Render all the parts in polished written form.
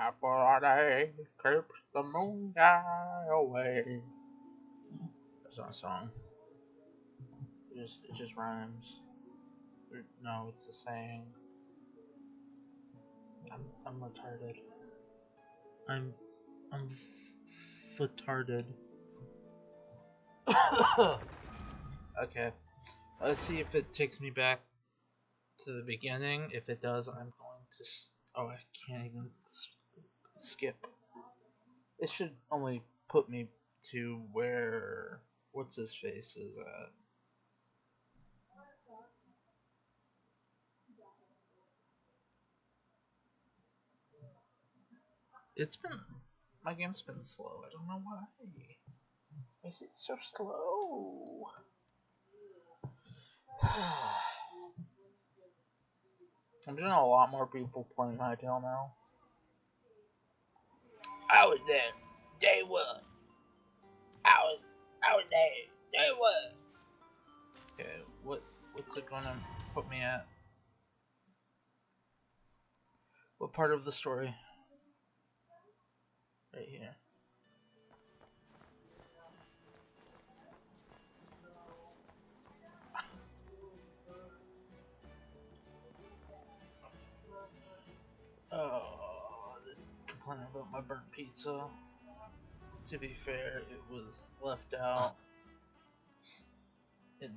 Aphrodite keeps the moon guy away. That's not a song. It just rhymes. No, it's a saying. I'm retarded. I'm I'm retarded. Okay, let's see if it takes me back to the beginning. If it does, I'm going to. Oh, I can't even skip. It should only put me to where what's his face is at. It's been my game's been slow. I don't know why. Why is it so slow? I'm doing a lot more people playing Hytale now. I was there, day one. I was there, day one. Okay, what's it gonna put me at? What part of the story? Right here. Oh, complaining about my burnt pizza. To be fair, it was left out in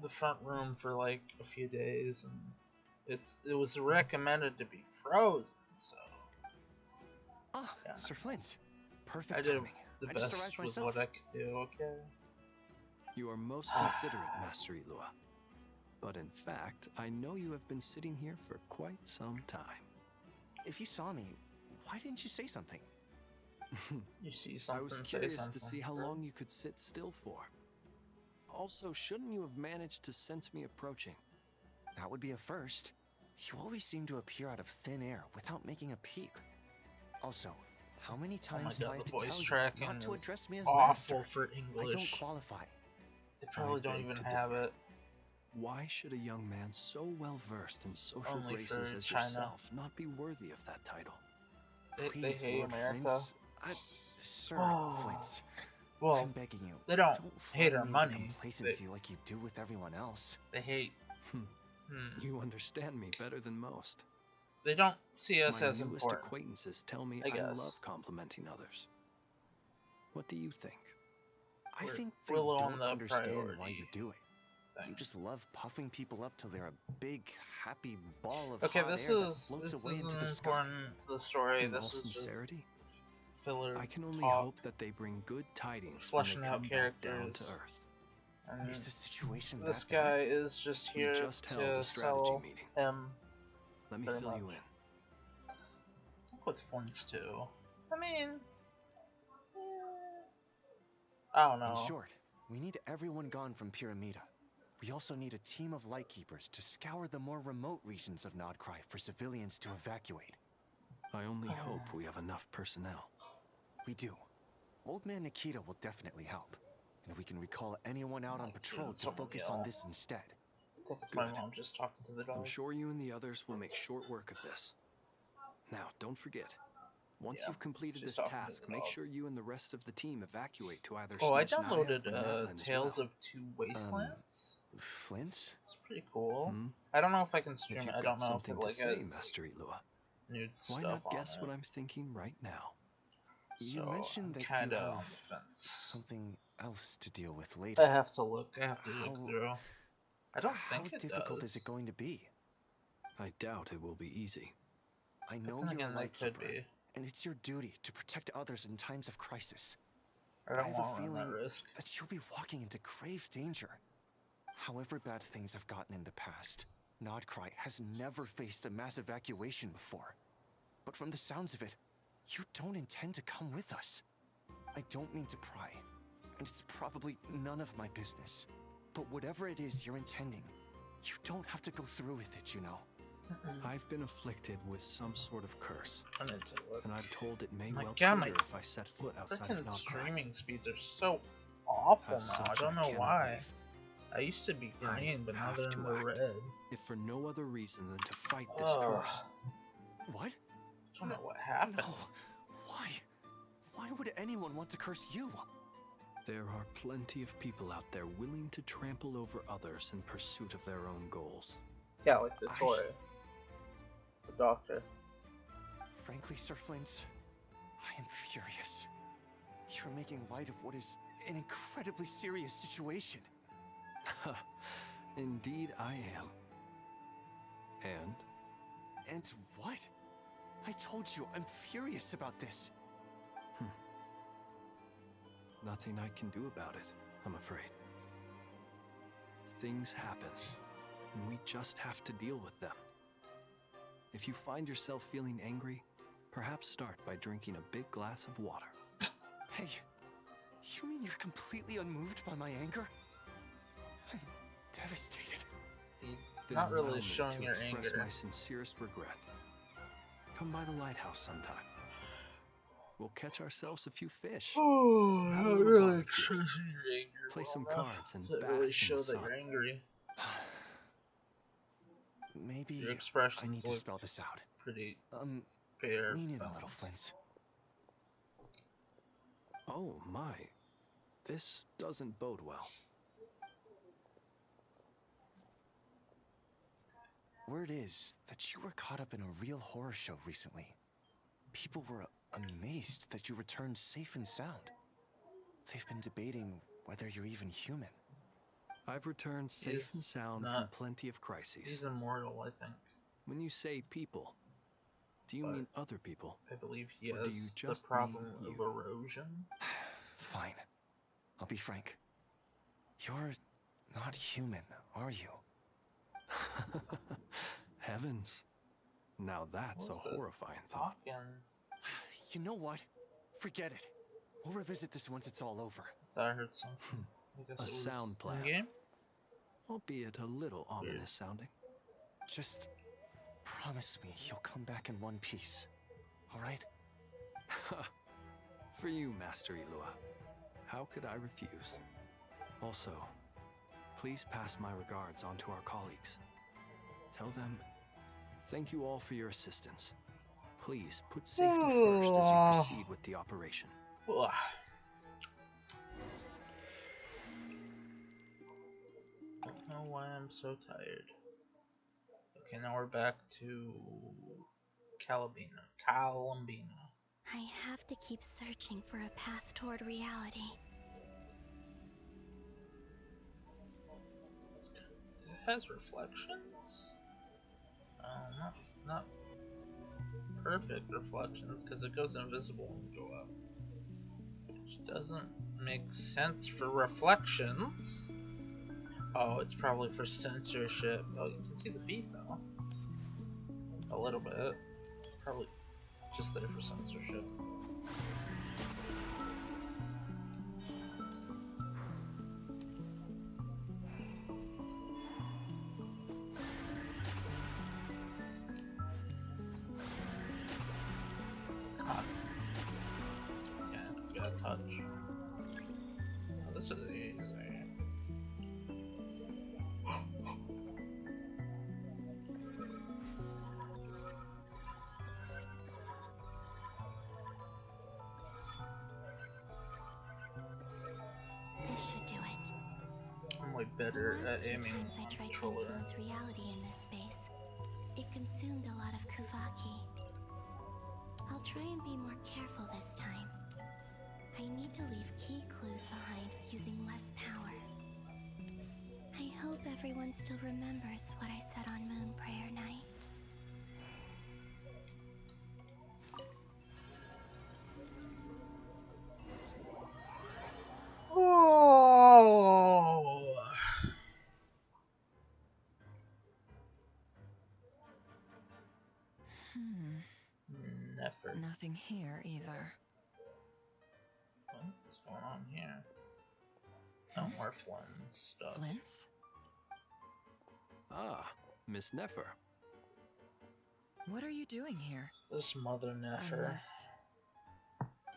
the front room for like a few days, and it was recommended to be frozen. So yeah, Sir Flint. Perfect I did timing. the I just best arrived with myself. what I could do. Okay. You are most considerate, Master Ilua. But in fact, I know you have been sitting here for quite some time. If you saw me, why didn't you say something? You see something? I was say curious something. to see how long you could sit still for. Also, shouldn't you have managed to sense me approaching? That would be a first. You always seem to appear out of thin air without making a peep. Also, how many times do I have to tell you not to address me as awful master? for English. I don't qualify. They probably don't even have it. Why should a young man so well versed in social Only graces for as China. yourself not be worthy of that title? They hate Lord America. Sir Flint, Well, I'm begging you. they don't hate flatter our me money. into complacency like you do with everyone else. They hate. You understand me better than most. They don't see us My as newest important. acquaintances tell me I love complimenting others. What do you think? I think they don't understand why you do it. You just love puffing people up till they're a big, happy ball of hot air that floats away into the sky. Important to the story. In this all is sincerity, just filler. I can only talk, hope that they bring good tidings fleshing when they out come characters. back down to earth. And is the situation this that guy bad? is just here We just held to a strategy sell meeting. him. Let me fill you in. With Flints too. I mean, I don't know. In short, we need everyone gone from Pyramida. We also need a team of lightkeepers to scour the more remote regions of Nodcry for civilians to evacuate. I only hope we have enough personnel. We do. Old Man Nikita will definitely help. And we can recall anyone out on patrol to focus on this instead. I think it's my mom just talking to the dog. I'm sure you and the others will make short work of this. Now, don't forget. Once you've completed this task, make sure you and the rest of the team evacuate to either I downloaded Tales of Two Wastelands. Flints? It's pretty cool. I don't know if I can stream it. I don't know if it like has Master Ilua. Nude Why stuff not guess on what it. I'm thinking right now? So You mentioned that you kinda on have the fence. something else to deal with later. I have to look. I have to look through. I don't think How it difficult does. is it going to be? I doubt it will be easy. I know then you're again, a it could lightkeeper, be. and it's your duty to protect others in times of crisis. I I don't have want a to run feeling that risk. that you'll be walking into grave danger. However bad things have gotten in the past, Nodcry has never faced a mass evacuation before. But from the sounds of it, you don't intend to come with us. I don't mean to pry, and it's probably none of my business. But whatever it is you're intending, you don't have to go through with it, you know. I've been afflicted with some sort of curse, I need to look. and I'm told it may well God, trigger if I set foot outside of Freaking Nodcry. streaming speeds are so awful As now. I such, don't know cannot why. leave. I used to be green, but now have they're to in the act. red. If for no other reason than to fight this Ugh. curse. What? I don't know what happened? No. Why? Why would anyone want to curse you? There are plenty of people out there willing to trample over others in pursuit of their own goals. Yeah, like the Tory. The doctor. Frankly, Sir Flint, I am furious. You're making light of what is an incredibly serious situation. Indeed I am. And what? I told you, I'm furious about this. Nothing I can do about it, I'm afraid. Things happen, and we just have to deal with them. If you find yourself feeling angry, perhaps start by drinking a big glass of water. Hey, you mean you're completely unmoved by my anger? I'm devastated. Then Not allow really me showing to your express anger. my sincerest regret. Come by the lighthouse sometime. We'll catch ourselves a few fish. Oh, Have a not little really barbecue. expressing your anger. Play well some enough cards and to bask really in show the that sun. you're angry. Maybe Your I expressions need to look spell this out. pretty fair. Lean in a little, Flint. Oh my, this doesn't bode well. Word is that you were caught up in a real horror show recently. People were amazed that you returned safe and sound. They've been debating whether you're even human. I've returned safe and sound from plenty of crises. He's immortal, I think. When you say people, do you mean other people? I believe he Or do you has the just problem mean of you? erosion. Fine. I'll be frank. You're not human, are you? Heavens. Now that's a What's the horrifying thought. You know what? Forget it. We'll revisit this once it's all over. I thought I heard something. I guess A it was sound plan. in-game? Albeit a little ominous sounding. Just promise me you'll come back in one piece. All right? For you, Master Ilua. How could I refuse? Also, please pass my regards on to our colleagues. Tell them, thank you all for your assistance. Please put safety first as you proceed with the operation. Ugh. Don't know why I'm so tired. Okay, now we're back to Columbina. I have to keep searching for a path toward reality. It has reflections? Not perfect reflections, because it goes invisible when you go up. Which doesn't make sense for reflections. Oh, it's probably for censorship. Oh, you can see the feet though. A little bit. Probably just there for censorship. Touch. Oh, this is easy. This should do it. I'm way better The last at two aiming times I on tried to controller. influence reality in this space, it consumed a lot of Kuvaki. I'll try and be more careful this time. I need to leave key clues behind using less power. I hope everyone still remembers what I said on Moon Prayer Night. Oh! Never. Nothing here either. What's going on here? No more Flynn stuff. Flints? Ah, Miss Nefer. What are you doing here? This mother Nefer. Unless...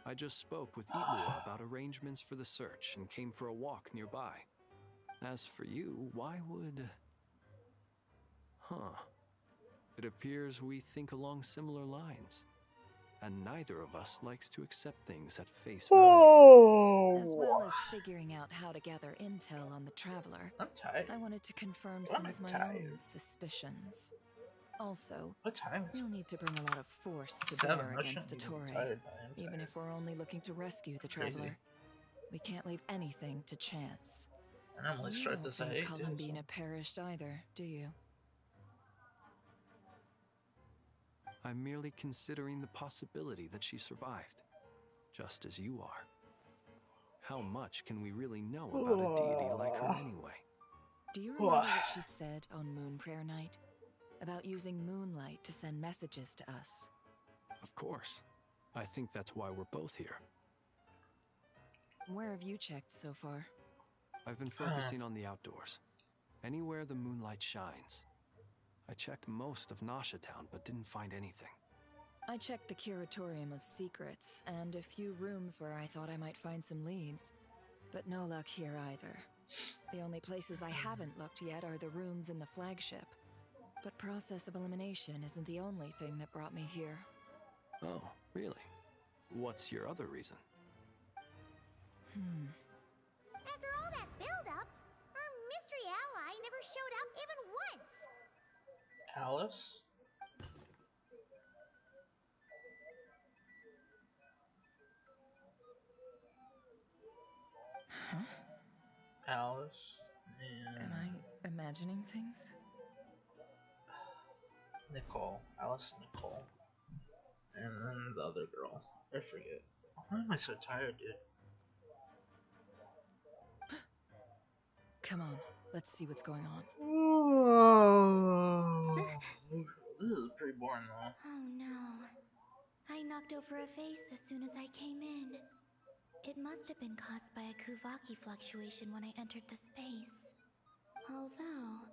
I just spoke with Ilua about arrangements for the search and came for a walk nearby. As for you, why would... Huh. It appears we think along similar lines. and neither of us likes to accept things at face value. As well as figuring out how to gather intel on the Traveler, I'm tired. I wanted to confirm Why some am of I my tired? own suspicisions. Also, What time is we'll it? need to bring a lot of force to 7. bear I against shouldn't be Ettore, tired, but I am even tired. if we're only looking to rescue the Crazy. Traveler. We can't leave anything to chance. I normally You start don't this at think 8, too, Columbina so. perished either, do you? I'm merely considering the possibility that she survived, just as you are. How much can we really know about a deity like her anyway? Do you remember what she said on Moon Prayer Night? About using moonlight to send messages to us? Of course. I think that's why we're both here. Where have you checked so far? I've been focusing on the outdoors. Anywhere the moonlight shines. I checked most of Nasha Town, but didn't find anything. I checked the Curatorium of Secrets, and a few rooms where I thought I might find some leads. But no luck here either. The only places I haven't looked yet are the rooms in the flagship. But process of elimination isn't the only thing that brought me here. Oh, really? What's your other reason? After all that build-up, our mystery ally never showed up even once. Alice? Huh? Alice Am and I imagining things? Nicole. Alice and Nicole. And then the other girl. I forget. Why am I so tired, dude? Come on, let's see what's going on. This is pretty boring, though. Oh no. I knocked over a vase as soon as I came in. It must have been caused by a Kuvaki fluctuation when I entered the space. Although,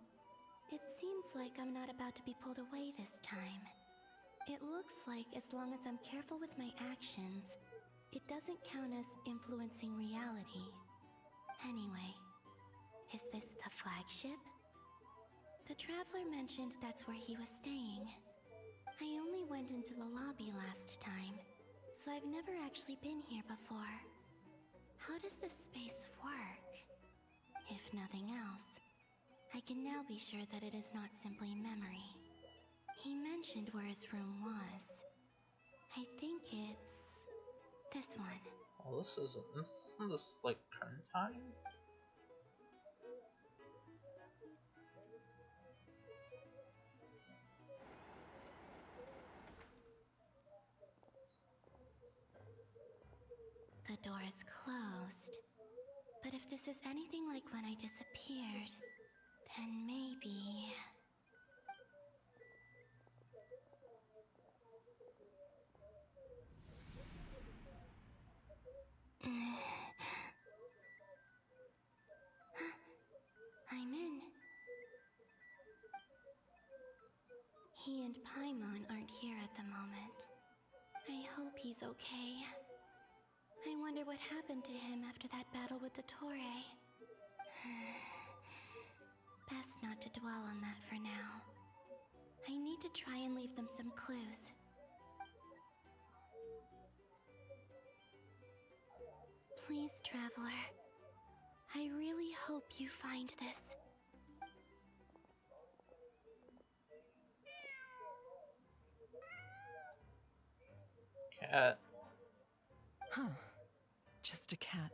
it seems like I'm not about to be pulled away this time. It looks like as long as I'm careful with my actions, it doesn't count as influencing reality. Anyway, is this the flagship? The Traveler mentioned that's where he was staying. I only went into the lobby last time, so I've never actually been here before. How does this space work? If nothing else, I can now be sure that it is not simply memory. He mentioned where his room was. I think it's this one. Oh, isn't this like turn time? The door is closed. But if this is anything like when I disappeared, then maybe... I'm in. He and Paimon aren't here at the moment. I hope he's okay. I wonder what happened to him after that battle with the Torre. Best not to dwell on that for now. I need to try and leave them some clues. Please, Traveler. I really hope you find this. Cat. Huh. Just a cat.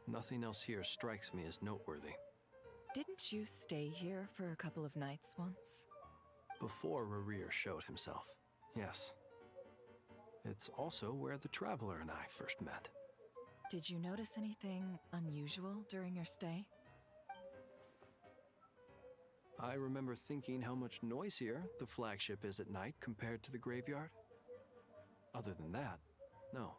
Nothing else here strikes me as noteworthy. Didn't you stay here for a couple of nights once? Before Rerir showed himself, yes. It's also where the Traveler and I first met. Did you notice anything unusual during your stay? I remember thinking how much noisier the flagship is at night compared to the graveyard. Other than that, no.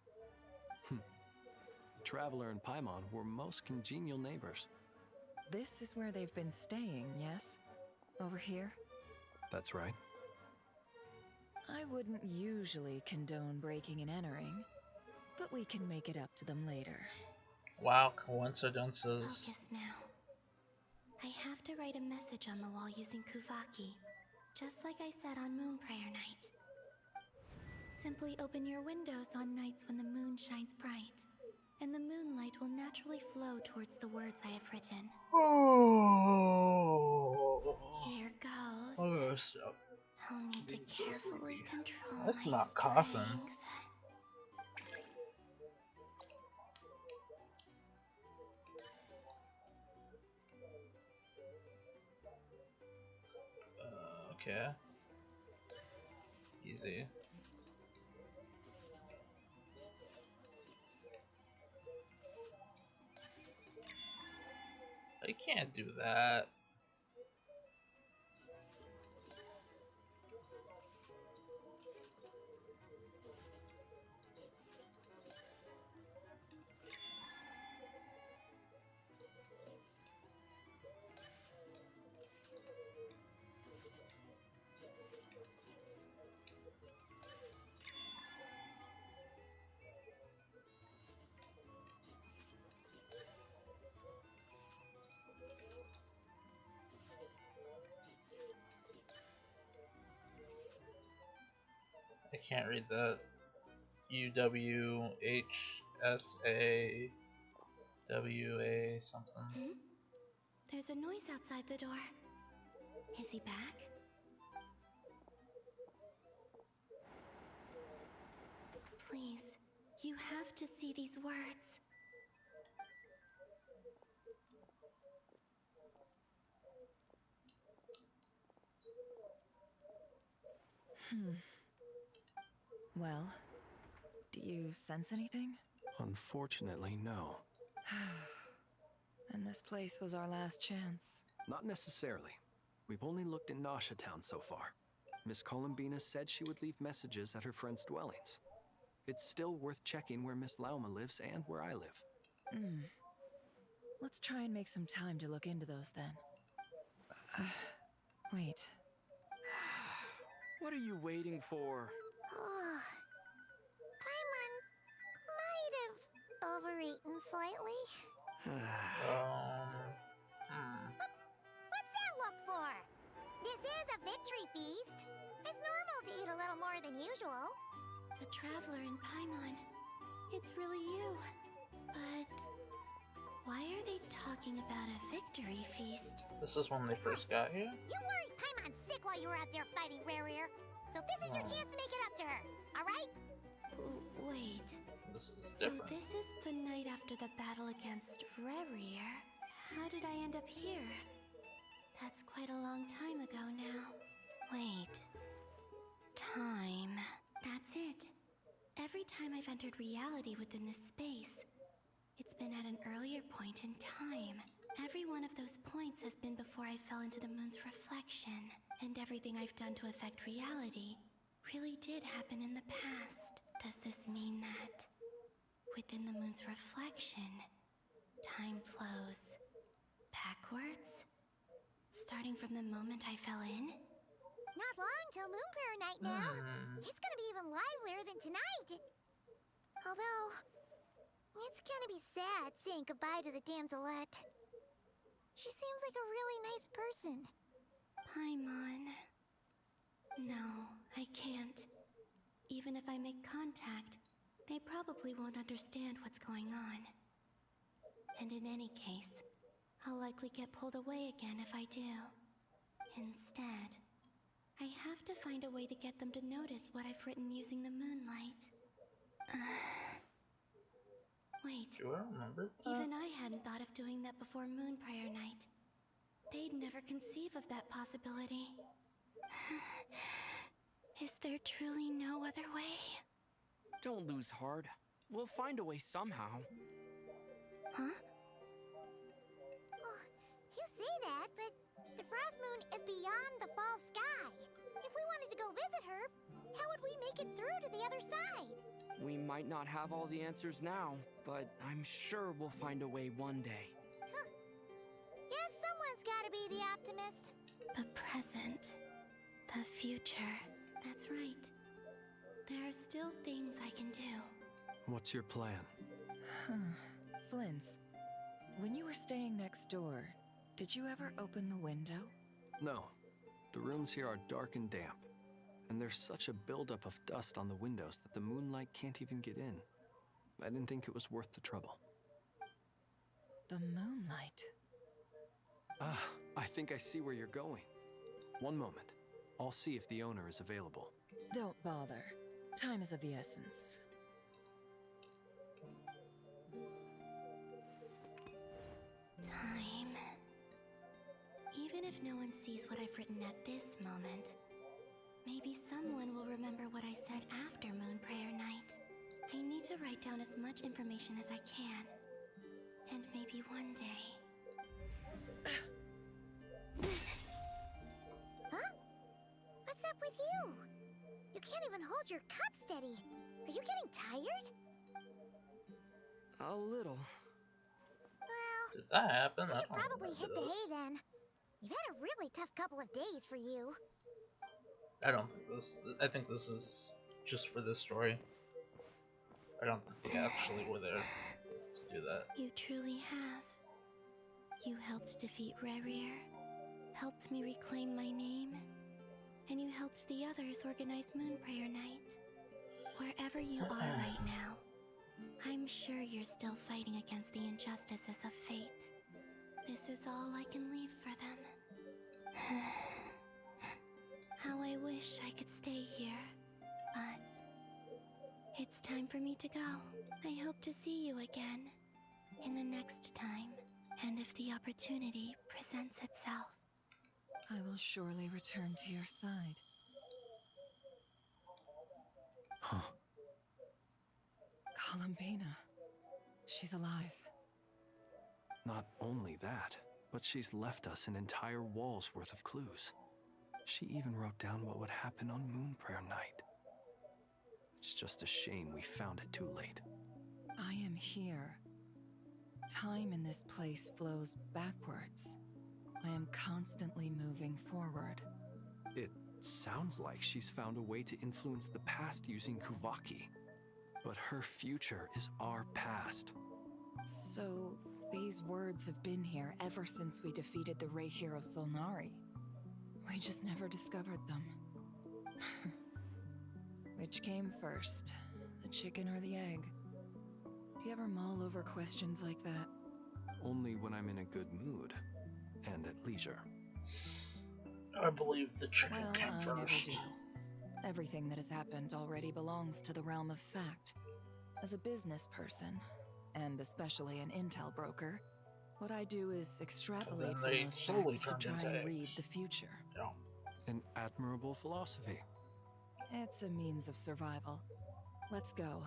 Traveler and Paimon were most congenial neighbors. This is where they've been staying, yes? Over here? That's right. I wouldn't usually condone breaking and entering, but we can make it up to them later. Wow, coincidences. Focus now. I have to write a message on the wall using Kuvaki, just like I said on Moon Prayer Night. Simply open your windows on nights when the moon shines bright, and the moonlight will naturally flow towards the words I have written. Here goes. Oh, so I'll need to being so carefully sleepy. control That's my not coughing. strength. Okay. Easy. I can't do that. I can't read that. UWHSAWA something. There's a noise outside the door. Is he back? Please, you have to see these words. Well, do you sense anything? Unfortunately, no. And this place was our last chance. Not necessarily. We've only looked in Nasha Town so far. Miss Columbina said she would leave messages at her friends' dwellings. It's still worth checking where Miss Lauma lives and where I live. Let's try and make some time to look into those then. Wait. What are you waiting for? Paimon might have overeaten slightly. What's that look for? This is a victory feast. It's normal to eat a little more than usual. The Traveler in Paimon. It's really you. But why are they talking about a victory feast? This is when they first got here? You worried Paimon's sick while you were out there fighting Rerir. So this is your chance to make it up to her, alright? Wait. This is So different. this is the night after the battle against Rerir. How did I end up here? That's quite a long time ago now. Wait. Time. That's it. Every time I've entered reality within this space, it's been at an earlier point in time. Every one of those points has been before I fell into the moon's reflection, and everything I've done to affect reality really did happen in the past. Does this mean that within the moon's reflection, time flows backwards? Starting from the moment I fell in? Not long till Moon Prayer night now. It's gonna be even livelier than tonight. Although, it's gonna be sad saying goodbye to the damselette. She seems like a really nice person. Paimon. No, I can't. Even if I make contact, they probably won't understand what's going on. And in any case, I'll likely get pulled away again if I do. Instead, I have to find a way to get them to notice what I've written using the moonlight. Wait, Do I remember that? even I hadn't thought of doing that before Moon Prayer night. They'd never conceive of that possibility. Is there truly no other way? Don't lose heart. We'll find a way somehow. Huh? Oh, you say that, but the Frost Moon is beyond the fall sky. If we wanted to go visit her, how would we make it through to the other side? We might not have all the answers now, but I'm sure we'll find a way one day. Guess someone's gotta be the optimist. The present. The future. That's right. There are still things I can do. What's your plan? Flint's, when you were staying next door, did you ever open the window? No. The rooms here are dark and damp. and there's such a buildup of dust on the windows that the moonlight can't even get in. I didn't think it was worth the trouble. The moonlight. Ah, I think I see where you're going. One moment. I'll see if the owner is available. Don't bother. Time is of the essence. Time. Even if no one sees what I've written at this moment, maybe someone will remember what I said after Moon Prayer Night. I need to write down as much information as I can. And maybe one day... Huh? What's up with you? You can't even hold your cup steady. Are you getting tired? A little. Well, Did that happen? you I should don't probably remember hit the this. hay then. You've had a really tough couple of days for you. I don't think this. I think this is just for this story. I don't think they actually were there to do that. You truly have. You helped defeat Rerir, helped me reclaim my name, and you helped the others organize Moon Prayer Night. Wherever you are right now, I'm sure you're still fighting against the injustices of fate. This is all I can leave for them. How I wish I could stay here, but it's time for me to go. I hope to see you again in the next time, and if the opportunity presents itself. I will surely return to your side. Huh. Columbina. She's alive. Not only that, but she's left us an entire wall's worth of clues. She even wrote down what would happen on Moon Prayer Night. It's just a shame we found it too late. I am here. Time in this place flows backwards. I am constantly moving forward. It sounds like she's found a way to influence the past using Kuvaki. But her future is our past. So, these words have been here ever since we defeated the Ray Hero Solnari. We just never discovered them. Which came first, the chicken or the egg? Do you ever mull over questions like that? Only when I'm in a good mood and at leisure. I believe the chicken Well, came I never first. do. Everything that has happened already belongs to the realm of fact. As a business person, and especially an intel broker, what I do is extrapolate then from they those slowly facts to turned try into and read eggs. the future. Yeah. An admirable philosophy. It's a means of survival. Let's go.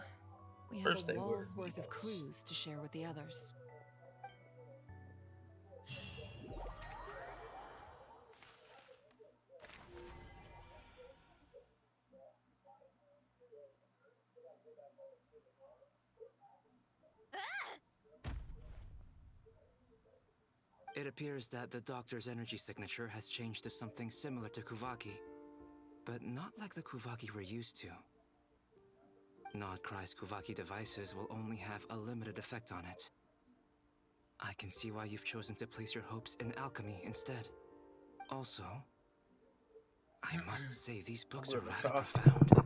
We have First a they were wall's worth of meatballs. clues to share with the others. It appears that the doctor's energy signature has changed to something similar to Kuvaki, but not like the Kuvaki we're used to. Nodcry's Kuvaki devices will only have a limited effect on it. I can see why you've chosen to place your hopes in alchemy instead. Also, I must say these books are rather profound.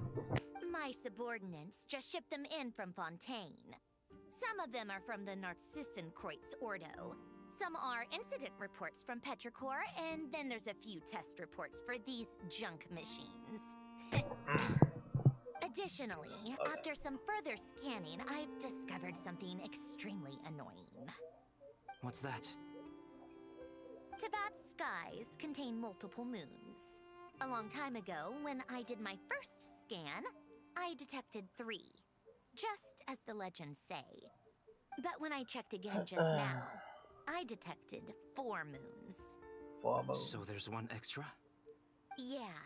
My subordinates just shipped them in from Fontaine. Some of them are from the Narcissenkreuz Ordo. Some are incident reports from Petrichor, and then there's a few test reports for these junk machines. Additionally, after some further scanning, I've discovered something extremely annoying. What's that? Teyvat's skies contain multiple moons. A long time ago, when I did my first scan, I detected 3, just as the legends say. But when I checked again just now, I detected 4 moons. 4 moons. So there's one extra? Yeah.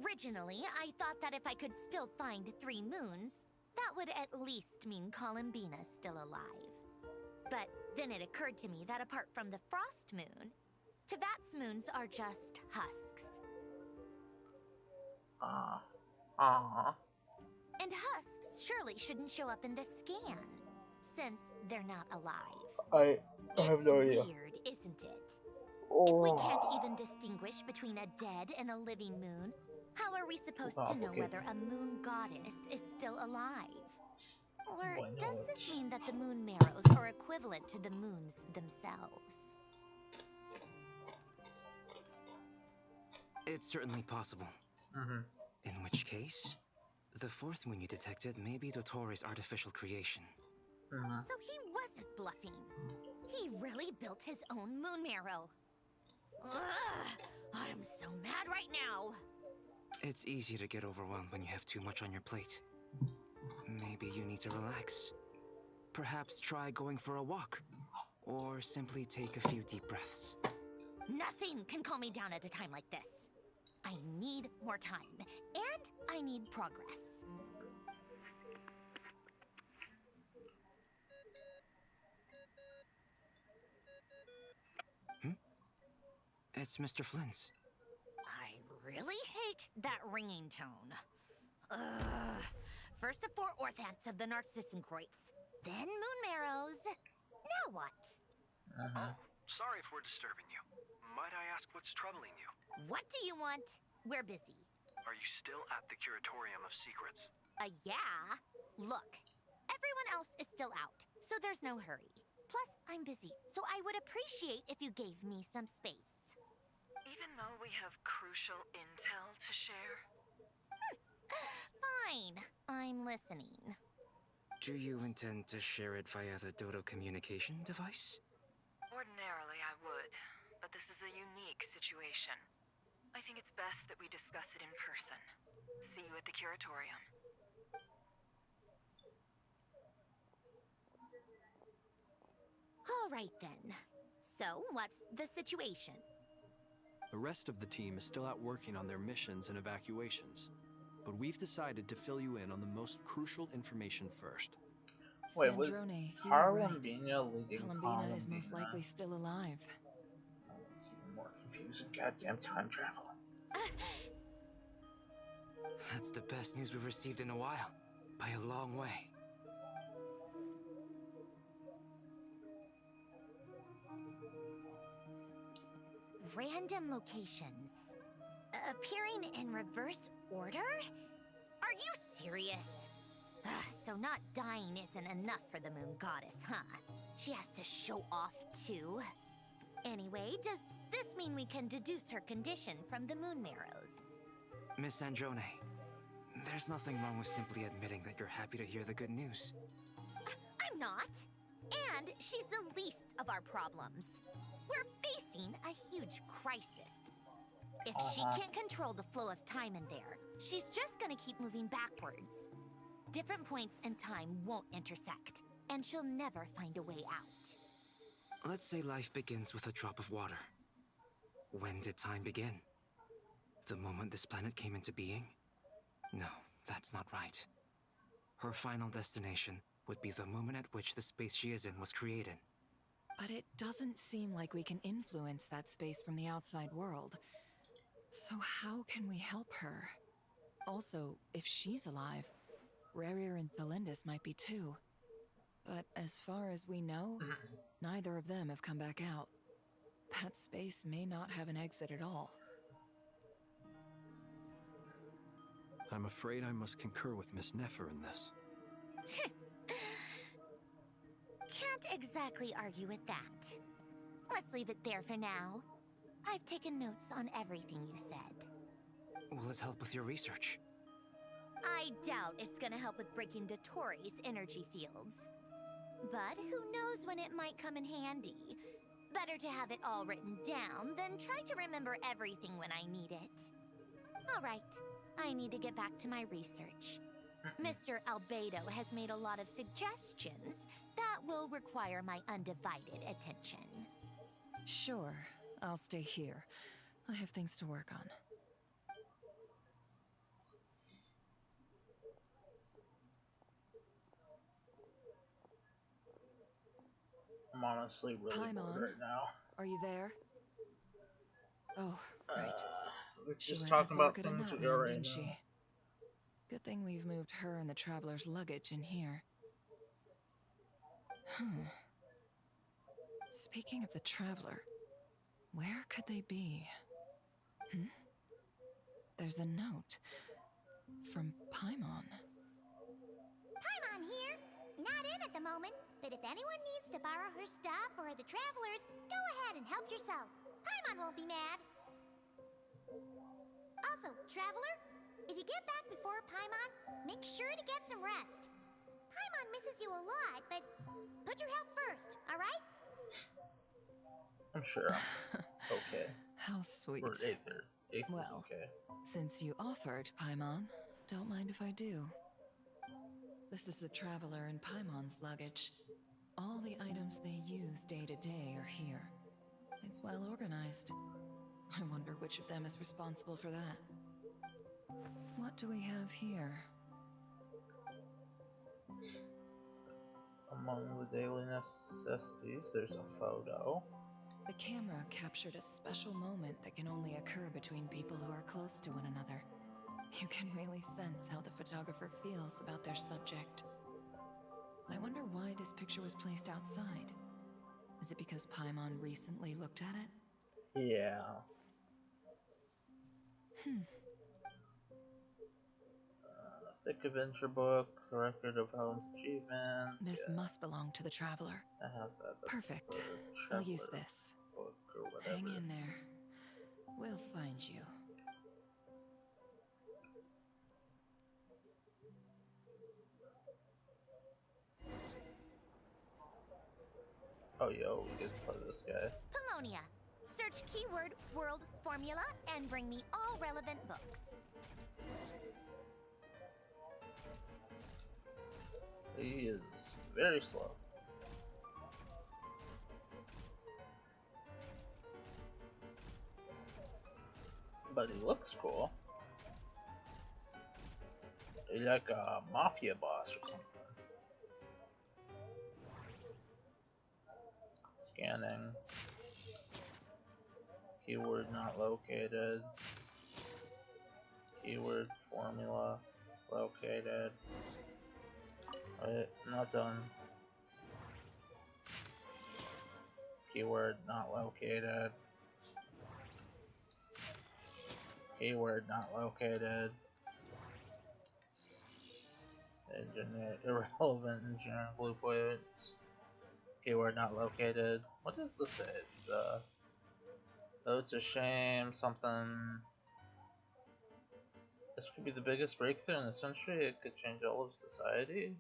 Originally, I thought that if I could still find 3 moons, that would at least mean Columbina's still alive. But then it occurred to me that apart from the Frost Moon, Teyvat's moons are just husks. And husks surely shouldn't show up in the scan, since they're not alive. I have no idea. It's weird, isn't it? If we can't even distinguish between a dead and a living moon, How are we supposed to know whether a moon goddess is still alive? Or does this mean that the moon marrows are equivalent to the moons themselves? It's certainly possible. In which case, the fourth moon you detected may be Dottores' artificial creation. So he wasn't bluffing. He really built his own moon marrow. Ugh, I'm so mad right now. It's easy to get overwhelmed when you have too much on your plate. Maybe you need to relax. Perhaps try going for a walk. Or simply take a few deep breaths. Nothing can calm me down at a time like this. I need more time, and I need progress. It's Mr. Flynn's. I really hate that ringing tone. Ugh. First the four orthants of the Narcissenkreuz, then moon marrows. Now what? Oh, sorry if we're disturbing you. Might I ask what's troubling you? What do you want? We're busy. Are you still at the Curatorium of Secrets? Yeah. Look, everyone else is still out, so there's no hurry. Plus, I'm busy, so I would appreciate if you gave me some space. Even though we have crucial intel to share? Fine, I'm listening. Do you intend to share it via the Dodo communication device? Ordinarily, I would, but this is a unique situation. I think it's best that we discuss it in person. See you at the Curatorium. All right then. So, what's the situation? The rest of the team is still out working on their missions and evacuations. But we've decided to fill you in on the most crucial information first. Wait, was Sandrone, you were Paralambina leading Columbina is most likely still alive. That's even more confusing. Goddamn time travel. That's the best news we've received in a while. By a long way. Random locations. Appearing in reverse order? Are you serious? Ugh, so not dying isn't enough for the moon goddess, huh? She has to show off too. Anyway, does this mean we can deduce her condition from the moon marrows? Miss Sandrone, there's nothing wrong with simply admitting that you're happy to hear the good news. I'm not. And she's the least of our problems. We're facing a huge crisis. If she can't control the flow of time in there, she's just gonna keep moving backwards. Different points in time won't intersect, and she'll never find a way out. Let's say life begins with a drop of water. When did time begin? The moment this planet came into being? No, that's not right. Her final destination would be the moment at which the space she is in was created. But it doesn't seem like we can influence that space from the outside world. So how can we help her? Also, if she's alive, Rarier and Thalindus might be too. But as far as we know, neither of them have come back out. That space may not have an exit at all. I'm afraid I must concur with Miss Nefer in this. Can't exactly argue with that. Let's leave it there for now. I've taken notes on everything you said. Will it help with your research? I doubt it's gonna help with breaking Dottores' energy fields. But who knows when it might come in handy. Better to have it all written down than try to remember everything when I need it. Alright, I need to get back to my research. Mr. Albedo has made a lot of suggestions that will require my undivided attention. Sure, I'll stay here. I have things to work on. I'm honestly really bored right now. Are you there? Oh, right. We're She just went talking before about good in things that we one, already didn't know. she? Good thing we've moved her and the Traveler's luggage in here. Speaking of the Traveler, where could they be? There's a note from Paimon. Paimon here. Not in at the moment, but if anyone needs to borrow her stuff or the travelers, go ahead and help yourself. Paimon won't be mad. Also, traveler, if you get back before Paimon, make sure to get some rest. Paimon misses you a lot, but put your health first, alright? I'm sure I'm okay. How sweet. Or Aether. Aether's Well, okay. since you offered, Paimon, don't mind if I do. This is the Traveler and Paimon's luggage. All the items they use day to day are here. It's well organized. I wonder which of them is responsible for that. What do we have here? Among the daily necessities, there's a photo. The camera captured a special moment that can only occur between people who are close to one another. You can really sense how the photographer feels about their subject. I wonder why this picture was placed outside. Is it because Paimon recently looked at it? Yeah. Thick adventure book, record of Helen's achievements. This yeah. must belong to the Traveler. I have that. That's Perfect. the I'll use Traveler this. book or whatever. Hang in there. We'll find you. Oh, yo, we get to play this guy. Polonia. Search keyword world formula and bring me all relevant books. He is very slow. But he looks cool. He's like a mafia boss or something. Scanning. Keyword not located. Keyword formula located. Wait, not done. Keyword not located. Keyword not located. Engineer irrelevant engineering blueprints. Keyword not located. What does this say? It's oh, it's a shame. Something. This could be the biggest breakthrough in the century. It could change all of society.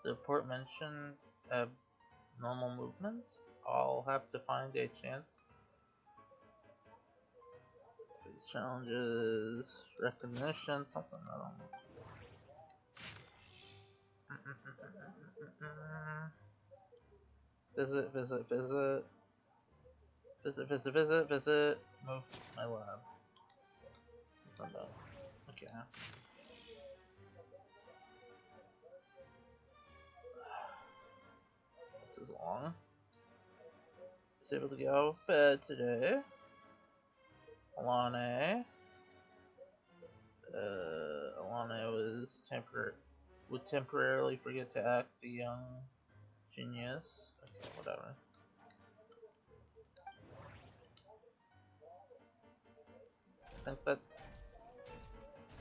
The report mentioned abnormal movements. I'll have to find a chance. These challenges, recognition, something, I don't know. Visit, visit, visit. Visit, visit, visit, visit. Move my lab. Okay. This is long. Was able to go to bed today. Alane. Alane would temporarily forget to act the young genius. Okay, whatever. I think that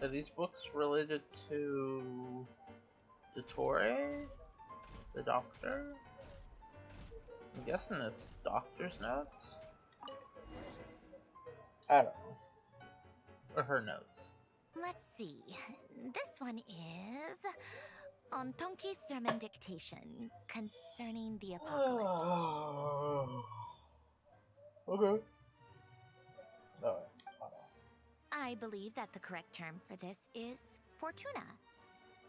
are these books related to Dottore, the doctor? I'm guessing it's doctor's notes. I don't know. Or her notes. Let's see. This one is on Tonki's sermon dictation concerning the apocalypse. Okay. Alright. I believe that the correct term for this is Fortuna.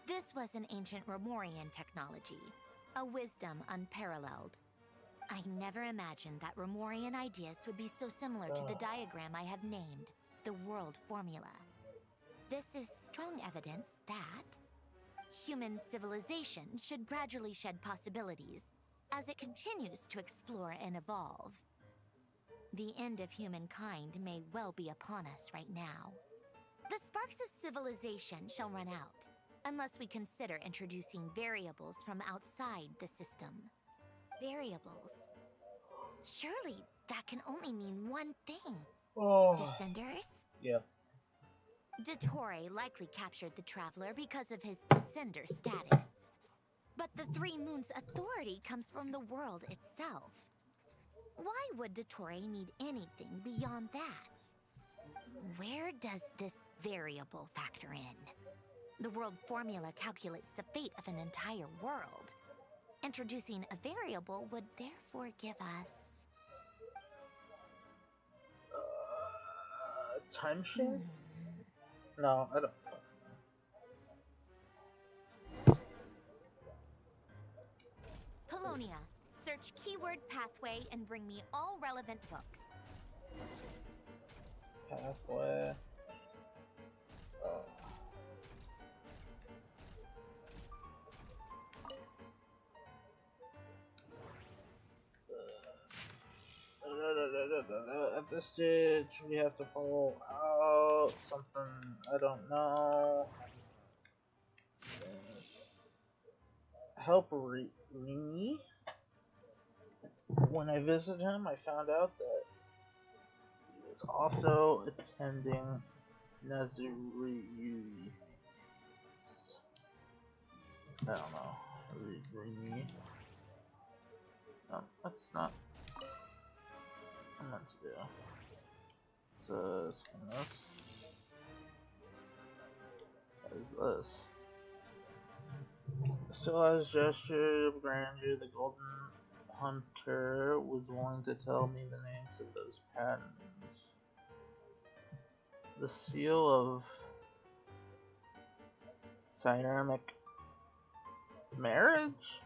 This was an ancient Romorian technology, a wisdom unparalleled. I never imagined that Romorian ideas would be so similar to the diagram I have named, the world formula. This is strong evidence that human civilization should gradually shed possibilities as it continues to explore and evolve. The end of humankind may well be upon us right now. The sparks of civilization shall run out, unless we consider introducing variables from outside the system. Variables. Surely that can only mean one thing. Oh. Descenders? Yeah. Dottore likely captured the traveler because of his descender status. But the Three Moons authority comes from the world itself. Why would Dottore need anything beyond that? Where does this variable factor in? The world formula calculates the fate of an entire world. Introducing a variable would therefore give us... Timeshare? No, I don't fucking know. Polonia, search keyword pathway and bring me all relevant books. Pathway. At this stage, we have to pull out something I don't know. Help Rini. When I visited him, I found out that he was also attending Nazuri. I don't know. Rini. No, that's not what I meant to do. So, skin this. What is this? Still has gesture of grandeur. The Golden Hunter was willing to tell me the names of those patterns. The seal of ceramic marriage?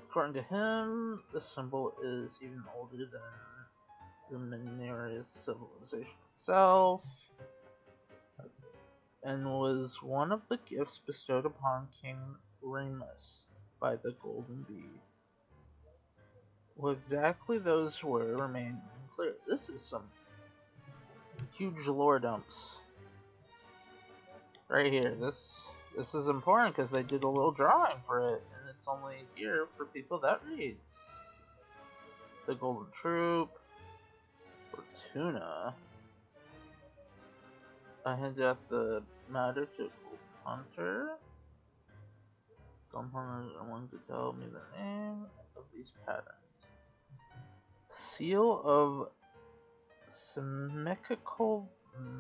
According to him, the symbol is even older than the Mineri's civilization itself, and was one of the gifts bestowed upon King Remus by the Golden Bee. What exactly those were remain unclear. This is some huge lore dumps right here. This is important because they did a little drawing for it, and it's only here for people that read. The Golden Troop, Fortuna. I handed out the matter to Golden Hunter. Golden Hunter wanted to tell me the name of these patterns. Seal of symmetrical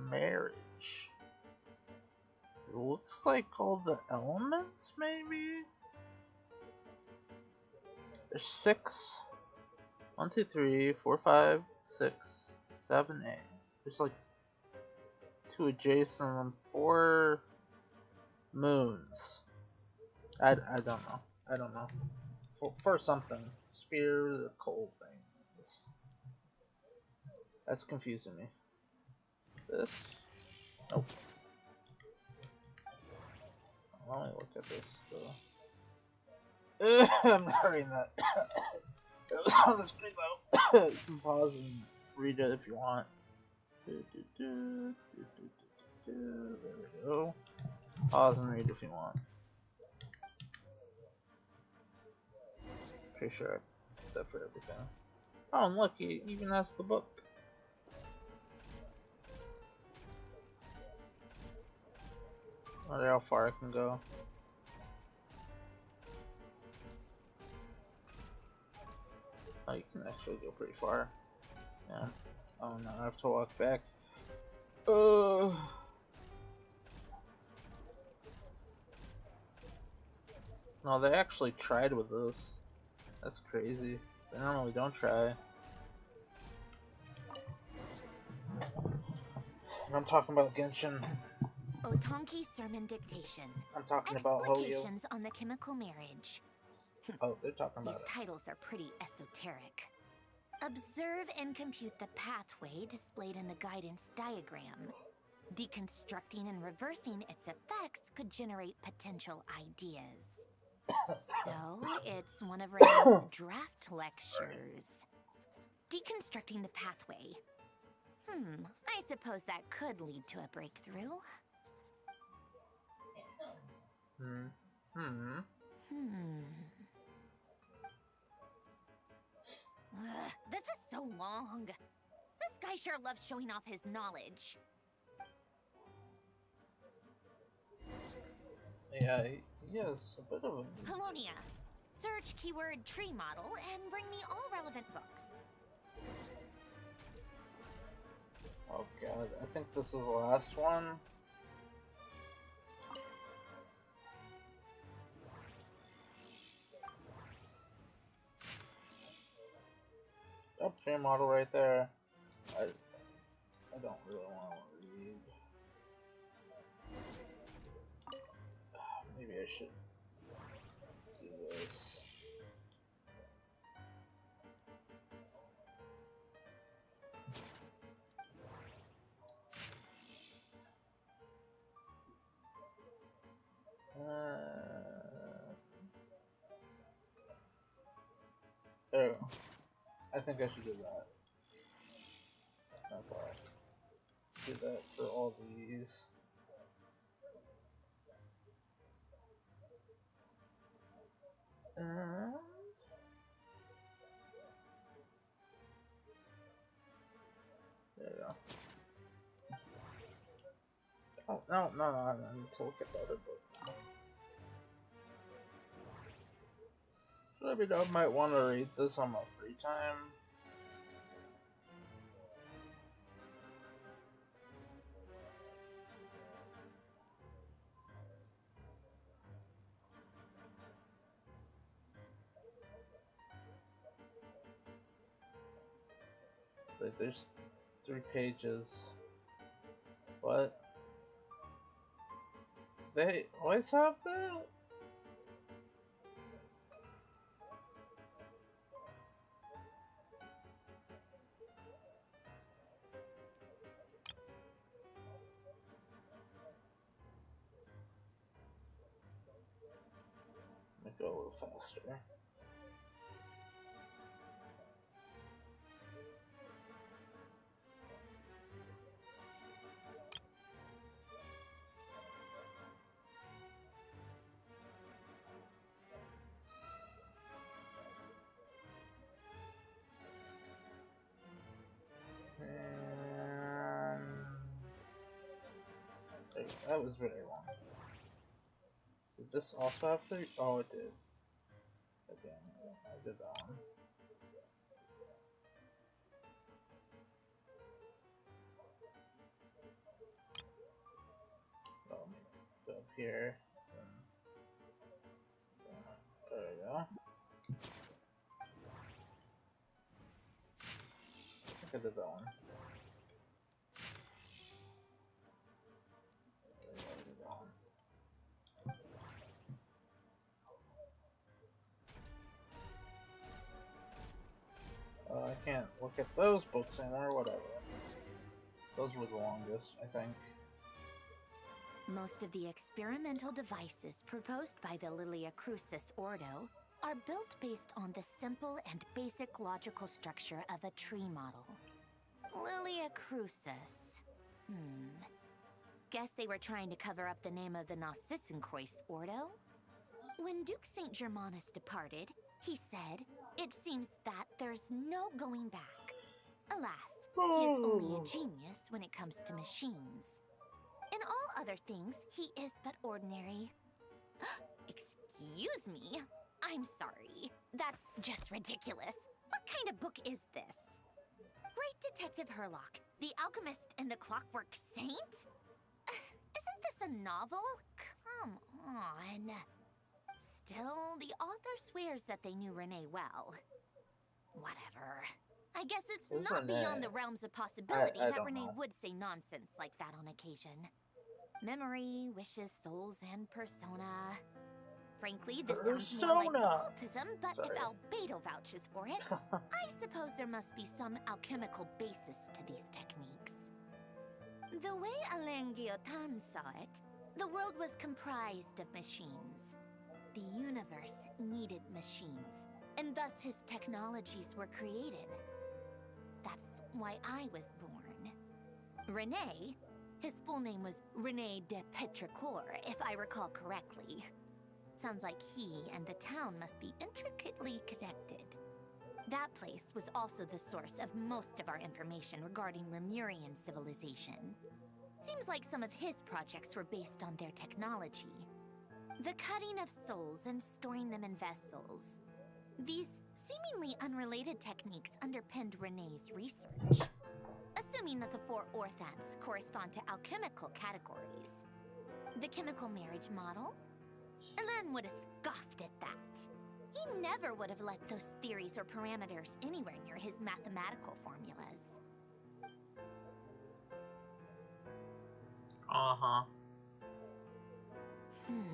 marriage. It looks like all the elements, maybe? There's 6. 1, 2, 3, 4, 5, 6, 7, 8. There's like 2 adjacent and 4 moons. I don't know. I don't know. For something. Spear, the coal thing. That's confusing me. This? Nope. Let me look at this. I'm not reading that. It was on the screen though. You can pause and read it if you want. There we go. Pause and read if you want. Pretty sure I did that for everything. Oh, and look, he even has the book. I wonder how far I can go. Oh, you can actually go pretty far. Yeah. Oh no, I have to walk back. No, they actually tried with this. That's crazy. They normally don't try. And I'm talking about Genshin. Otonki Sermon Dictation. I'm talking about Hoyo. Explications on the chemical marriage. Oh, they're talking about These titles are pretty esoteric. Observe and compute the pathway displayed in the guidance diagram. Deconstructing and reversing its effects could generate potential ideas. So, it's one of Renee's draft lectures. Deconstructing the pathway. I suppose that could lead to a breakthrough. This is so long. guy sure loves showing off his knowledge. Yeah, he has a bit of a... Polonia, search keyword tree model and bring me all relevant books. Oh god, I think this is the last one. Oh, tree model right there. I don't really want to read. Maybe I should do this. There we go. I think I should do that. Okay. Do that for all these. And there we go. Oh, no, I need to look at the other book now. Maybe I might want to read this on my free time. Wait, there's 3 pages. What? They always have that? Let me go a little faster. That was very long. Did this also have 3? Oh, it did. Okay, I did that one. Let me go up here. There we go. I think I did that one. I can't look at those books anymore, whatever. Those were the longest, I think. Most of the experimental devices proposed by the Lilia Crucis Ordo are built based on the simple and basic logical structure of a tree model. Lilia Crucis. Guess they were trying to cover up the name of the Nausitzenkois Ordo? When Duke St. Germanus departed, he said, "It seems that there's no going back." Alas, he is only a genius when it comes to machines. In all other things, he is but ordinary. Excuse me? I'm sorry. That's just ridiculous. What kind of book is this? Great Detective Herlock, the Alchemist and the Clockwork Saint? Isn't this a novel? Come on. Still, the author swears that they knew Renee well. Whatever. I guess it's Who's not Renee? beyond the realms of possibility I that don't Renee know. would say nonsense like that on occasion. Memory, wishes, souls, and persona. Frankly, this sounds more like Persona! occultism, but Sorry. if Albedo vouches for it, I suppose there must be some alchemical basis to these techniques. The way Alain Guillotin saw it, the world was comprised of machines. The universe needed machines, and thus his technologies were created. That's why I was born. Renee, his full name was René de Petrichor, if I recall correctly. Sounds like he and the town must be intricately connected. That place was also the source of most of our information regarding Remurian civilization. Seems like some of his projects were based on their technology. The cutting of souls and storing them in vessels. These seemingly unrelated techniques underpinned Renee's research. Assuming that the 4 orthants correspond to alchemical categories. The chemical marriage model? Elen would have scoffed at that. He never would have let those theories or parameters anywhere near his mathematical formulas. Uh-huh.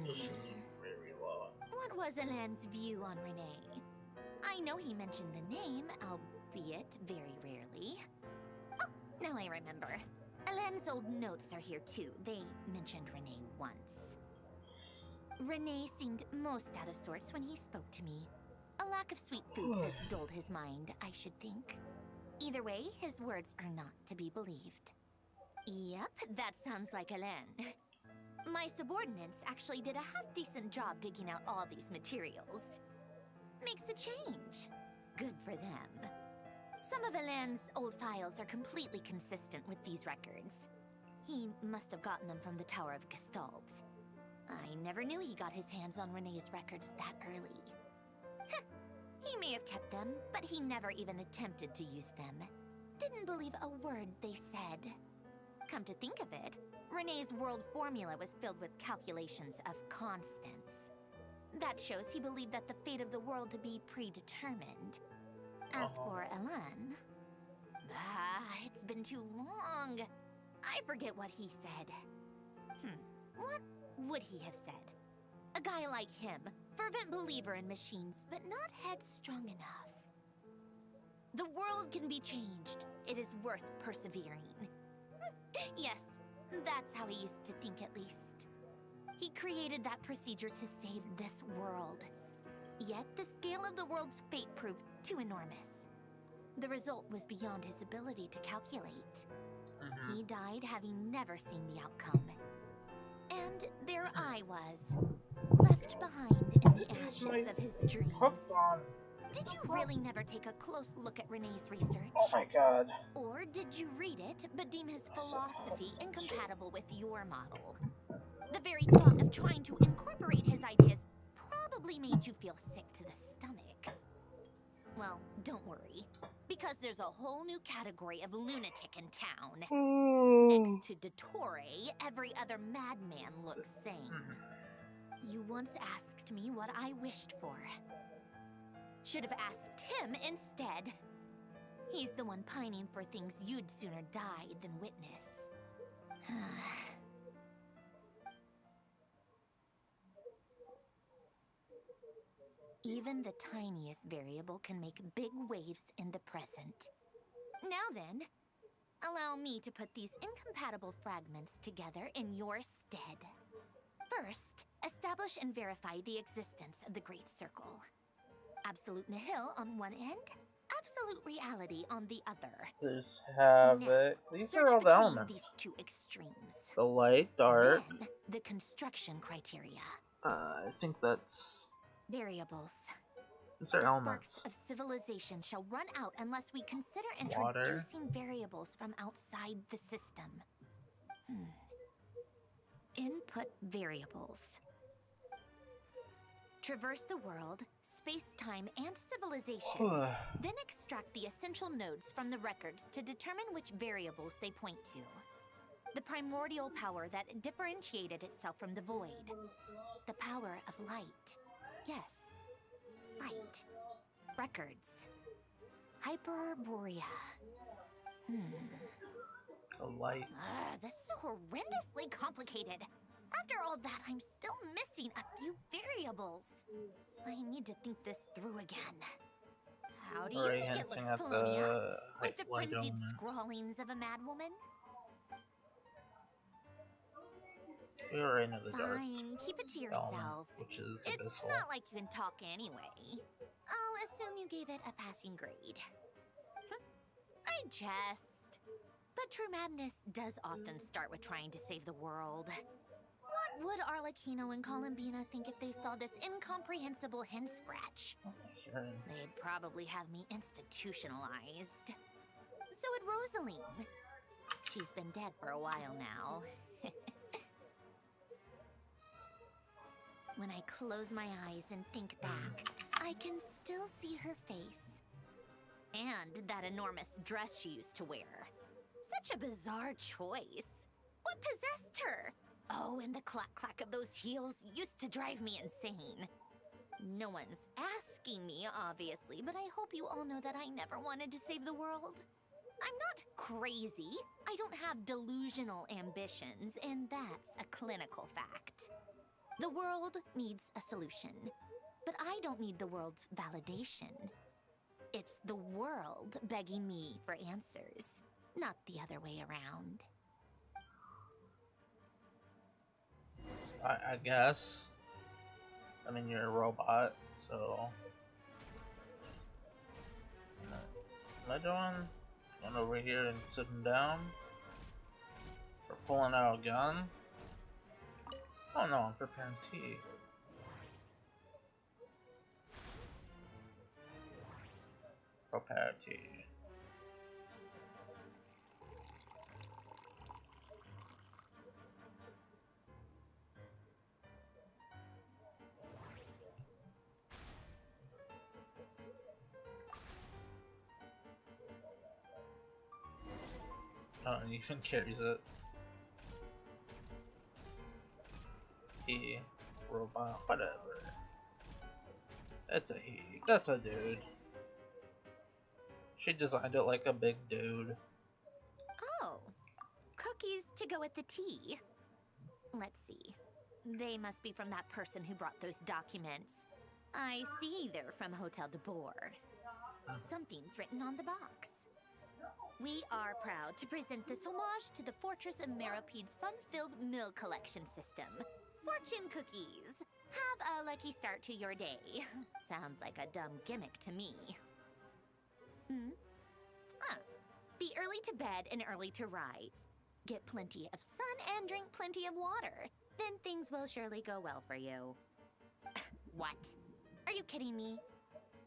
This is very long. What was Elan's view on Renee? I know he mentioned the name, albeit very rarely. Oh, now I remember. Elan's old notes are here too. They mentioned Renee once. Renee seemed most out of sorts when he spoke to me. A lack of sweet foods has dulled his mind, I should think. Either way, his words are not to be believed. Yep, that sounds like Elen. My subordinates actually did a half-decent job digging out all these materials. Makes a change. Good for them. Some of Elen's old files are completely consistent with these records. He must have gotten them from the Tower of Gestalt. I never knew he got his hands on Renee's records that early. Heh, he may have kept them, but he never even attempted to use them. Didn't believe a word they said. Come to think of it, Renee's world formula was filled with calculations of constants. That shows he believed that the fate of the world to be predetermined. As for Elan... it's been too long. I forget what he said. What would he have said? A guy like him, fervent believer in machines, but not headstrong enough. The world can be changed. It is worth persevering. Yes, that's how he used to think at least. He created that procedure to save this world. Yet the scale of the world's fate proved too enormous. The result was beyond his ability to calculate. He died having never seen the outcome. And there I was, left behind in the ashes of his dreams. Did you really never take a close look at Renee's research? Oh my god. Or did you read it, but deem his philosophy incompatible with your model? The very thought of trying to incorporate his ideas probably made you feel sick to the stomach. Well, don't worry, because there's a whole new category of lunatic in town. Next to Dottore, every other madman looks sane. You once asked me what I wished for. Should have asked him instead. He's the one pining for things you'd sooner die than witness. Even the tiniest variable can make big waves in the present. Now then, allow me to put these incompatible fragments together in your stead. First, establish and verify the existence of the Great Circle. Absolute nihil on one end, absolute reality on the other. There's havoc. These are all the elements. These two extremes. The light, dark. Then, the construction criteria. I think that's... Variables. These are The elements. sparks of civilization shall run out unless we consider Water. introducing variables from outside the system. Input variables. Traverse the world, space-time, and civilization. Then extract the essential nodes from the records to determine which variables they point to. The primordial power that differentiated itself from the void. The power of light. Yes, light. Records. Hyperborea. The light. This is horrendously complicated. After all that, I'm still missing a few variables. I need to think this through again. How do you Already think it hinting looks, at Polonia? the Like the light frenzied element. scrawlings of a madwoman? We are into the dark Fine, keep it to element, yourself. which is It's abyssal. not like you can talk anyway. I'll assume you gave it a passing grade. I jest. But true madness does often start with trying to save the world. What would Arlecchino and Columbina think if they saw this incomprehensible hen scratch? Sure. They'd probably have me institutionalized. So would Rosaline. She's been dead for a while now. When I close my eyes and think back, I can still see her face. And that enormous dress she used to wear. Such a bizarre choice. What possessed her? Oh, and the clack-clack of those heels used to drive me insane. No one's asking me, obviously, but I hope you all know that I never wanted to save the world. I'm not crazy. I don't have delusional ambitions, and that's a clinical fact. The world needs a solution, but I don't need the world's validation. It's the world begging me for answers, not the other way around. I guess. I mean, you're a robot, so. Am I going over here and sitting down? Or pulling out a gun? Oh no, I'm preparing tea. Prepare tea. Oh, and he even carries it. He, robot, whatever. It's a he. That's a dude. She designed it like a big dude. Oh, cookies to go with the tea. Let's see. They must be from that person who brought those documents. I see they're from Hotel de Boer. Something's written on the box. We are proud to present this homage to the Fortress of Merapede's fun-filled meal collection system. Fortune cookies. Have a lucky start to your day. Sounds like a dumb gimmick to me. Be early to bed and early to rise. Get plenty of sun and drink plenty of water. Then things will surely go well for you. What? Are you kidding me?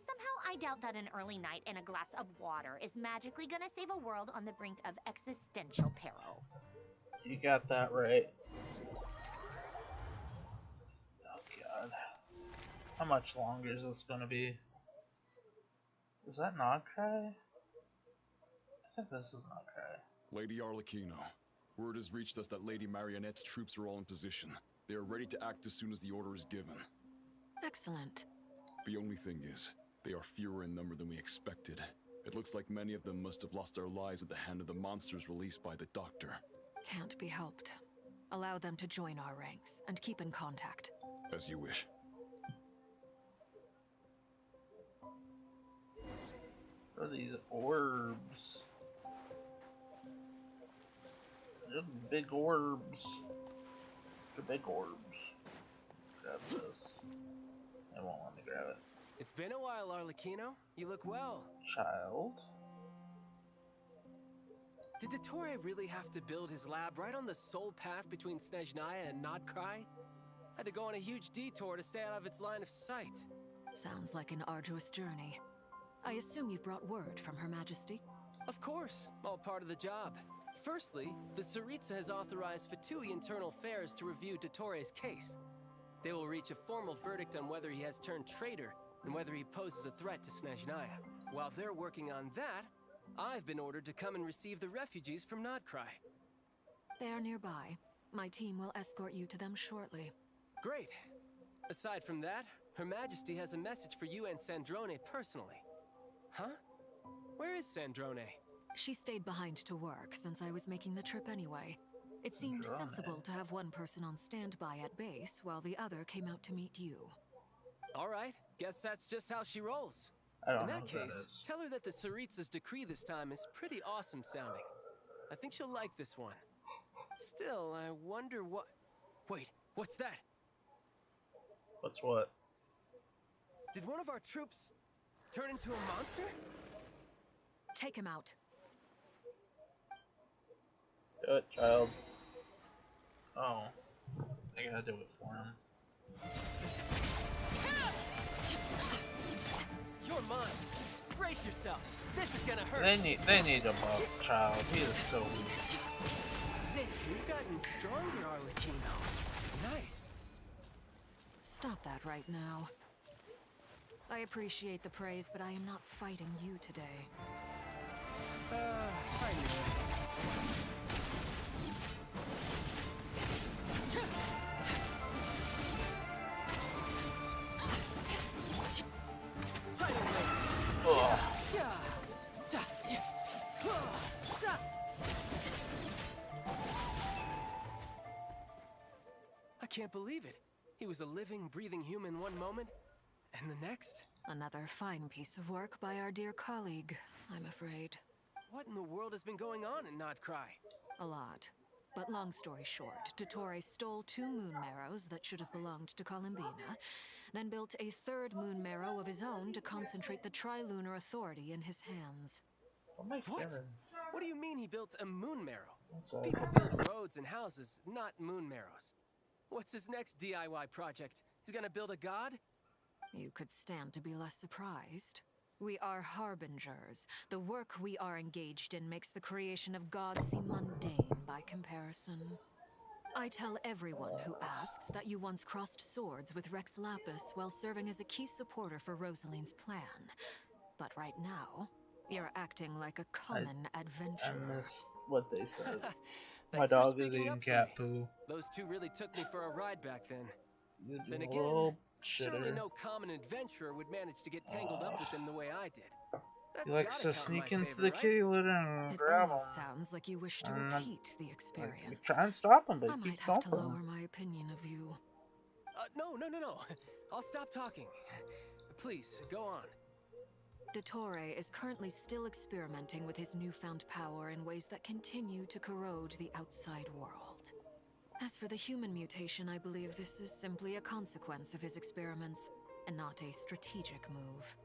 Somehow I doubt that an early night and a glass of water is magically gonna save a world on the brink of existential peril. You got that right. Oh god. How much longer is this gonna be? Is that Nodcry? I think this is Nodcry. Lady Arlecchino, word has reached us that Lady Marionette's troops are all in position. They are ready to act as soon as the order is given. Excellent. The only thing is, they are fewer in number than we expected. It looks like many of them must have lost their lives at the hand of the monsters released by the Doctor. Can't be helped. Allow them to join our ranks and keep in contact. As you wish. What are these orbs? They're big orbs. They're big orbs. Grab this. It won't let me grab it. It's been a while, Arlecchino. You look well. Child. Did Dottore really have to build his lab right on the sole path between Snezhnaya and Nodcry? Had to go on a huge detour to stay out of its line of sight. Sounds like an arduous journey. I assume you've brought word from Her Majesty? Of course, all part of the job. Firstly, the Tsaritsa has authorized Fatui Internal Affairs to review Dottore's case. They will reach a formal verdict on whether he has turned traitor and whether he poses a threat to Snezhnaya. While they're working on that, I've been ordered to come and receive the refugees from Nodcry. They are nearby. My team will escort you to them shortly. Great. Aside from that, Her Majesty has a message for you and Sandrone personally. Huh? Where is Sandrone? She stayed behind to work since I was making the trip anyway. It seemed sensible to have one person on standby at base while the other came out to meet you. All right, guess that's just how she rolls. I don't In know that what case, that is. tell her that the Tsaritsa's decree this time is pretty awesome sounding. I think she'll like this one. Still, I wonder what... Wait, what's that? What's what? Did one of our troops turn into a monster? Take him out. Do it, child. Oh. I gotta do it for him. You're mine. Brace yourself. This is gonna hurt. They need a buff child. He is so weak. You've gotten stronger, Arlecchino. Nice. Stop that right now. I appreciate the praise, but I am not fighting you today. I can't believe it. He was a living, breathing human one moment, and the next? Another fine piece of work by our dear colleague, I'm afraid. What in the world has been going on in Nodcry? A lot. But long story short, Dottore stole 2 moon marrows that should have belonged to Columbina, then built a 3rd moon marrow of his own to concentrate the Trilunar Authority in his hands. What? What do you mean he built a moon marrow? People build roads and houses, not moon marrows. What's his next DIY project? He's gonna build a god? You could stand to be less surprised. We are harbingers. The work we are engaged in makes the creation of gods seem mundane by comparison. I tell everyone who asks that you once crossed swords with Rex Lapis while serving as a key supporter for Rosaline's plan. But right now, you're acting like a common adventurer. I miss what they said. My dog is eating cat poo. Those 2 really took me for a ride back then. Then A again, little surely shitter. no common adventurer would manage to get tangled up with them the way I did. That's He likes gotta to count in sneak my into favor, the right? kitty litter and It grab him. almost sounds like you wish to repeat the experience. Try and stop him, but I he might keeps have to stopping. lower my opinion of you. No. I'll stop talking. Please, go on. Dottore is currently still experimenting with his newfound power in ways that continue to corrode the outside world. As for the human mutation, I believe this is simply a consequence of his experiments, and not a strategic move.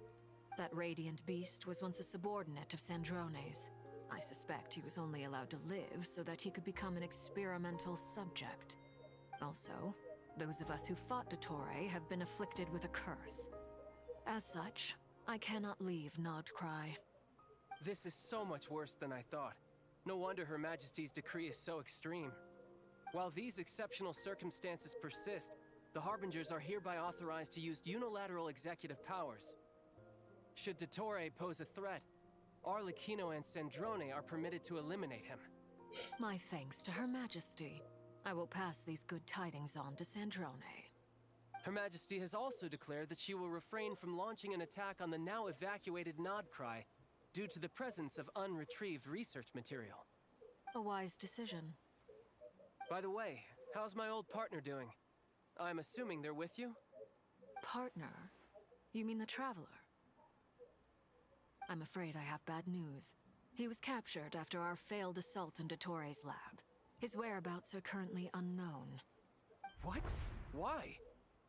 That radiant beast was once a subordinate of Sandrone's. I suspect he was only allowed to live so that he could become an experimental subject. Also, those of us who fought Dottore have been afflicted with a curse. As such, I cannot leave Nodcry. This is so much worse than I thought. No wonder Her Majesty's decree is so extreme. While these exceptional circumstances persist, the Harbingers are hereby authorized to use unilateral executive powers. Should Dottore pose a threat, Arlecchino and Sandrone are permitted to eliminate him. My thanks to Her Majesty. I will pass these good tidings on to Sandrone. Her Majesty has also declared that she will refrain from launching an attack on the now evacuated Nodcry due to the presence of unretrieved research material. A wise decision. By the way, how's my old partner doing? I'm assuming they're with you? Partner? You mean the Traveler? I'm afraid I have bad news. He was captured after our failed assault in Dottore's lab. His whereabouts are currently unknown. What? Why?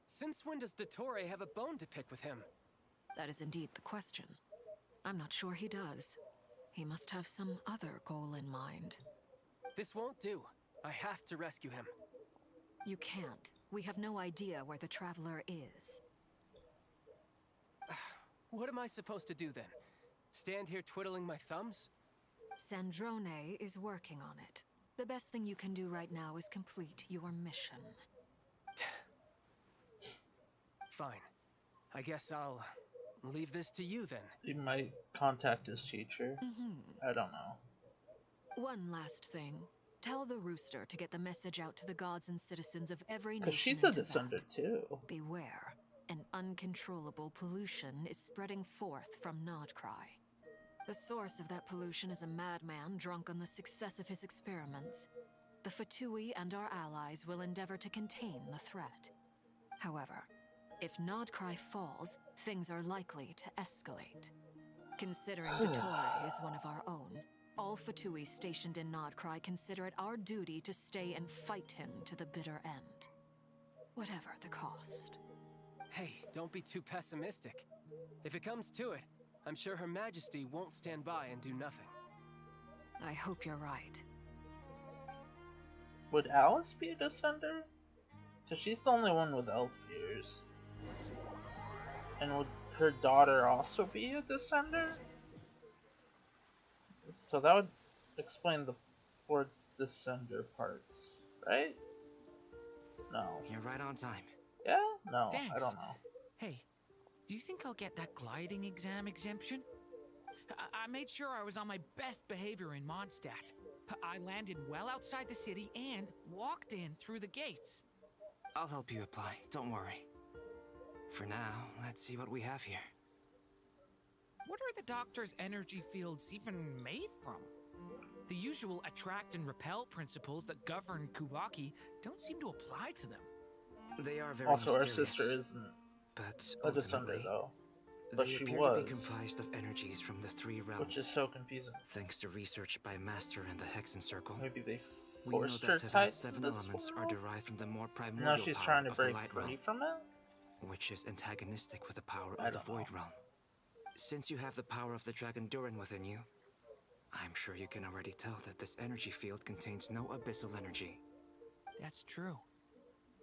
Since when does Dottore have a bone to pick with him? That is indeed the question. I'm not sure he does. He must have some other goal in mind. This won't do. I have to rescue him. You can't. We have no idea where the Traveler is. What am I supposed to do then? Stand here twiddling my thumbs? Sandrone is working on it. The best thing you can do right now is complete your mission. Fine. I guess I'll leave this to you then. He might contact his teacher. I don't know. One last thing. Tell the Rooster to get the message out to the gods and citizens of every nation. Because she's a in descendant too. Beware. An uncontrollable pollution is spreading forth from Nodcry. The source of that pollution is a madman drunk on the success of his experiments. The Fatui and our allies will endeavor to contain the threat. However, if Nodcry falls, things are likely to escalate. Considering Dottore is one of our own, all Fatui stationed in Nodcry consider it our duty to stay and fight him to the bitter end. Whatever the cost. Hey, don't be too pessimistic. If it comes to it, I'm sure Her Majesty won't stand by and do nothing. I hope you're right. Would Alice be a descender? Cause she's the only one with elf ears. And would her daughter also be a descender? So that would explain the 4 descender parts, right? No. You're right on time. Yeah? No, Thanks. I don't know. Hey, do you think I'll get that gliding exam exemption? I made sure I was on my best behavior in Mondstadt. I landed well outside the city and walked in through the gates. I'll help you apply, don't worry. For now, let's see what we have here. What are the doctor's energy fields even made from? The usual attract and repel principles that govern Kuvaki don't seem to apply to them. They are very Also, her mysterious, sister isn't but a descender, ultimately, though. But they she appear was. to be comprised of energies from the 3 realms. Which is so confusing. Thanks to research by Master and the Hexen Circle, Maybe they we know forced her that tied Tevat's to 7 this elements are world? derived from the more primordial Now she's power trying to of the break Light free Realm, from it? which is antagonistic with the power I of the don't know. Void Realm. Since you have the power of the Dragon Durin within you, I'm sure you can already tell that this energy field contains no abyssal energy. That's true.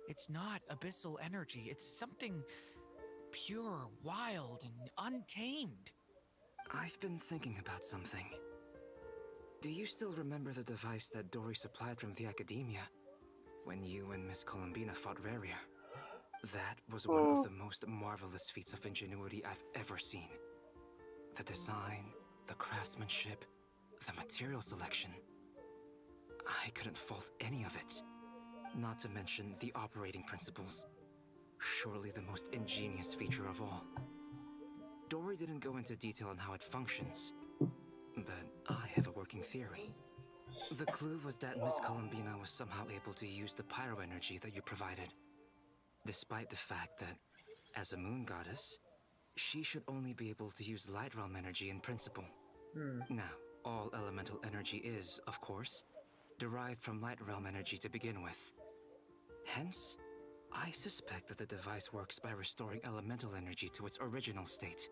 It's not abyssal energy. It's something pure, wild, and untamed. I've been thinking about something. Do you still remember the device that Dory supplied from the Academia when you and Miss Columbina fought Raria? That was one of the most marvelous feats of ingenuity I've ever seen. The design, the craftsmanship, the material selection. I couldn't fault any of it. Not to mention the operating principles. Surely the most ingenious feature of all. Dory didn't go into detail on how it functions, but I have a working theory. The clue was that Miss Columbina was somehow able to use the pyro energy that you provided, despite the fact that, as a moon goddess, she should only be able to use light realm energy in principle. Now, all elemental energy is, of course, derived from light realm energy to begin with. Hence, I suspect that the device works by restoring elemental energy to its original state.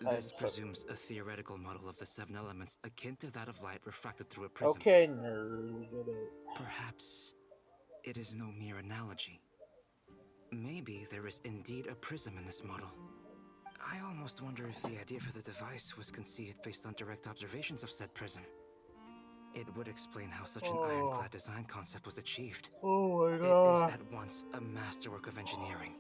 This presumes a theoretical model of the 7 elements akin to that of light refracted through a prism. Okay, nerd, we get it. Perhaps it is no mere analogy. Maybe there is indeed a prism in this model. I almost wonder if the idea for the device was conceived based on direct observations of said prism. It would explain how such an ironclad design concept was achieved. Oh my It god. is at once a masterwork of engineering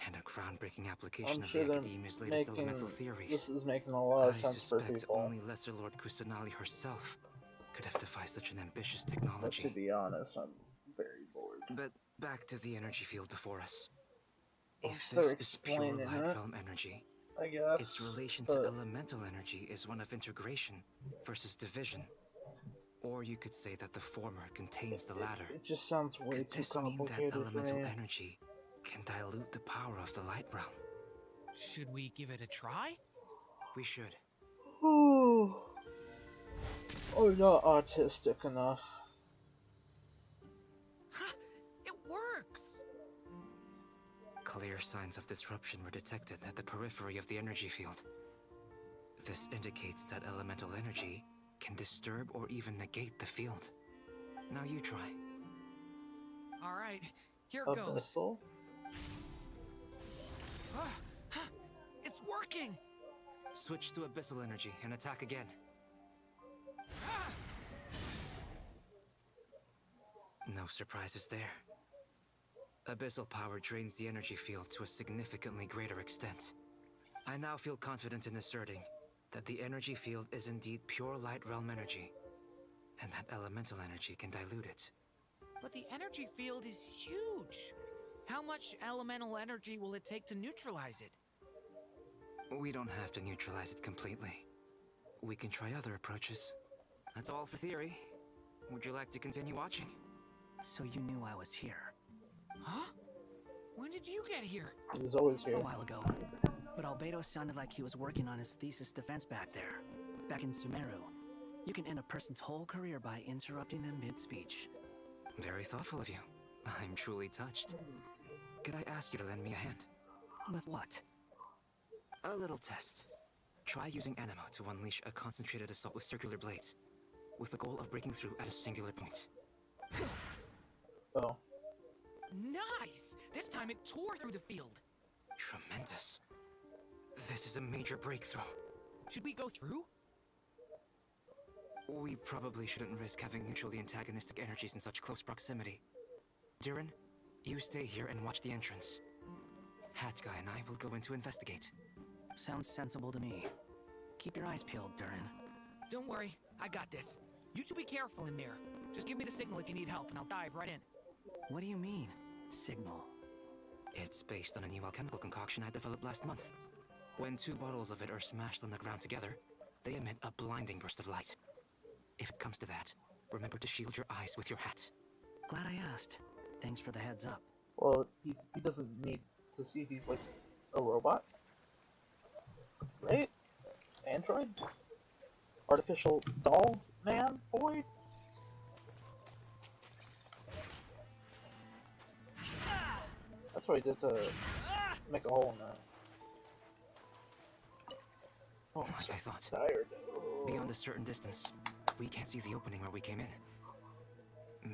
and a groundbreaking application I'm of sure the they're Academia's latest making elemental theories. this is making a lot of I sense for suspect people. only Lesser Lord Kusanali herself could have devised such an ambitious But technology. to be honest, I'm very bored. But back to the energy field before us. I'm If still this is pure explaining light it, realm energy, I guess. its relation but to elemental energy is one of integration versus division. Or you could say that the former contains the latter. it just sounds way Could too this mean that complicated for elemental me. energy can dilute the power of the light realm? Should we give it a try? We should. I'm not autistic enough. Ha! It works! Clear signs of disruption were detected at the periphery of the energy field. This indicates that elemental energy can disturb or even negate the field. Now you try. Alright, here goes. Abyssal? It's working! Switch to abyssal energy and attack again. No surprises there. Abyssal power drains the energy field to a significantly greater extent. I now feel confident in asserting that the energy field is indeed pure light realm energy, and that elemental energy can dilute it. But the energy field is huge! How much elemental energy will it take to neutralize it? We don't have to neutralize it completely. We can try other approaches. That's all for theory. Would you like to continue watching? So you knew I was here. Huh? When did you get here? He was always here. A while ago. But Albedo sounded like he was working on his thesis defense back there. Back in Sumeru. You can end a person's whole career by interrupting them mid-speech. Very thoughtful of you. I'm truly touched. Could I ask you to lend me a hand? With what? A little test. Try using Animo to unleash a concentrated assault with circular blades, with the goal of breaking through at a singular point. Oh. Nice! this. This time it tore through the field. Tremendous. This is a major breakthrough. Should we go through? We probably shouldn't risk having mutually antagonistic energies in such close proximity. Durin, you stay here and watch the entrance. Hat Guy and I will go in to investigate. Sounds sensible to me. Keep your eyes peeled, Durin. Don't worry, I got this. You two be careful in there. Just give me the signal if you need help, and I'll dive right in. What do you mean, signal? It's based on a new alchemical concoction I developed last month. When 2 bottles of it are smashed on the ground together, they emit a blinding burst of light. If it comes to that, remember to shield your eyes with your hat. Glad I asked. Thanks for the heads up. Well, he doesn't need to see. He's like a robot, right? Android, artificial doll man boy. That's what he did to make a hole in that. Oh, Like I thought. Tired. Beyond a certain distance, we can't see the opening where we came in.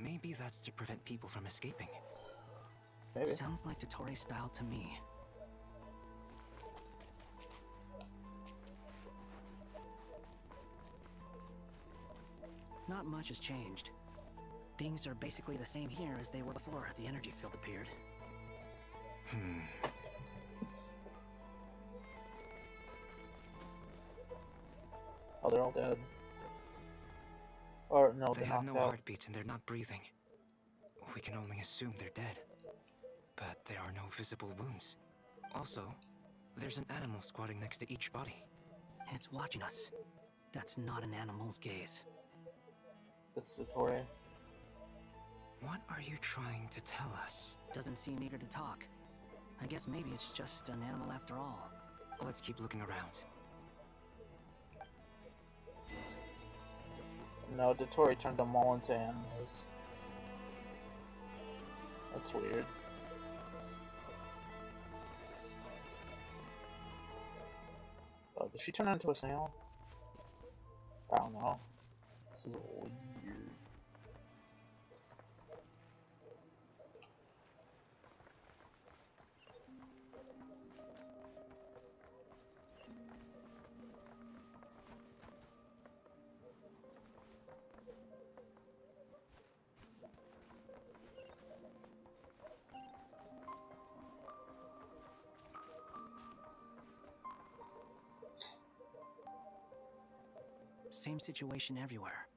Maybe that's to prevent people from escaping. Maybe. Sounds like Dottore style to me. Not much has changed. Things are basically the same here as they were before the energy field appeared. Oh, they're all dead. Or no, They they're have no knocked out. heartbeats and they're not breathing. We can only assume they're dead. But there are no visible wounds. Also, there's an animal squatting next to each body. It's watching us. That's not an animal's gaze. That's Dottore. What are you trying to tell us? Doesn't seem eager to talk. I guess maybe it's just an animal after all. Let's keep looking around. No, Dottore turned them all into animals. That's weird. Oh, did she turn into a snail? I don't know. This is weird. Same situation everywhere.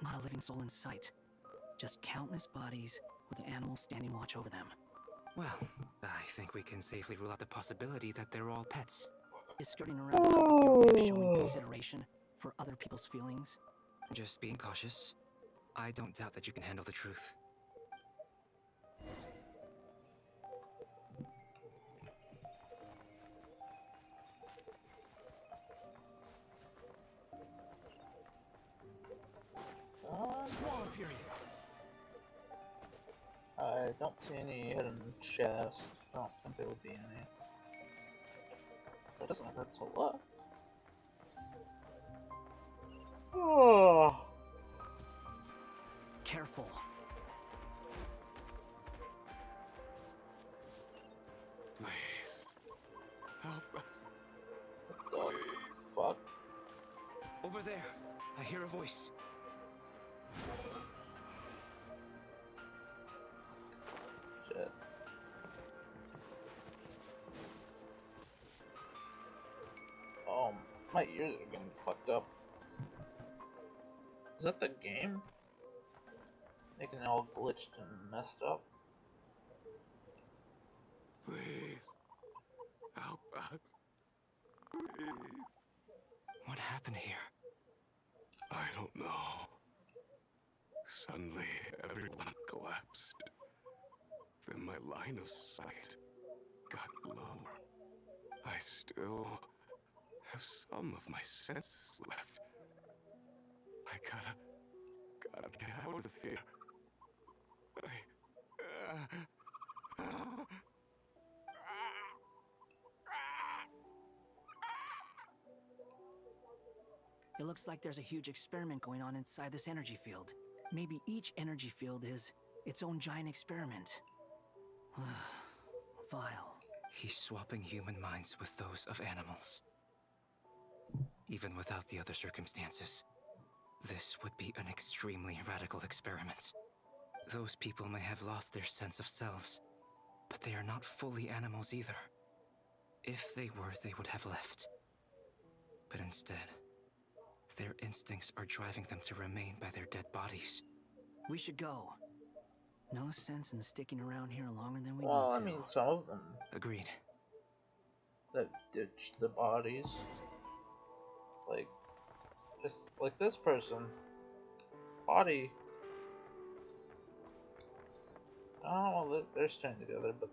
Not a living soul in sight. Just countless bodies with the animals standing watch over them. Well, I think we can safely rule out the possibility that they're all pets. Is skirting around the topic your way of showing consideration for other people's feelings? Just being cautious. I don't doubt that you can handle the truth. Swallow Fury. I don't see any hidden chests. I don't think there would be any. That doesn't hurt to look. Oh. Careful. Please. Help us. What the fuck? Over there, I hear a voice. Shit. Oh, my ears are getting fucked up. Is that the game? Making it all glitched and messed up. Please. Help us. Please. What happened here? I don't know. Suddenly, everyone collapsed. Then my line of sight got lower. I still have some of my senses left. I gotta get out of here. It looks like there's a huge experiment going on inside this energy field. Maybe each energy field is its own giant experiment. vile. He's swapping human minds with those of animals. Even without the other circumstances, this would be an extremely radical experiment. Those people may have lost their sense of selves, but they are not fully animals either. If they were, they would have left. But instead, their instincts are driving them to remain by their dead bodies. We should go. No sense in sticking around here longer than we Well, need I to. mean, some of them Agreed. that ditch the bodies, like this person, body. Oh, well, they're staying together, but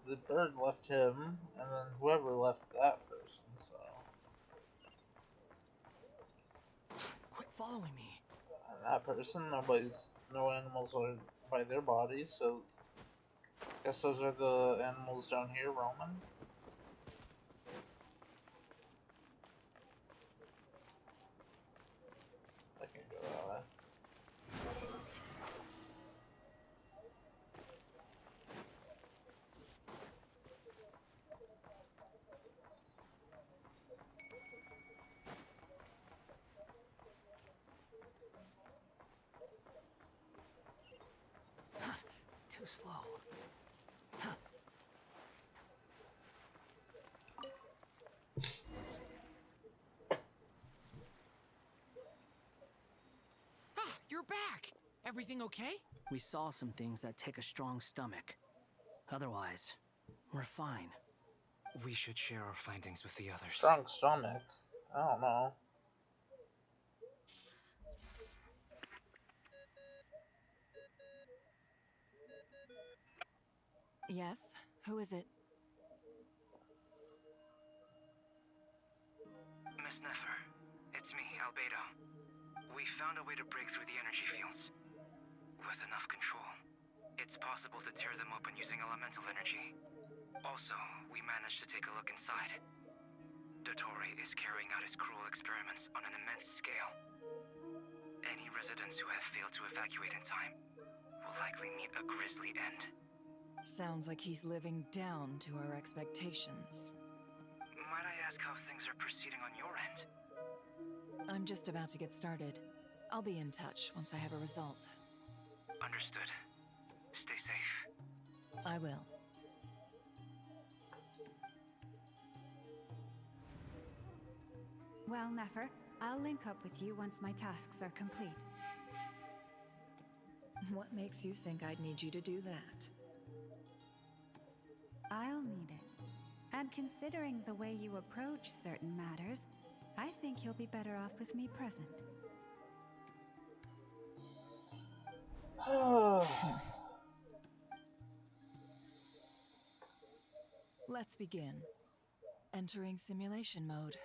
the bird left him, and then whoever left that person. So, Quit following me. and that person, no animals are by their bodies. So, I guess those are the animals down here roaming. I can go that way. Too slow. Ah, you're back! Everything okay? We saw some things that take a strong stomach. Otherwise, we're fine. We should share our findings with the others. Strong stomach. I don't know. Yes? Who is it? Miss Nefer, it's me, Albedo. We found a way to break through the energy fields. With enough control, it's possible to tear them open using elemental energy. Also, we managed to take a look inside. Dottore is carrying out his cruel experiments on an immense scale. Any residents who have failed to evacuate in time will likely meet a grisly end. Sounds like he's living down to our expectations. Might I ask how things are proceeding on your end? I'm just about to get started. I'll be in touch once I have a result. Understood. Stay safe. I will. Well, Nefer, I'll link up with you once my tasks are complete. What makes you think I'd need you to do that? I'll need it. And considering the way you approach certain matters, I think you'll be better off with me present. Let's begin. Entering simulation mode.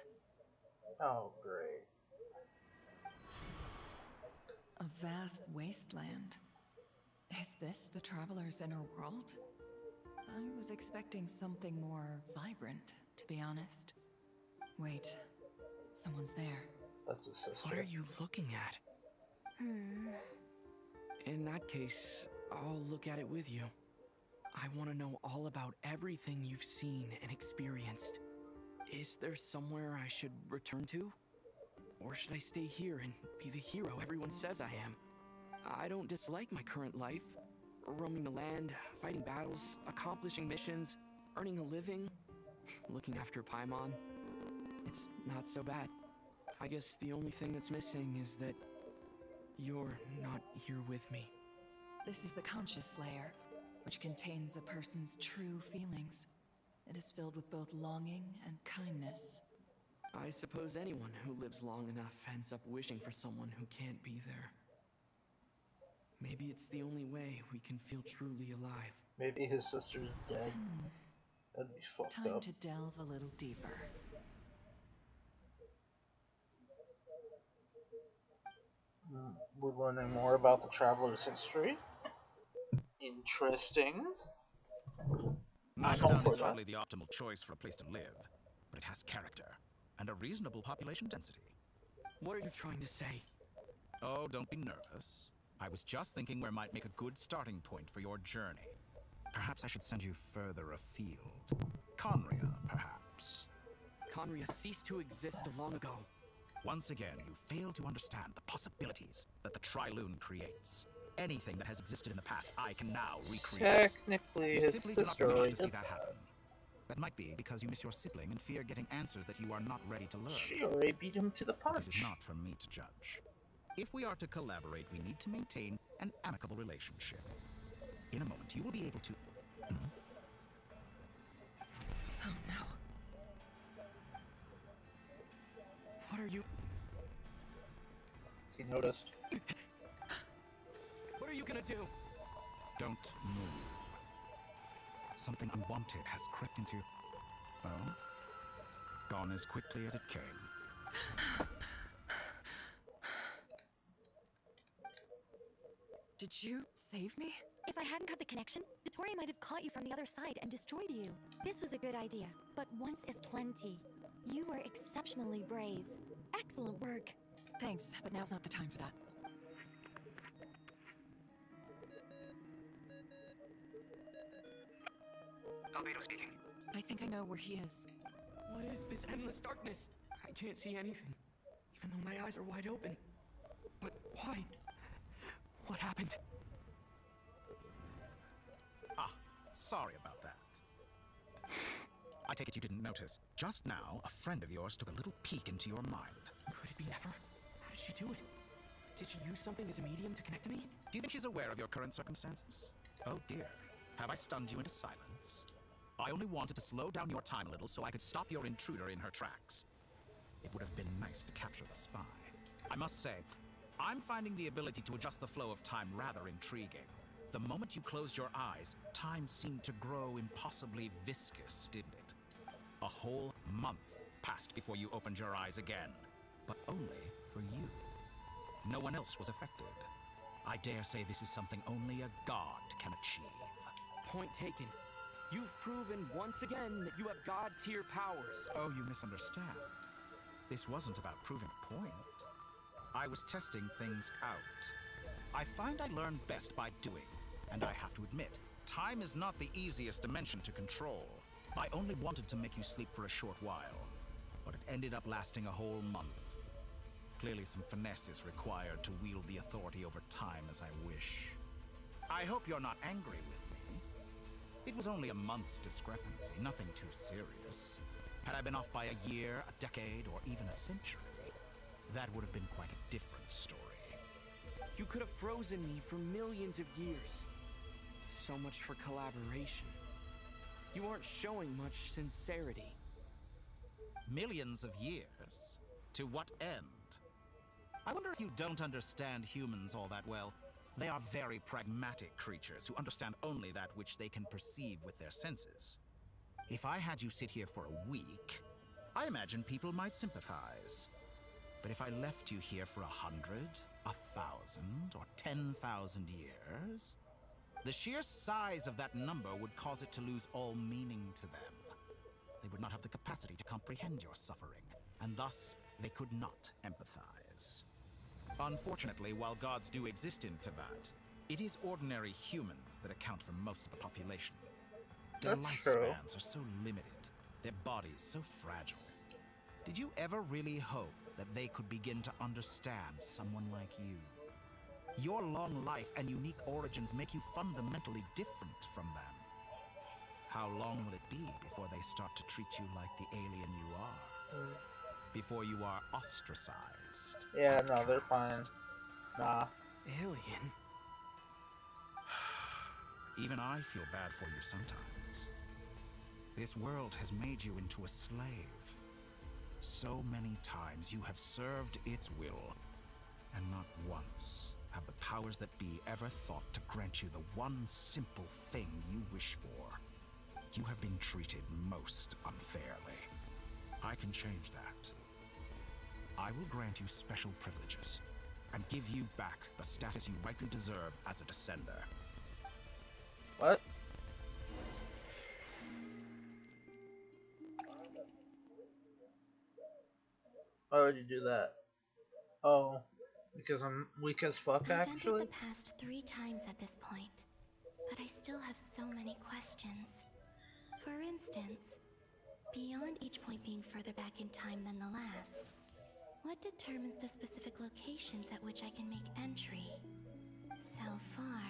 Oh, great. A vast wasteland. Is this the Traveler's inner world? I was expecting something more vibrant, to be honest. Wait, someone's there. That's a sister. What are you looking at? In that case, I'll look at it with you. I want to know all about everything you've seen and experienced. Is there somewhere I should return to? Or should I stay here and be the hero everyone says I am? I don't dislike my current life. Roaming the land, fighting battles, accomplishing missions, earning a living, looking after Paimon. It's not so bad. I guess the only thing that's missing is that you're not here with me. This is the conscious layer, which contains a person's true feelings. It is filled with both longing and kindness. I suppose anyone who lives long enough ends up wishing for someone who can't be there. Maybe it's the only way we can feel truly alive. Maybe his sister's dead. That'd be fucked Time up. to delve a little deeper. We're learning more about the Traveler's history. Interesting. I'm home Town for is that. hardly the optimal choice for a place to live, but it has character and a reasonable population density. What are you trying to say? Oh, don't be nervous. I was just thinking where might make a good starting point for your journey. Perhaps I should send you further afield. Conria, perhaps. Conria ceased to exist long ago. Once again, you fail to understand the possibilities that the Trilune creates. Anything that has existed in the past, I can now recreate. Technically, You his simply do not sister wish already to see did that happen. That might be because you miss your sibling and fear getting answers that you are not ready to learn. She already beat him to the punch. This is not for me to judge. If we are to collaborate, we need to maintain an amicable relationship. In a moment, you will be able to... Oh no. What are you... He noticed. What are you gonna do? Don't move. Something unwanted has crept into... Oh? Gone as quickly as it came. Did you save me? If I hadn't cut the connection, Dottore might have caught you from the other side and destroyed you. This was a good idea, but once is plenty. You were exceptionally brave. Excellent work. Thanks, but now's not the time for that. Albedo speaking. I think I know where he is. What is this endless darkness? I can't see anything, even though my eyes are wide open. But why? What happened? Ah, sorry about that. I take it you didn't notice. Just now, a friend of yours took a little peek into your mind. Could it be Never? How did she do it? Did she use something as a medium to connect to me? Do you think she's aware of your current circumstances? Oh dear. Have I stunned you into silence? I only wanted to slow down your time a little so I could stop your intruder in her tracks. It would have been nice to capture the spy. I must say, I'm finding the ability to adjust the flow of time rather intriguing. The moment you closed your eyes, time seemed to grow impossibly viscous, didn't it? A whole month passed before you opened your eyes again. But only for you. No one else was affected. I dare say this is something only a god can achieve. Point taken. You've proven once again that you have god-tier powers. Oh, you misunderstand. This wasn't about proving a point. I was testing things out. I find I learn best by doing, and I have to admit, time is not the easiest dimension to control. I only wanted to make you sleep for a short while, but it ended up lasting a whole month. Clearly some finesse is required to wield the authority over time as I wish. I hope you're not angry with me. It was only a month's discrepancy, nothing too serious. Had I been off by a year, a decade, or even a century, that would have been quite a different story. You could have frozen me for millions of years. So much for collaboration. You aren't showing much sincerity. Millions of years? To what end? I wonder if you don't understand humans all that well. They are very pragmatic creatures who understand only that which they can perceive with their senses. If I had you sit here for a week, I imagine people might sympathize. But if I left you here for 100, 1,000, or 10,000 years, the sheer size of that number would cause it to lose all meaning to them. They would not have the capacity to comprehend your suffering, and thus they could not empathize. Unfortunately, while gods do exist in Teyvat, it is ordinary humans that account for most of the population. Their lifespans are so limited, their bodies so fragile. Did you ever really hope that they could begin to understand someone like you? Your long life and unique origins make you fundamentally different from them. How long will it be before they start to treat you like the alien you are? Before you are ostracized? Yeah, no, they're fine. Nah. Alien? Even I feel bad for you sometimes. This world has made you into a slave. So many times you have served its will, and not once have the powers that be ever thought to grant you the one simple thing you wish for. You have been treated most unfairly. I can change that. I will grant you special privileges, and give you back the status you rightly deserve as a descender. What? Why would you do that? Oh, because I'm weak as fuck, I've entered actually? the past 3 times at this point, But I still have so many questions. For instance, beyond each point being further back in time than the last, what determines the specific locations at which I can make entry? So far,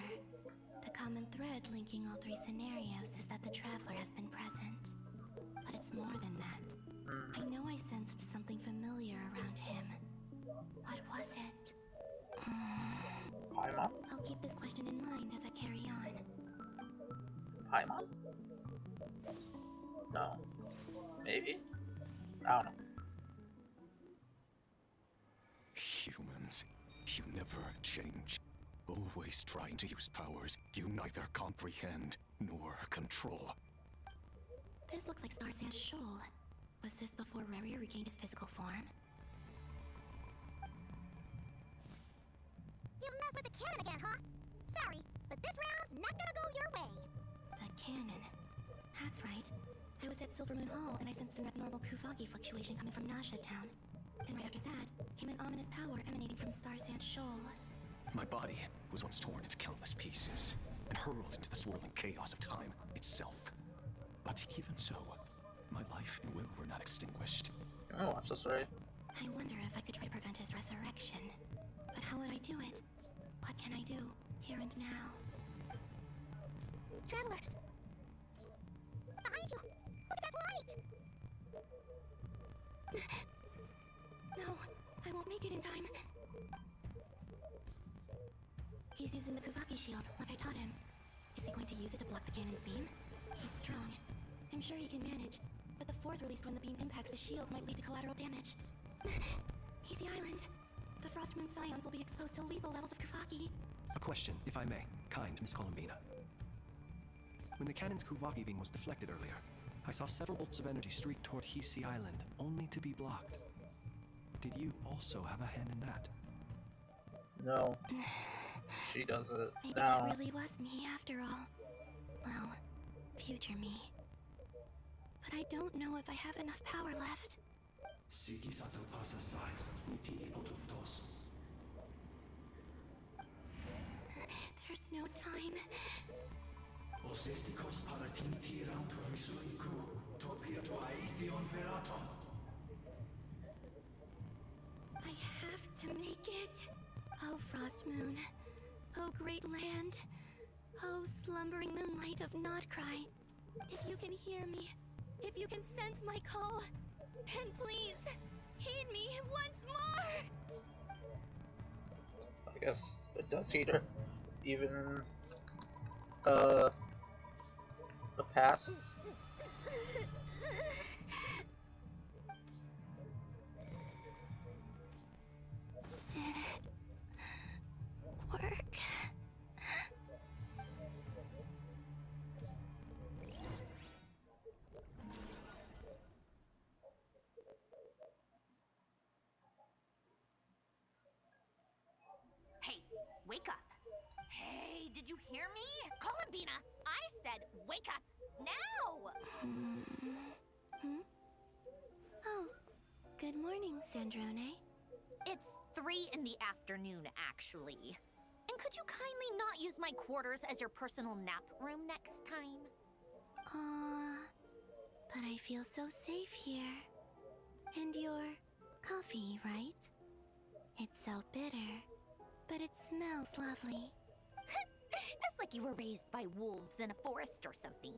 the common thread linking all three scenarios is that the traveler has been present. But it's more than that. I know I sensed something familiar around him. What was it? Paimon? I'll keep this question in mind as I carry on. Paimon? No. Maybe? I don't know. Humans, you never change. Always trying to use powers you neither comprehend nor control. This looks like Star Sand Shoal. Was this before Reria regained his physical form? You messed with the cannon again, huh? Sorry, but this round's not gonna go your way. The cannon. That's right. I was at Silvermoon Hall and I sensed an abnormal Kuvagi fluctuation coming from Nasha Town. And right after that, came an ominous power emanating from Star Sand Shoal. My body was once torn into countless pieces and hurled into the swirling chaos of time itself. But even so, my life and will were not extinguished. Oh, I'm so sorry. I wonder if I could try to prevent his resurrection. But how would I do it? What can I do, here and now? Traveler! Behind you! Look at that light! No, I won't make it in time. He's using the Kuvaki shield, like I taught him. Is he going to use it to block the cannon's beam? He's strong. I'm sure he can manage, but the force released when the beam impacts the shield might lead to collateral damage. He's the island. The Frostmoon Scions will be exposed to lethal levels of Kuvaki. A question, if I may, kind Miss Columbina. When the cannon's Kuvaki beam was deflected earlier, I saw several bolts of energy streak toward Hisi Island, only to be blocked. Did you also have a hand in that? No. She does it Maybe now. it really was me after all. Well, future me. But I don't know if I have enough power left. There's no time. I have to make it. Oh, Frostmoon. Oh, great land. Oh, slumbering moonlight of Nodcry. If you can hear me, if you can sense my call, then please, heed me once more! I guess it does heat her. Even, the past. Did it work? Hey, wake up. Hey, did you hear me? Columbina, I said wake up now! Oh, good morning, Sandrone. It's 3 in the afternoon, actually. And could you kindly not use my quarters as your personal nap room next time? But I feel so safe here. And your coffee, right? It's so bitter, but it smells lovely. That's like you were raised by wolves in a forest or something.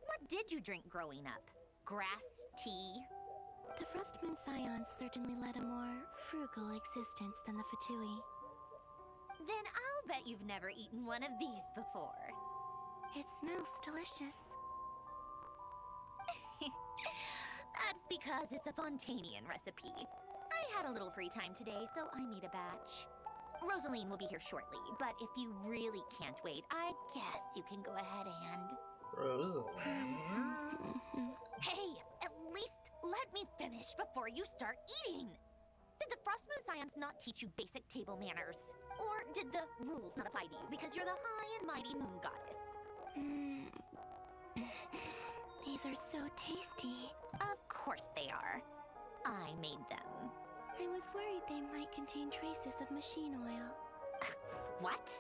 What did you drink growing up? Grass tea? The Frostmoon Scions certainly led a more frugal existence than the Fatui. Then I'll bet you've never eaten one of these before. It smells delicious. That's because it's a Fontanian recipe. I had a little free time today, so I made a batch. Rosaline will be here shortly, but if you really can't wait, I guess you can go ahead and... Rosaline? Hey, at least let me finish before you start eating! Did the Frostmoon Scions not teach you basic table manners? Or did the rules not apply to you because you're the high and mighty moon goddess? These are so tasty. Of course they are. I made them. I was worried they might contain traces of machine oil. What?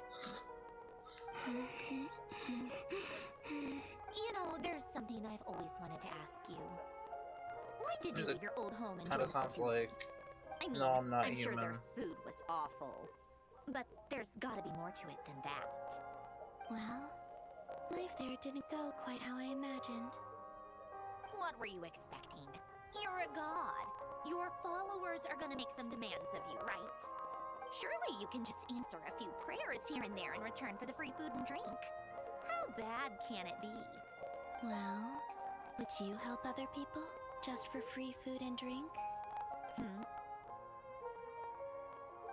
You know, there's something I've always wanted to ask you. Why did you leave your old home and Kinda join sounds Fatui? like I mean, No, I'm Not I'm sure their Human. food was awful. But there's gotta be more to it than that. Well, life there didn't go quite how I imagined. What were you expecting? You're a god. Your followers are gonna make some demands of you, right? Surely you can just answer a few prayers here and there in return for the free food and drink. How bad can it be? Well, would you help other people just for free food and drink?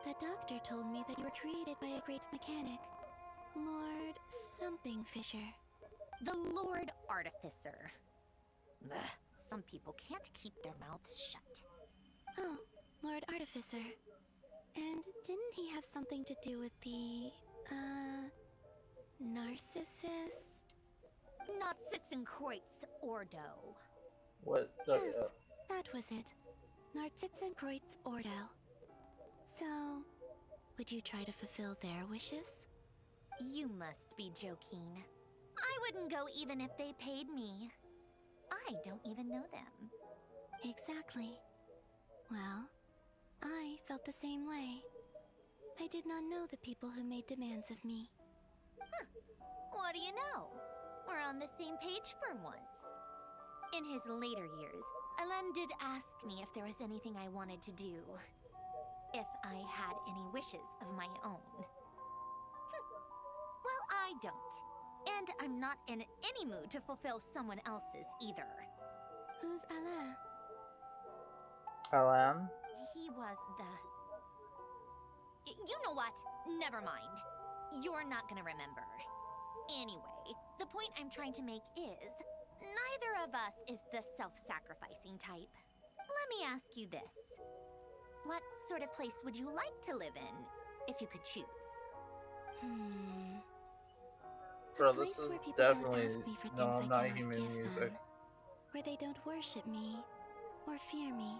The doctor told me that you were created by a great mechanic, Lord something Fisher. The Lord Artificer. Ugh, some people can't keep their mouths shut. Oh, Lord Artificer. And didn't he have something to do with the, narcissist? Narcissenkreuz Ordo. What the? Yes, that was it. Narcissenkreuz Ordo. So, would you try to fulfill their wishes? You must be joking. I wouldn't go even if they paid me. I don't even know them. Exactly. Well, I felt the same way. I did not know the people who made demands of me. Huh. What do you know? We're on the same page for once. In his later years, Alan did ask me if there was anything I wanted to do. If I had any wishes of my own. Well, I don't. And I'm not in any mood to fulfill someone else's either. Who's Alain? Alan? He was the... You know what? Never mind. You're not gonna remember. Anyway, the point I'm trying to make is, neither of us is the self-sacrificing type. Let me ask you this. What sort of place would you like to live in, if you could choose? Bro, A this place is where people definitely don't ask me for No, things I'm I Not cannot Human give music. them. Where they don't worship me, or fear me,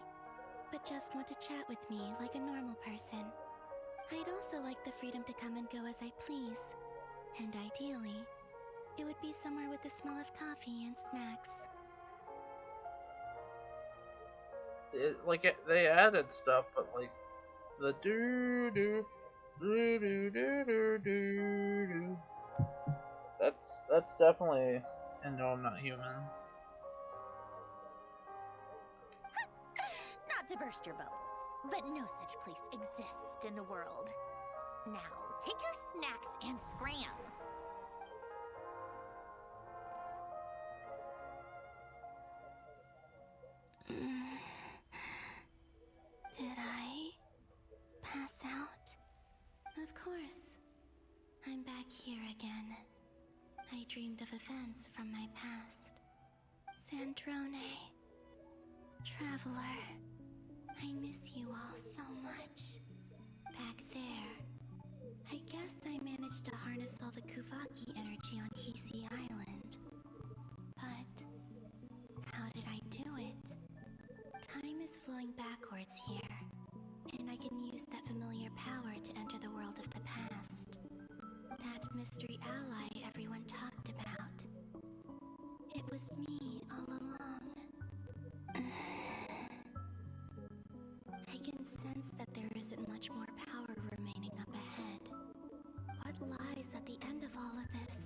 but just want to chat with me like a normal person. I'd also like the freedom to come and go as I please. And ideally, it would be somewhere with the smell of coffee and snacks. They added stuff, but like the doo doo doo doo doo doo doo doo. That's definitely and No, I'm Not Human. Not to burst your bubble, but no such place exists in the world. Now, take your snacks and scram. Did I pass out? Of course. I'm back here again. I dreamed of events from my past. Sandrone. Traveler. I miss you all so much. Back there. I guess I managed to harness all the Kuvaki energy on Kisi Island. But how did I do it? Time is flowing backwards here, and I can use that familiar power to enter the world of the past. That mystery ally everyone talked about. It was me all along. I can sense that there isn't much more power remaining up ahead. What lies at the end of all of this?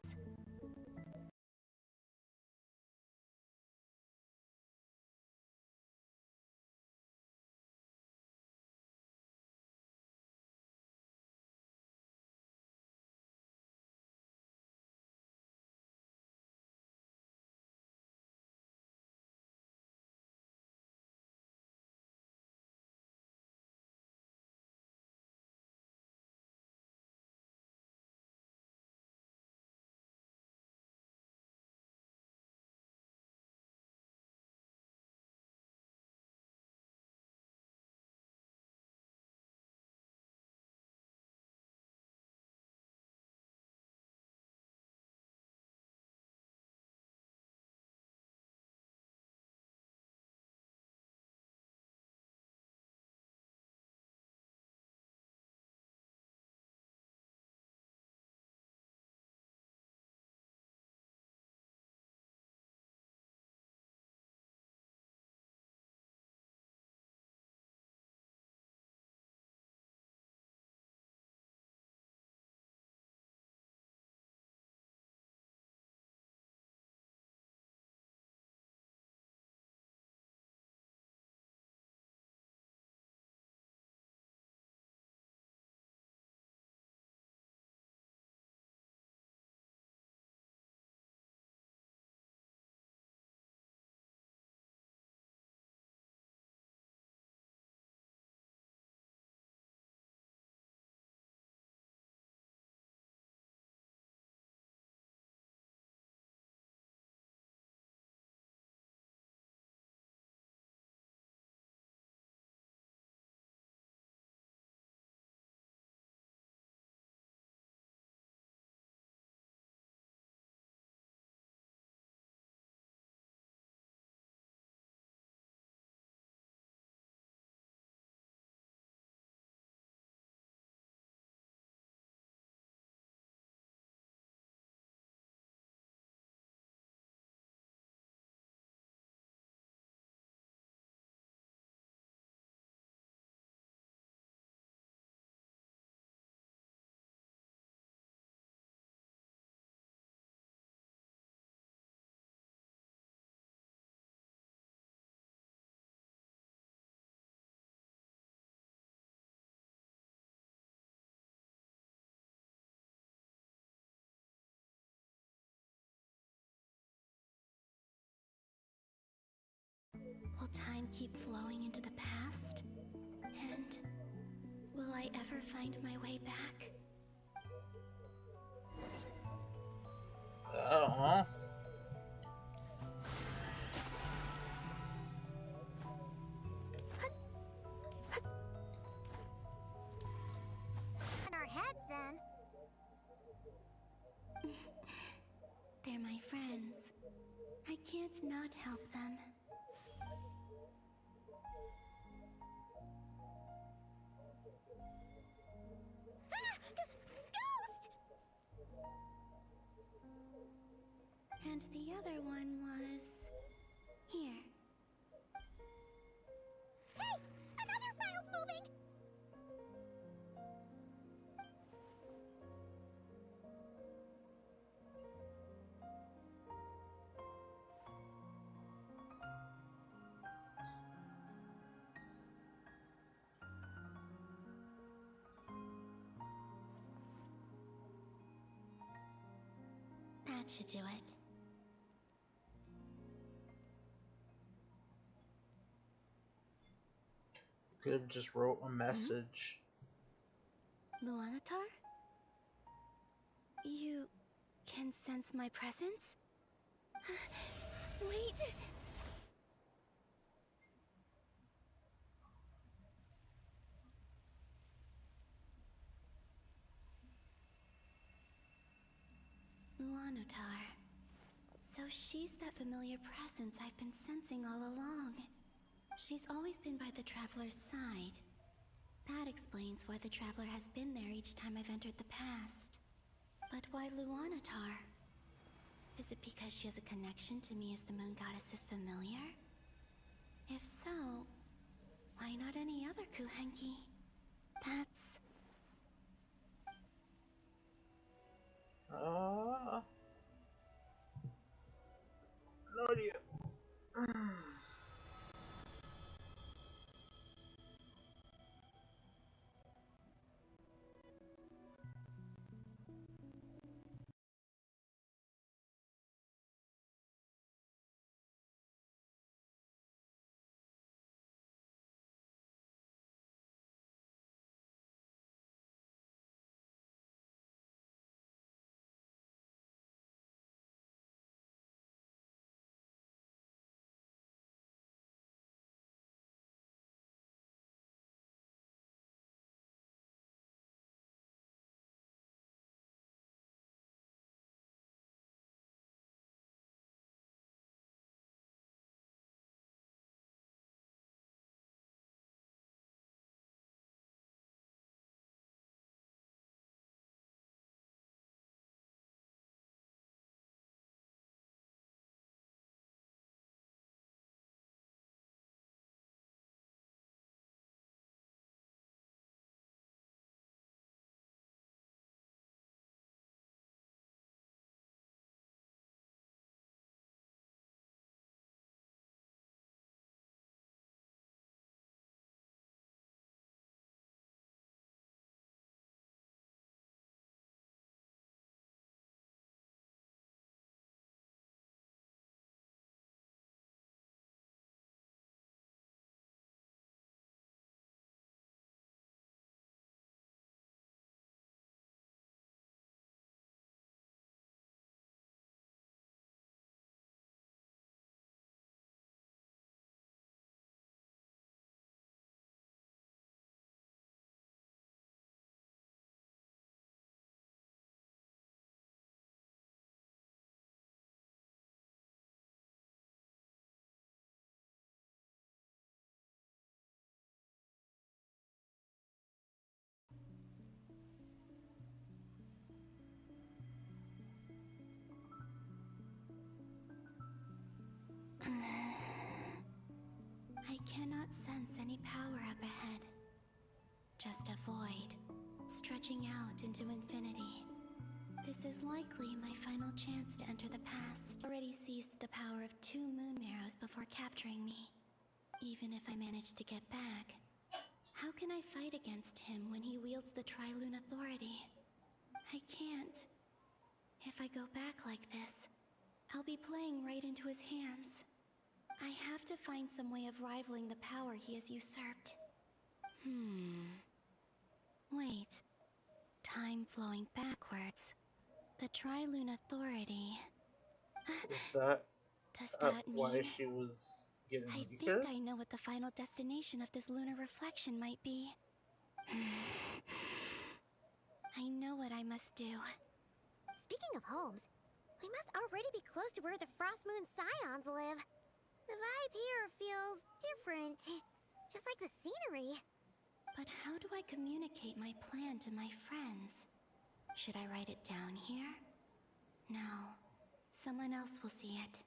Will time keep flowing into the past? And will I ever find my way back? I don't know. In our heads, then. They're my friends. I can't not help them. And the other one was... here. Hey! Another file's moving! That should do it. Could have just wrote a message. Luanatar? You can sense my presence? Wait! Luanatar. So she's that familiar presence I've been sensing all along. She's always been by the Traveler's side. That explains why the Traveler has been there each time I've entered the past. But why Luanatar? Is it because she has a connection to me as the Moon Goddess's familiar? If so, why not any other Kuhenki? That's... No idea. I cannot sense any power up ahead. Just a void, stretching out into infinity. This is likely my final chance to enter the past. Already seized the power of 2 moon marrows before capturing me. Even if I manage to get back, how can I fight against him when he wields the Tri-Lune Authority? I can't. If I go back like this, I'll be playing right into his hands. I have to find some way of rivaling the power he has usurped. Wait. Time flowing backwards. The Tri-Lune Authority. Is that Does that why mean... she was getting I weaker? think I know what the final destination of this lunar reflection might be. I know what I must do. Speaking of homes, we must already be close to where the Frost Moon Scions live. The vibe here feels different. Just like the scenery. But how do I communicate my plan to my friends? Should I write it down here? No. Someone else will see it.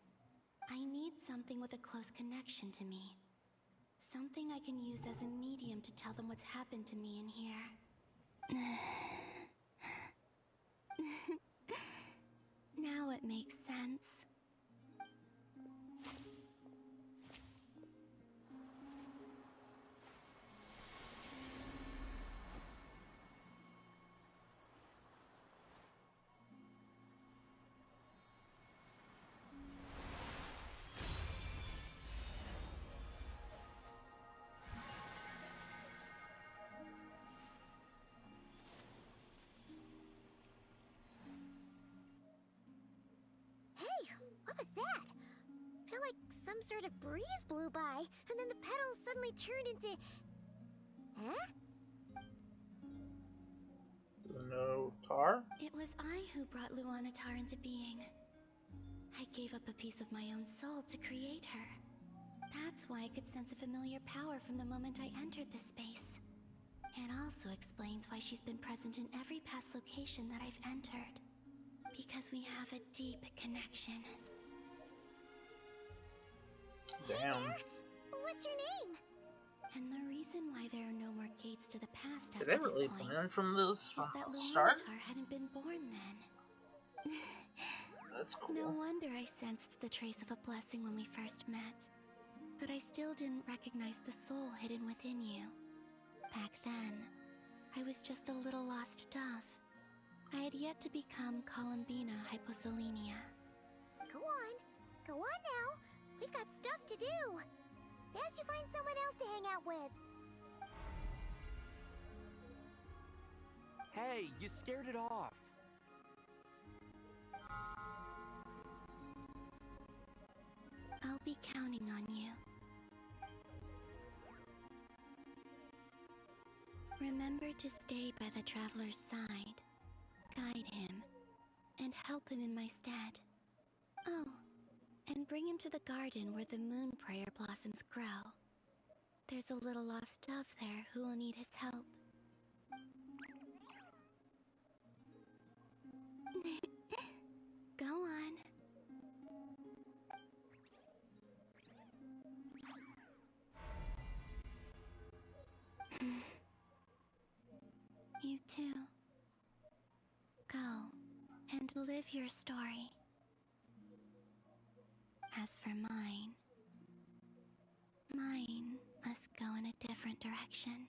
I need something with a close connection to me. Something I can use as a medium to tell them what's happened to me in here. Now it makes sense. What was that? I feel like some sort of breeze blew by, and then the petals suddenly turned into... Huh? No tar? It was I who brought Luanatar into being. I gave up a piece of my own soul to create her. That's why I could sense a familiar power from the moment I entered this space. It also explains why she's been present in every past location that I've entered. Because we have a deep connection. Damn. Hey there! What's your name? And the reason why there are no more gates to the past Did after they really this point plan from this is from that the start? Luanatar hadn't been born then. That's cool. No wonder I sensed the trace of a blessing when we first met. But I still didn't recognize the soul hidden within you. Back then, I was just a little lost dove. I had yet to become Columbina Hyposelenia. Go on. Go on now. We've got stuff to do. Best you find someone else to hang out with. Hey, you scared it off. I'll be counting on you. Remember to stay by the traveler's side, guide him, and help him in my stead. Oh, and bring him to the garden where the moon prayer blossoms grow. There's a little lost dove there who will need his help. Go on. You too. Go and live your story. As for mine must go in a different direction.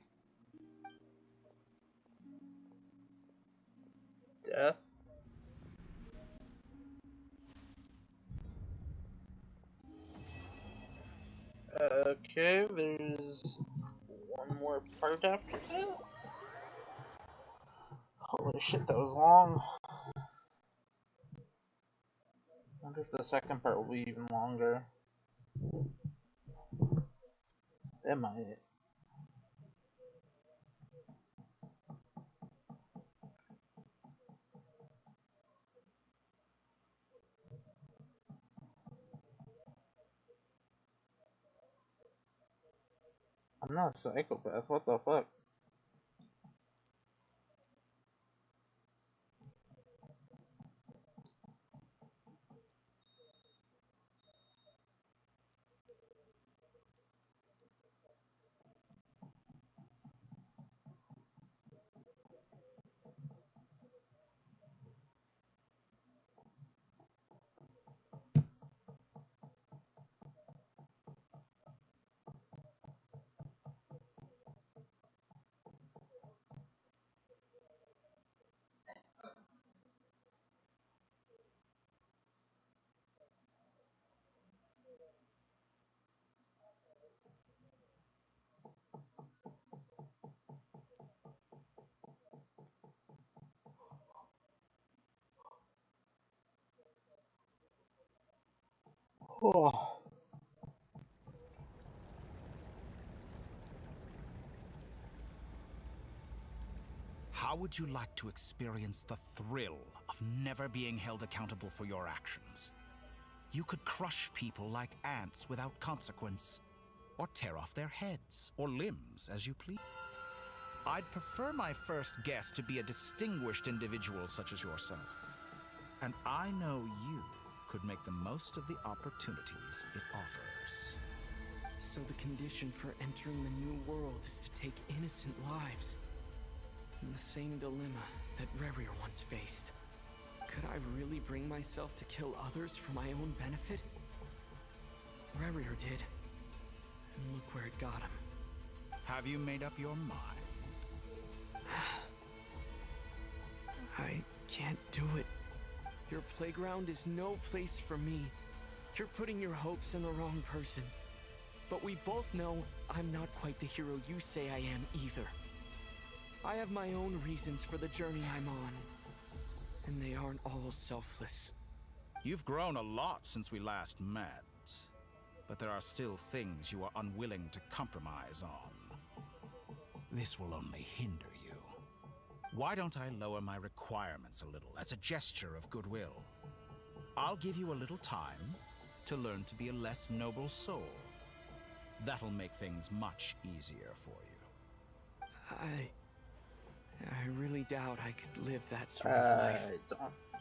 Death? Okay, there's one more part after this. Holy shit, that was long. Wonder if the second part will be even longer. It might. I'm not a psychopath, what the fuck? Oh. How would you like to experience the thrill of never being held accountable for your actions? You could crush people like ants without consequence, or tear off their heads or limbs as you please. I'd prefer my first guest to be a distinguished individual such as yourself. And I know you could make the most of the opportunities it offers. So the condition for entering the new world is to take innocent lives. The same dilemma that Rerir once faced. Could I really bring myself to kill others for my own benefit? Rerir did. And look where it got him. Have you made up your mind? I can't do it. Your playground is no place for me. You're putting your hopes in the wrong person. But we both know I'm not quite the hero you say I am either. I have my own reasons for the journey I'm on. And they aren't all selfless. You've grown a lot since we last met. But there are still things you are unwilling to compromise on. This will only hinder you. Why don't I lower my requirements a little as a gesture of goodwill? I'll give you a little time to learn to be a less noble soul. That'll make things much easier for you. I really doubt I could live that sort of life.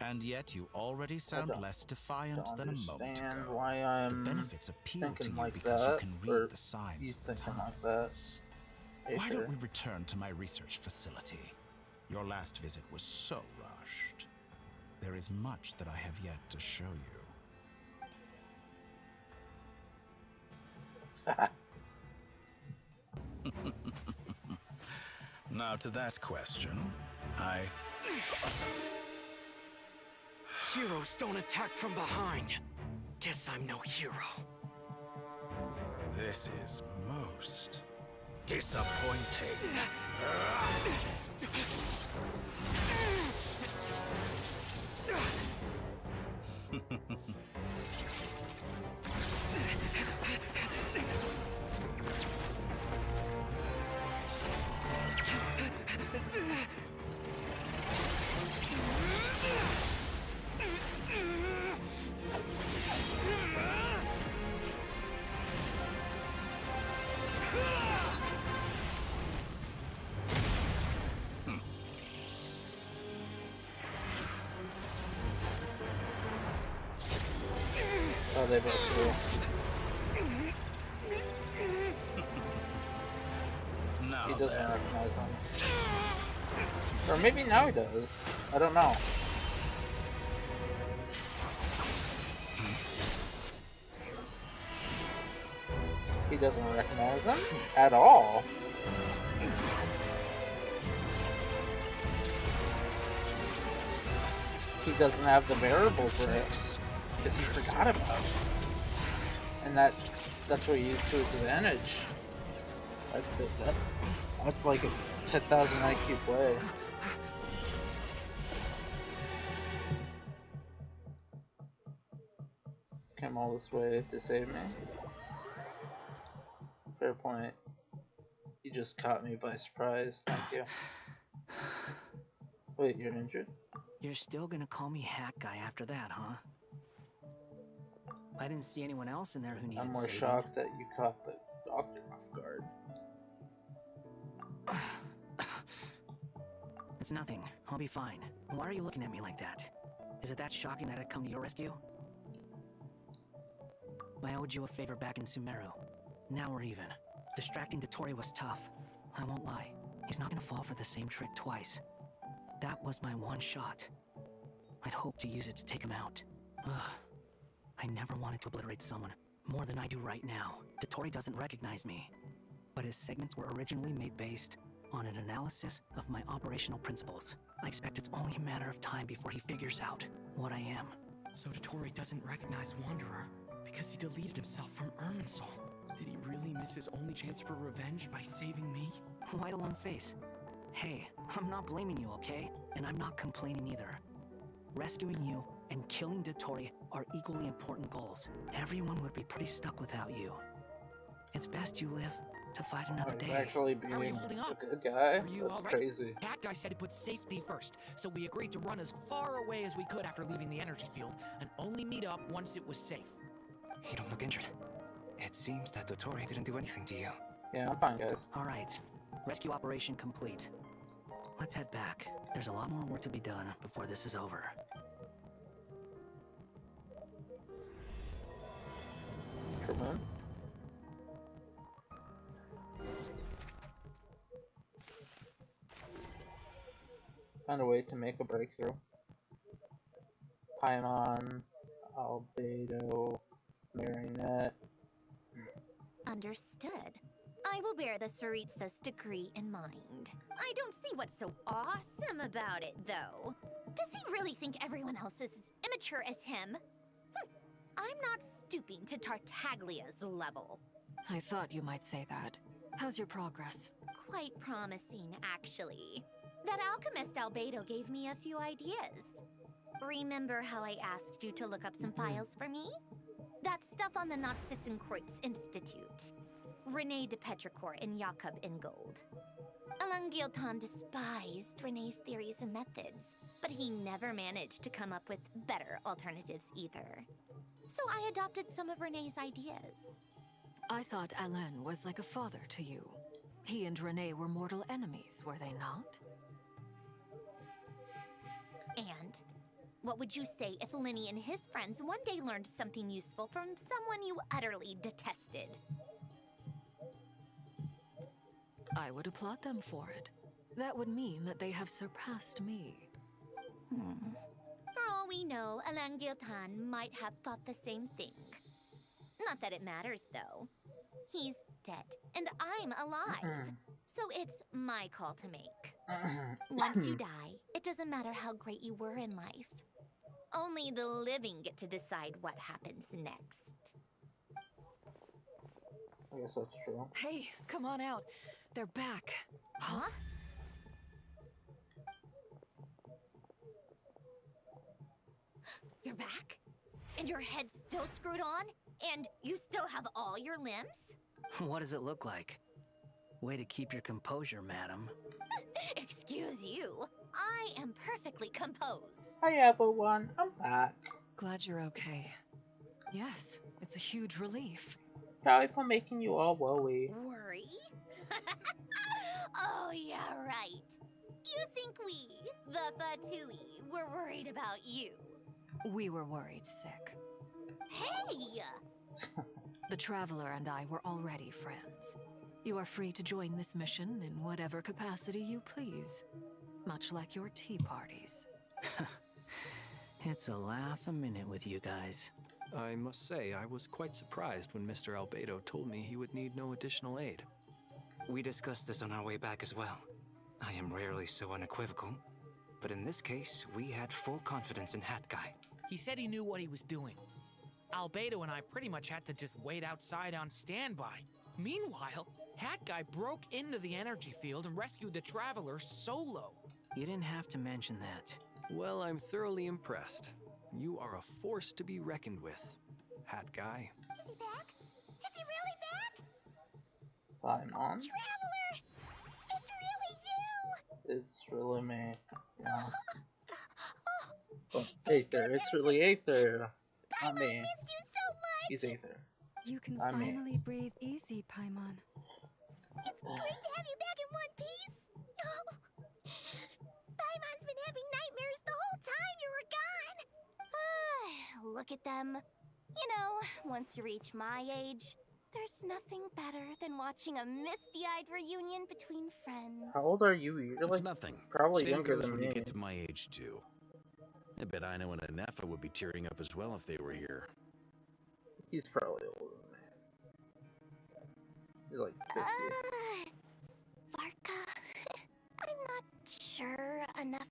And yet you already sound less defiant than a moment ago. Why I'm the benefits appeal to you like because that, you can read the signs of the times. Like that. Why don't we return to my research facility? Your last visit was so rushed. There is much that I have yet to show you. Now to that question, Heroes don't attack from behind. Guess I'm no hero. This is most disappointing. Oh, they both do. No, he doesn't recognize him. Or maybe now he does. I don't know. He doesn't recognize him at all. He doesn't have the variable bricks because he forgot about it. And that's what he used to his advantage. That's like a 10,000 IQ play. Came all this way to save me. Fair point. You just caught me by surprise. Thank you. Wait, you're injured? You're still gonna call me Hack Guy after that, huh? I didn't see anyone else in there who needed I'm more saving. shocked that you caught the doctor off guard. It's nothing. I'll be fine. Why are you looking at me like that? Is it that shocking that I'd come to your rescue? I owed you a favor back in Sumeru. Now we're even. Distracting Dotori was tough. I won't lie. He's not gonna fall for the same trick twice. That was my one shot. I'd hoped to use it to take him out. Ugh. I never wanted to obliterate someone more than I do right now. Dotori doesn't recognize me. But his segments were originally made based on an analysis of my operational principles. I expect it's only a matter of time before he figures out what I am. So Dotori doesn't recognize Wanderer because he deleted himself from Irminsul. Did he really miss his only chance for revenge by saving me? Why the long face? Hey, I'm not blaming you, okay? And I'm not complaining either. Rescuing you and killing Dottore are equally important goals. Everyone would be pretty stuck without you. It's best you live to fight another He's day. actually How are you being holding a up? good guy? Are you That's all right? crazy. Cat guy said he put safety first, so we agreed to run as far away as we could after leaving the energy field, and only meet up once it was safe. You don't look injured. It seems that Dottore didn't do anything to you. Yeah, I'm fine, guys. All right, rescue operation complete. Let's head back. There's a lot more work to be done before this is over. True, man. Find a way to make a breakthrough. Paimon, Albedo, Marionette. Understood. I will bear the Tsaritsa's decree in mind. I don't see what's so awesome about it, though. Does he really think everyone else is as immature as him? I'm not stooping to Tartaglia's level. I thought you might say that. How's your progress? Quite promising, actually. That alchemist Albedo gave me a few ideas. Remember how I asked you to look up some files for me? That stuff on the Nazistenkreuz Institute. Rene de Petrichor and Jakob Ingold. Alain Guillotin despised Rene's theories and methods, but he never managed to come up with better alternatives either. So I adopted some of Rene's ideas. I thought Alain was like a father to you. He and Rene were mortal enemies, were they not? And what would you say if Linny and his friends one day learned something useful from someone you utterly detested? I would applaud them for it. That would mean that they have surpassed me. For all we know, Alain Guillotin might have thought the same thing. Not that it matters, though. He's dead, and I'm alive. So it's my call to make. Once you die, it doesn't matter how great you were in life. Only the living get to decide what happens next. I guess that's true. Hey, come on out. They're back. Huh? You're back? And your head's still screwed on? And you still have all your limbs? What does it look like? Way to keep your composure, madam. Excuse you. I am perfectly composed. Hi everyone, I'm back. Glad you're okay. Yes, it's a huge relief. Sorry for making you all worry. Worry? Oh, yeah, right. You think we, the Fatui, were worried about you? We were worried sick. Hey! The Traveler and I were already friends. You are free to join this mission in whatever capacity you please. Much like your tea parties. It's a laugh a minute with you guys. I must say, I was quite surprised when Mr. Albedo told me he would need no additional aid. We discussed this on our way back as well. I am rarely so unequivocal, but in this case, we had full confidence in Hat Guy. He said he knew what he was doing. Albedo and I pretty much had to just wait outside on standby. Meanwhile, Hat Guy broke into the energy field and rescued the Traveler solo. You didn't have to mention that. Well, I'm thoroughly impressed. You are a force to be reckoned with, Hat Guy. Is he back? Is he really back? Paimon? Traveler! It's really you! It's really me. Yeah. Oh, Aether, it's really Aether. Not me. I missed you so much! He's Aether. You can I'm me. finally breathe easy, Paimon. It's great to have you back in one piece! Oh. Paimon's been having nightmares the whole time you were gone! Look at them. You know, once you reach my age, there's nothing better than watching a misty-eyed reunion between friends. How old are you? You're It's like nothing. probably Same younger goes than when me. you get to my age too. I bet I know and Anefa would be tearing up as well if they were here. He's probably older than me. He's like 50. Varka, I'm not sure enough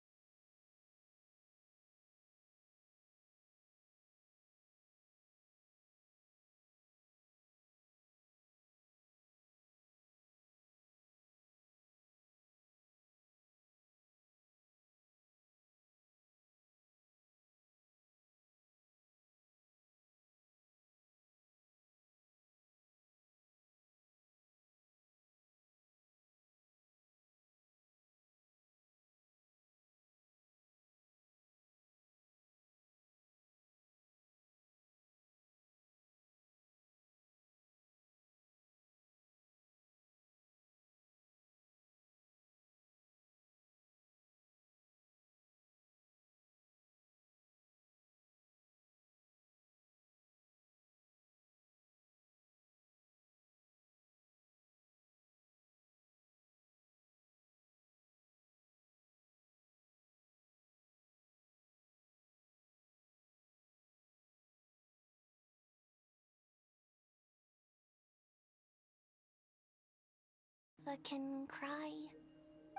Tifa can cry?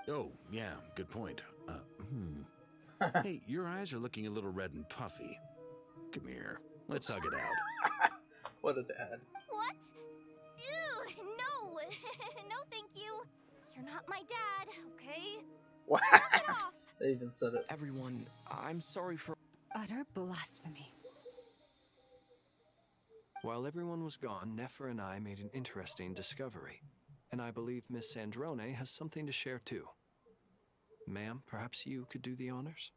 Oh, yeah, good point. Hey, your eyes are looking a little red and puffy. Come here. Let's hug it out. What a dad. What? Ew, no! No, thank you. You're not my dad, okay? What? Knock it off! They even said it. Everyone, I'm sorry for... Utter blasphemy. While everyone was gone, Nefer and I made an interesting discovery. And I believe Miss Sandrone has something to share too. Ma'am, perhaps you could do the honors?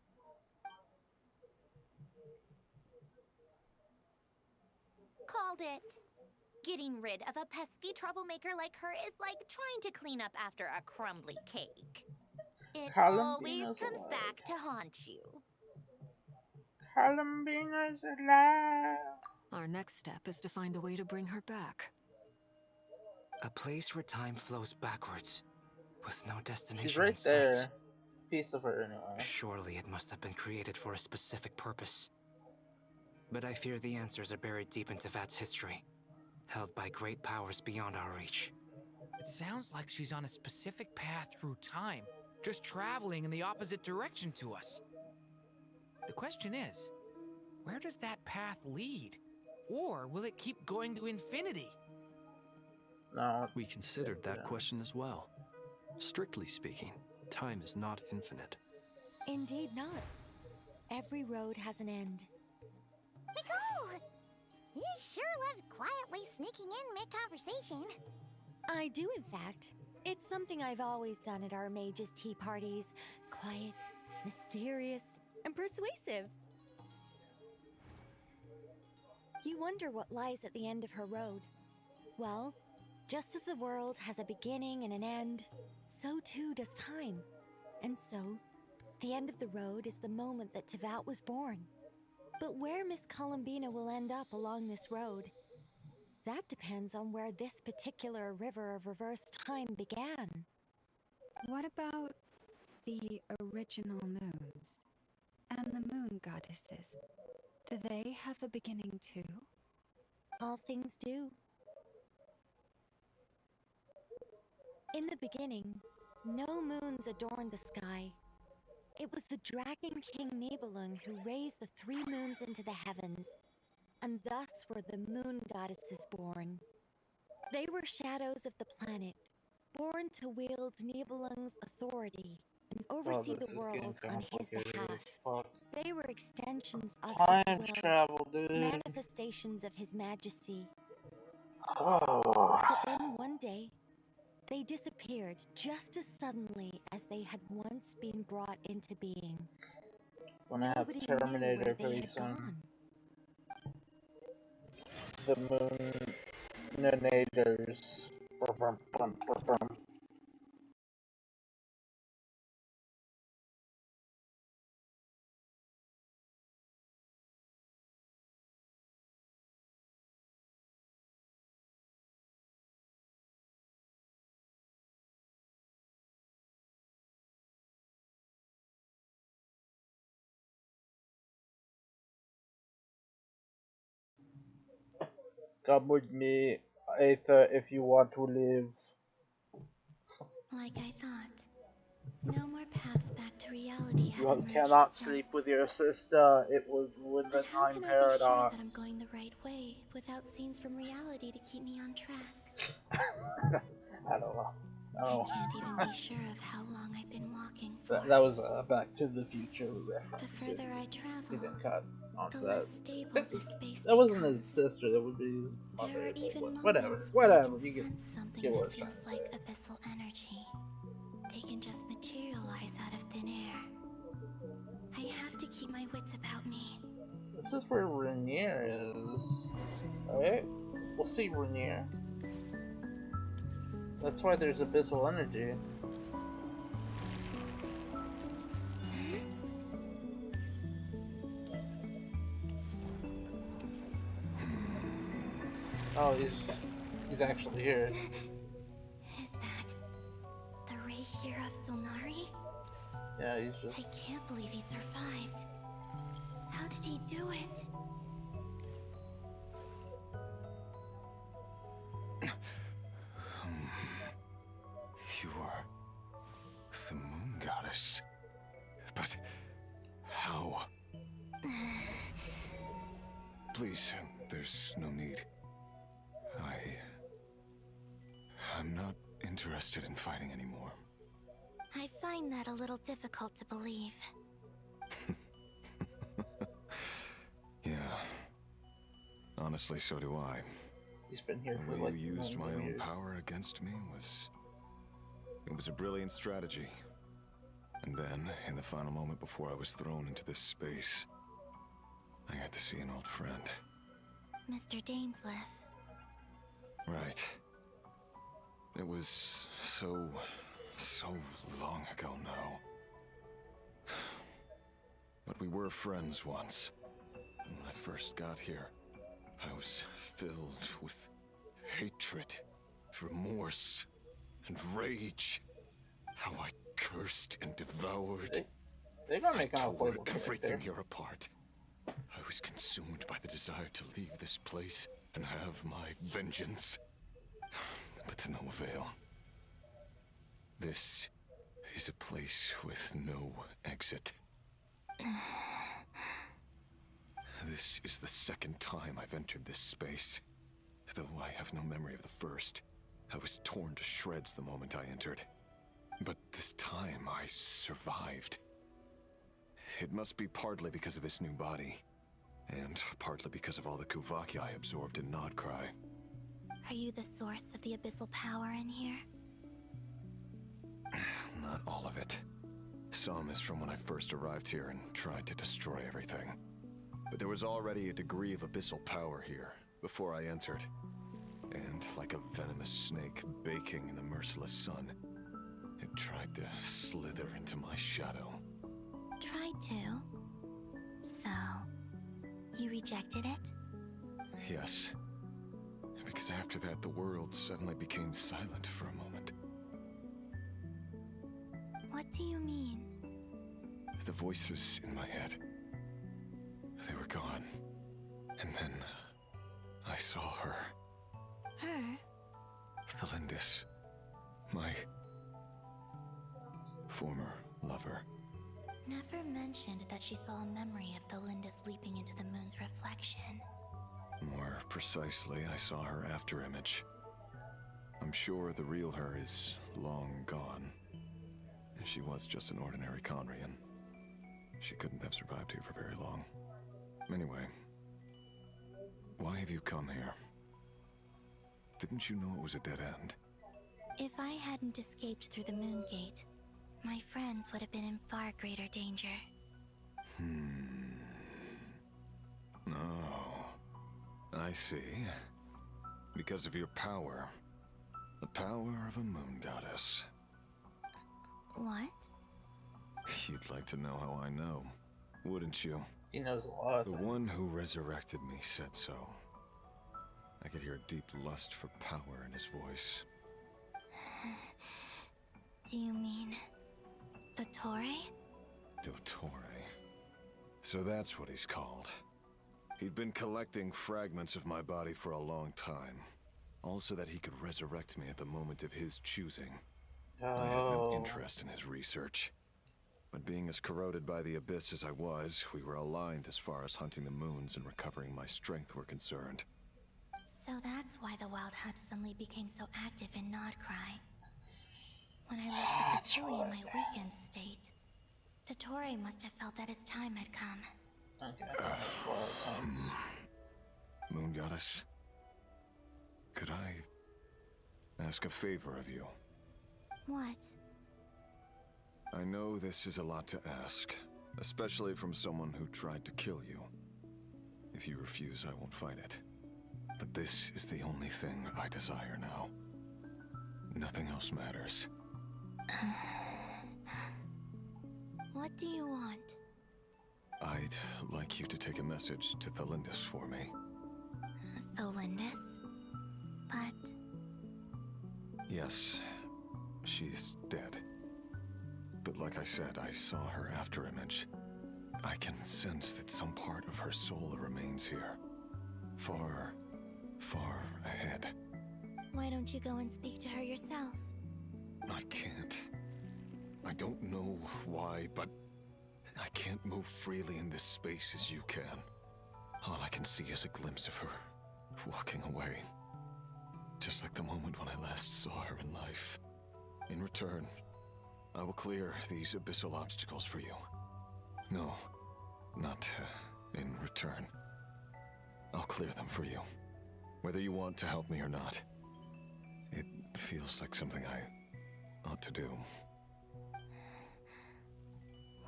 Called it. Getting rid of a pesky troublemaker like her is like trying to clean up after a crumbly cake. It always Columbina's comes alive. back to haunt you. Columbina's alive. Our next step is to find a way to bring her back. A place where time flows backwards, with no destination She's right in sight. there. Piece of her anyway. Surely it must have been created for a specific purpose. But I fear the answers are buried deep in Tevat's history, held by great powers beyond our reach. It sounds like she's on a specific path through time, just traveling in the opposite direction to us. The question is, where does that path lead? Or will it keep going to infinity? No. We considered that question as well. Strictly speaking, time is not infinite. Indeed not. Every road has an end. Nicole! You sure loved quietly sneaking in mid-conversation. I do, in fact. It's something I've always done at our mages' tea parties. Quiet, mysterious, and persuasive. You wonder what lies at the end of her road. Well, just as the world has a beginning and an end, so too does time. And so, the end of the road is the moment that Tevat was born. But where Miss Columbina will end up along this road, that depends on where this particular river of reversed time began. What about the original moons? And the moon goddesses? Do they have a beginning too? All things do. In the beginning, no moons adorned the sky. It was the Dragon King Nibelung who raised the 3 moons into the heavens, and thus were the moon goddesses born. They were shadows of the planet, born to wield Nibelung's authority and oversee the world on his behalf. They were extensions of Time his will, travel, dude. manifestations of his majesty. Oh. But then one day, they disappeared just as suddenly as they had once been brought into being. When I have Nobody knew Terminator where they pretty had soon. gone. The Moonadors. Brum, brum, brum, brum. Come with me, Aether, if you want to live. Like I thought. No more paths back to reality have You emerged cannot since. sleep with your sister. It would ruin the But how time can I be sure paradox. that I'm going the right way without scenes from reality to keep me on track? I don't know. Oh. I can't even be sure of how long I've been walking for. That was Back to the Future reference. The further I travel, He didn't cut onto the that. less stable this space That wasn't becomes. his sister. That would be his mother. There are even moments Whatever. when I Whatever. can You sense something get what I that was trying feels to like say. abyssal energy. They can just materialize out of thin air. I have to keep my wits about me. This is where Rainier is. Right? We'll see Rainier. That's why there's abyssal energy. Oh, he's actually here. Is that the Rainier of Solnari? Yeah, he's just. I can't believe he survived. How did he do it? Please, there's no need. I'm not interested in fighting anymore. I find that a little difficult to believe. Yeah. Honestly, so do I. He's been here The for way like you used my own years. power against me was... It was a brilliant strategy. And then, in the final moment before I was thrown into this space, I got to see an old friend. Mr. Dainsleif. Right. It was so long ago now. But we were friends once. When I first got here, I was filled with hatred, remorse, and rage. How I cursed and devoured. They gotta make out tore everything here apart. I was consumed by the desire to leave this place and have my vengeance. But to no avail. This is a place with no exit. This is the second time I've entered this space. Though I have no memory of the first. I was torn to shreds the moment I entered. But this time I survived. It must be partly because of this new body. And partly because of all the Kuvaki I absorbed in Nodcry. Are you the source of the abyssal power in here? Not all of it. Some is from when I first arrived here and tried to destroy everything. But there was already a degree of abyssal power here, before I entered. And like a venomous snake baking in the merciless sun, it tried to slither into my shadow. Tried to? So, you rejected it? Yes. Because after that, the world suddenly became silent for a moment. What do you mean? The voices in my head, they were gone. And then I saw her. Her? Thalindis. My former lover. Never mentioned that she saw a memory of Thalindis leaping into the moon's reflection. More precisely, I saw her afterimage. I'm sure the real her is long gone. She was just an ordinary Conrian. She couldn't have survived here for very long. Anyway, why have you come here? Didn't you know it was a dead end? If I hadn't escaped through the moon gate, my friends would have been in far greater danger. Oh, I see. Because of your power. The power of a moon goddess. What? You'd like to know how I know, wouldn't you? He knows a lot of The things. one who resurrected me said so. I could hear a deep lust for power in his voice. Do you mean... Dottore? Dottore. So that's what he's called. He'd been collecting fragments of my body for a long time. All so that he could resurrect me at the moment of his choosing. I had no interest in his research. But being as corroded by the abyss as I was, we were aligned as far as hunting the moons and recovering my strength were concerned. So that's why the Wild Hunt suddenly became so active in Nodcry. When I left the Fatui in my weakened state, Dottore must have felt that his time had come. Okay, that makes a lot of sense. Moon Goddess, could I ask a favor of you? What? I know this is a lot to ask, especially from someone who tried to kill you. If you refuse, I won't fight it. But this is the only thing I desire now. Nothing else matters. What do you want? I'd like you to take a message to Thalindis for me. Thalindis? But... Yes, she's dead. But like I said, I saw her afterimage. I can sense that some part of her soul remains here. Far, far ahead. Why don't you go and speak to her yourself? I can't. I don't know why, but I can't move freely in this space as you can. All I can see is a glimpse of her walking away. Just like the moment when I last saw her in life. In return, I will clear these abyssal obstacles for you. No, not in return. I'll clear them for you. Whether you want to help me or not. It feels like something I ought to do.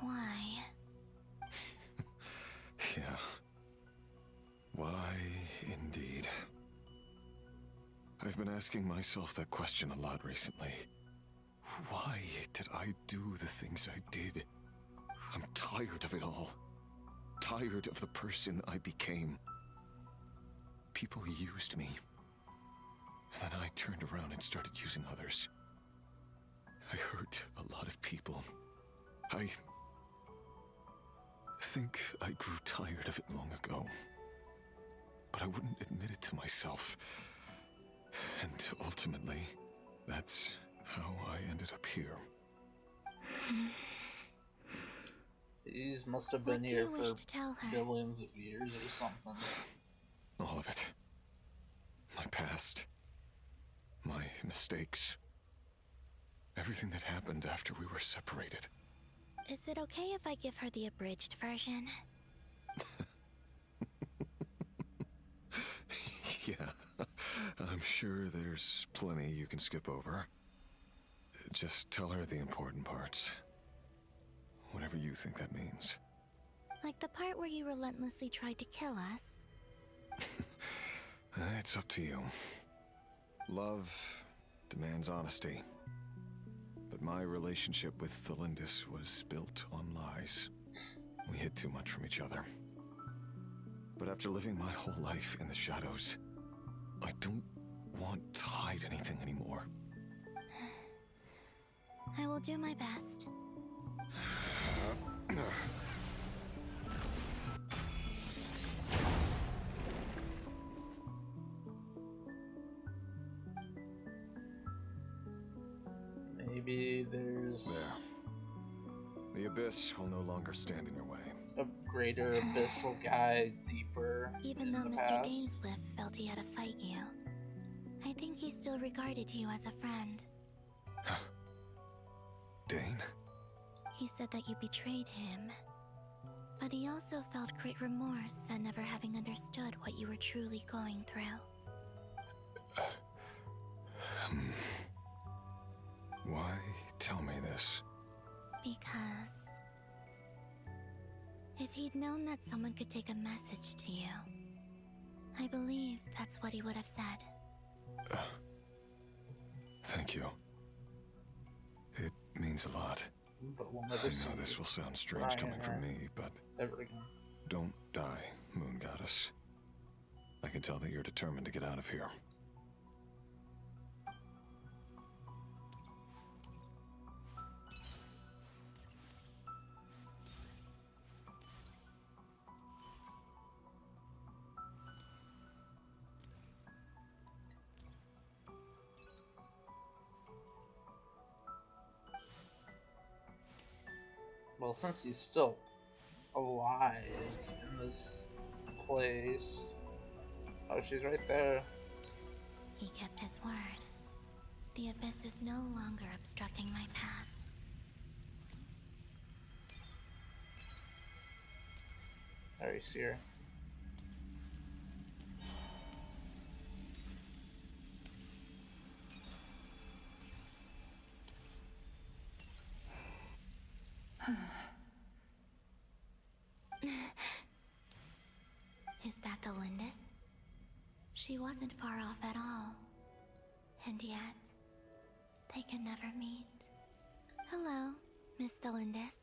Why? Yeah. Why, indeed. I've been asking myself that question a lot recently. Why did I do the things I did? I'm tired of it all. Tired of the person I became. People used me. And then I turned around and started using others. I hurt a lot of people. I think I grew tired of it long ago. But I wouldn't admit it to myself. And ultimately, that's how I ended up here. These must have been here for billions of years or something. All of it. My past. My mistakes. Everything that happened after we were separated. Is it okay if I give her the abridged version? Yeah, I'm sure there's plenty you can skip over. Just tell her the important parts. Whatever you think that means. Like the part where you relentlessly tried to kill us? It's up to you. Love demands honesty. But my relationship with Thelindis was built on lies. We hid too much from each other. But after living my whole life in the shadows, I don't want to hide anything anymore. I will do my best. Maybe there's... There. The abyss will no longer stand in your way. A greater abyssal guy, deeper. Even though Mr. Dainsliff felt he had to fight you, I think he still regarded you as a friend. Dane? He said that you betrayed him, but he also felt great remorse at never having understood what you were truly going through. Why tell me this? Because if he'd known that someone could take a message to you, I believe that's what he would have said. Thank you. It means a lot. But we'll I never know this will sound strange coming from me, but don't die, Moon Goddess. I can tell that you're determined to get out of here. Well, since he's still alive in this place... Oh, she's right there. He kept his word. The abyss is no longer obstructing my path. There you see her. Is that Thelindis? She wasn't far off at all. And yet, they can never meet. Hello, Miss Thelindis.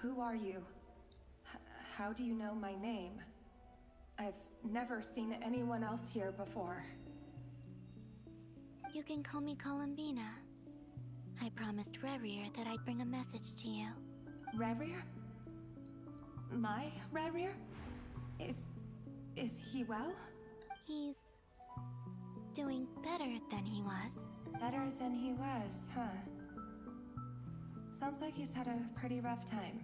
Who are you? How do you know my name? I've never seen anyone else here before. You can call me Columbina. I promised Rerir that I'd bring a message to you. Rerir? My Rerir? Is he well? He's doing better than he was. Better than he was, huh? Sounds like he's had a pretty rough time.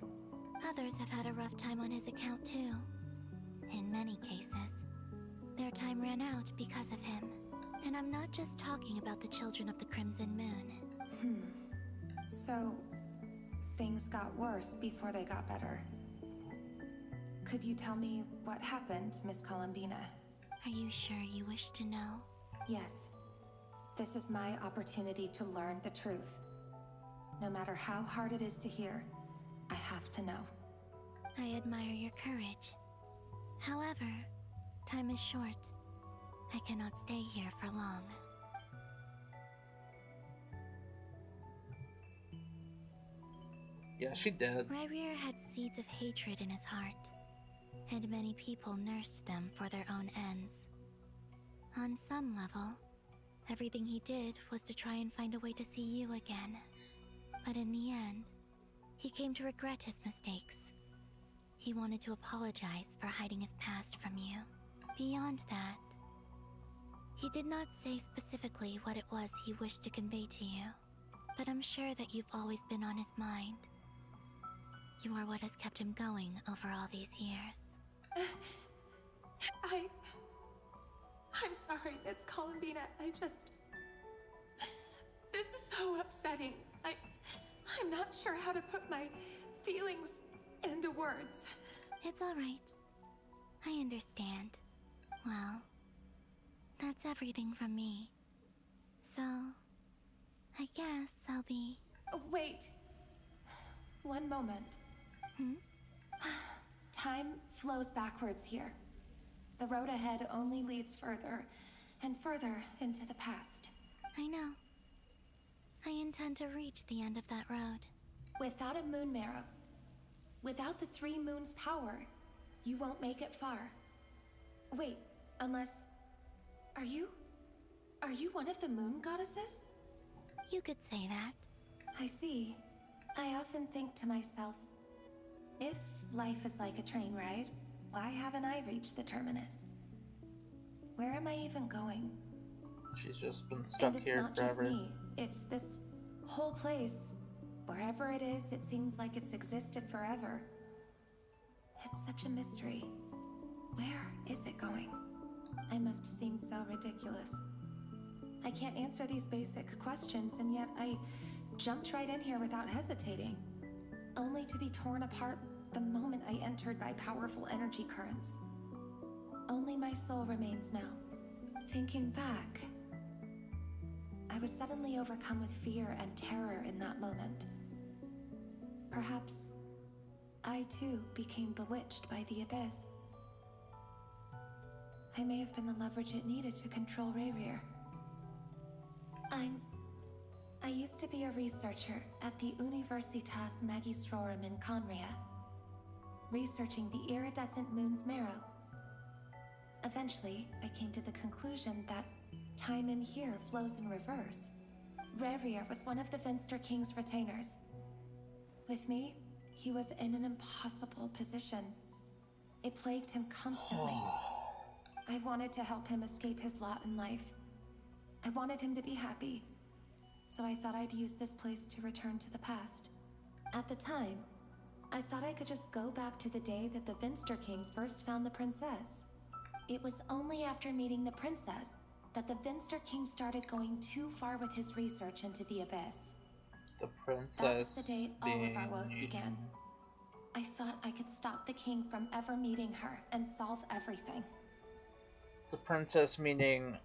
Others have had a rough time on his account too. In many cases, their time ran out because of him. And I'm not just talking about the children of the Crimson Moon. So, things got worse before they got better. Could you tell me what happened, Miss Columbina? Are you sure you wish to know? Yes. This is my opportunity to learn the truth. No matter how hard it is to hear, I have to know. I admire your courage. However, time is short. I cannot stay here for long. Yeah, she did. Ryrier had seeds of hatred in his heart, and many people nursed them for their own ends. On some level, everything he did was to try and find a way to see you again. But in the end, he came to regret his mistakes. He wanted to apologize for hiding his past from you. Beyond that, he did not say specifically what it was he wished to convey to you, but I'm sure that you've always been on his mind. You are what has kept him going over all these years. I'm sorry, Miss Columbina. This is so upsetting. I'm not sure how to put my feelings into words. It's all right. I understand. Well, that's everything from me. So, I guess I'll be... Wait. One moment. Time flows backwards here. The road ahead only leads further and further into the past. I know. I intend to reach the end of that road. Without a moon marrow, without the 3 moons' power, you won't make it far. Wait, unless... Are you one of the moon goddesses? You could say that. I see. I often think to myself, if life is like a train ride, why haven't I reached the terminus? Where am I even going? She's just been stuck here forever. And it's not just me. It's this whole place. Wherever it is, it seems like it's existed forever. It's such a mystery. Where is it going? I must seem so ridiculous. I can't answer these basic questions, and yet I jumped right in here without hesitating, only to be torn apart the moment I entered by powerful energy currents. Only my soul remains now. Thinking back, I was suddenly overcome with fear and terror in that moment. Perhaps I too became bewitched by the abyss. I may have been the leverage it needed to control Rayrir. I used to be a researcher at the Universitas Magistrorum in Conria, researching the iridescent moon's marrow. Eventually, I came to the conclusion that time in here flows in reverse. Rayrir was one of the Vinster King's retainers. With me, he was in an impossible position. It plagued him constantly. I wanted to help him escape his lot in life. I wanted him to be happy. So I thought I'd use this place to return to the past. At the time, I thought I could just go back to the day that the Vinster King first found the princess. It was only after meeting the princess that the Vinster King started going too far with his research into the abyss. The princess. That was the day all of our woes began. I thought I could stop the king from ever meeting her and solve everything. The princess meaning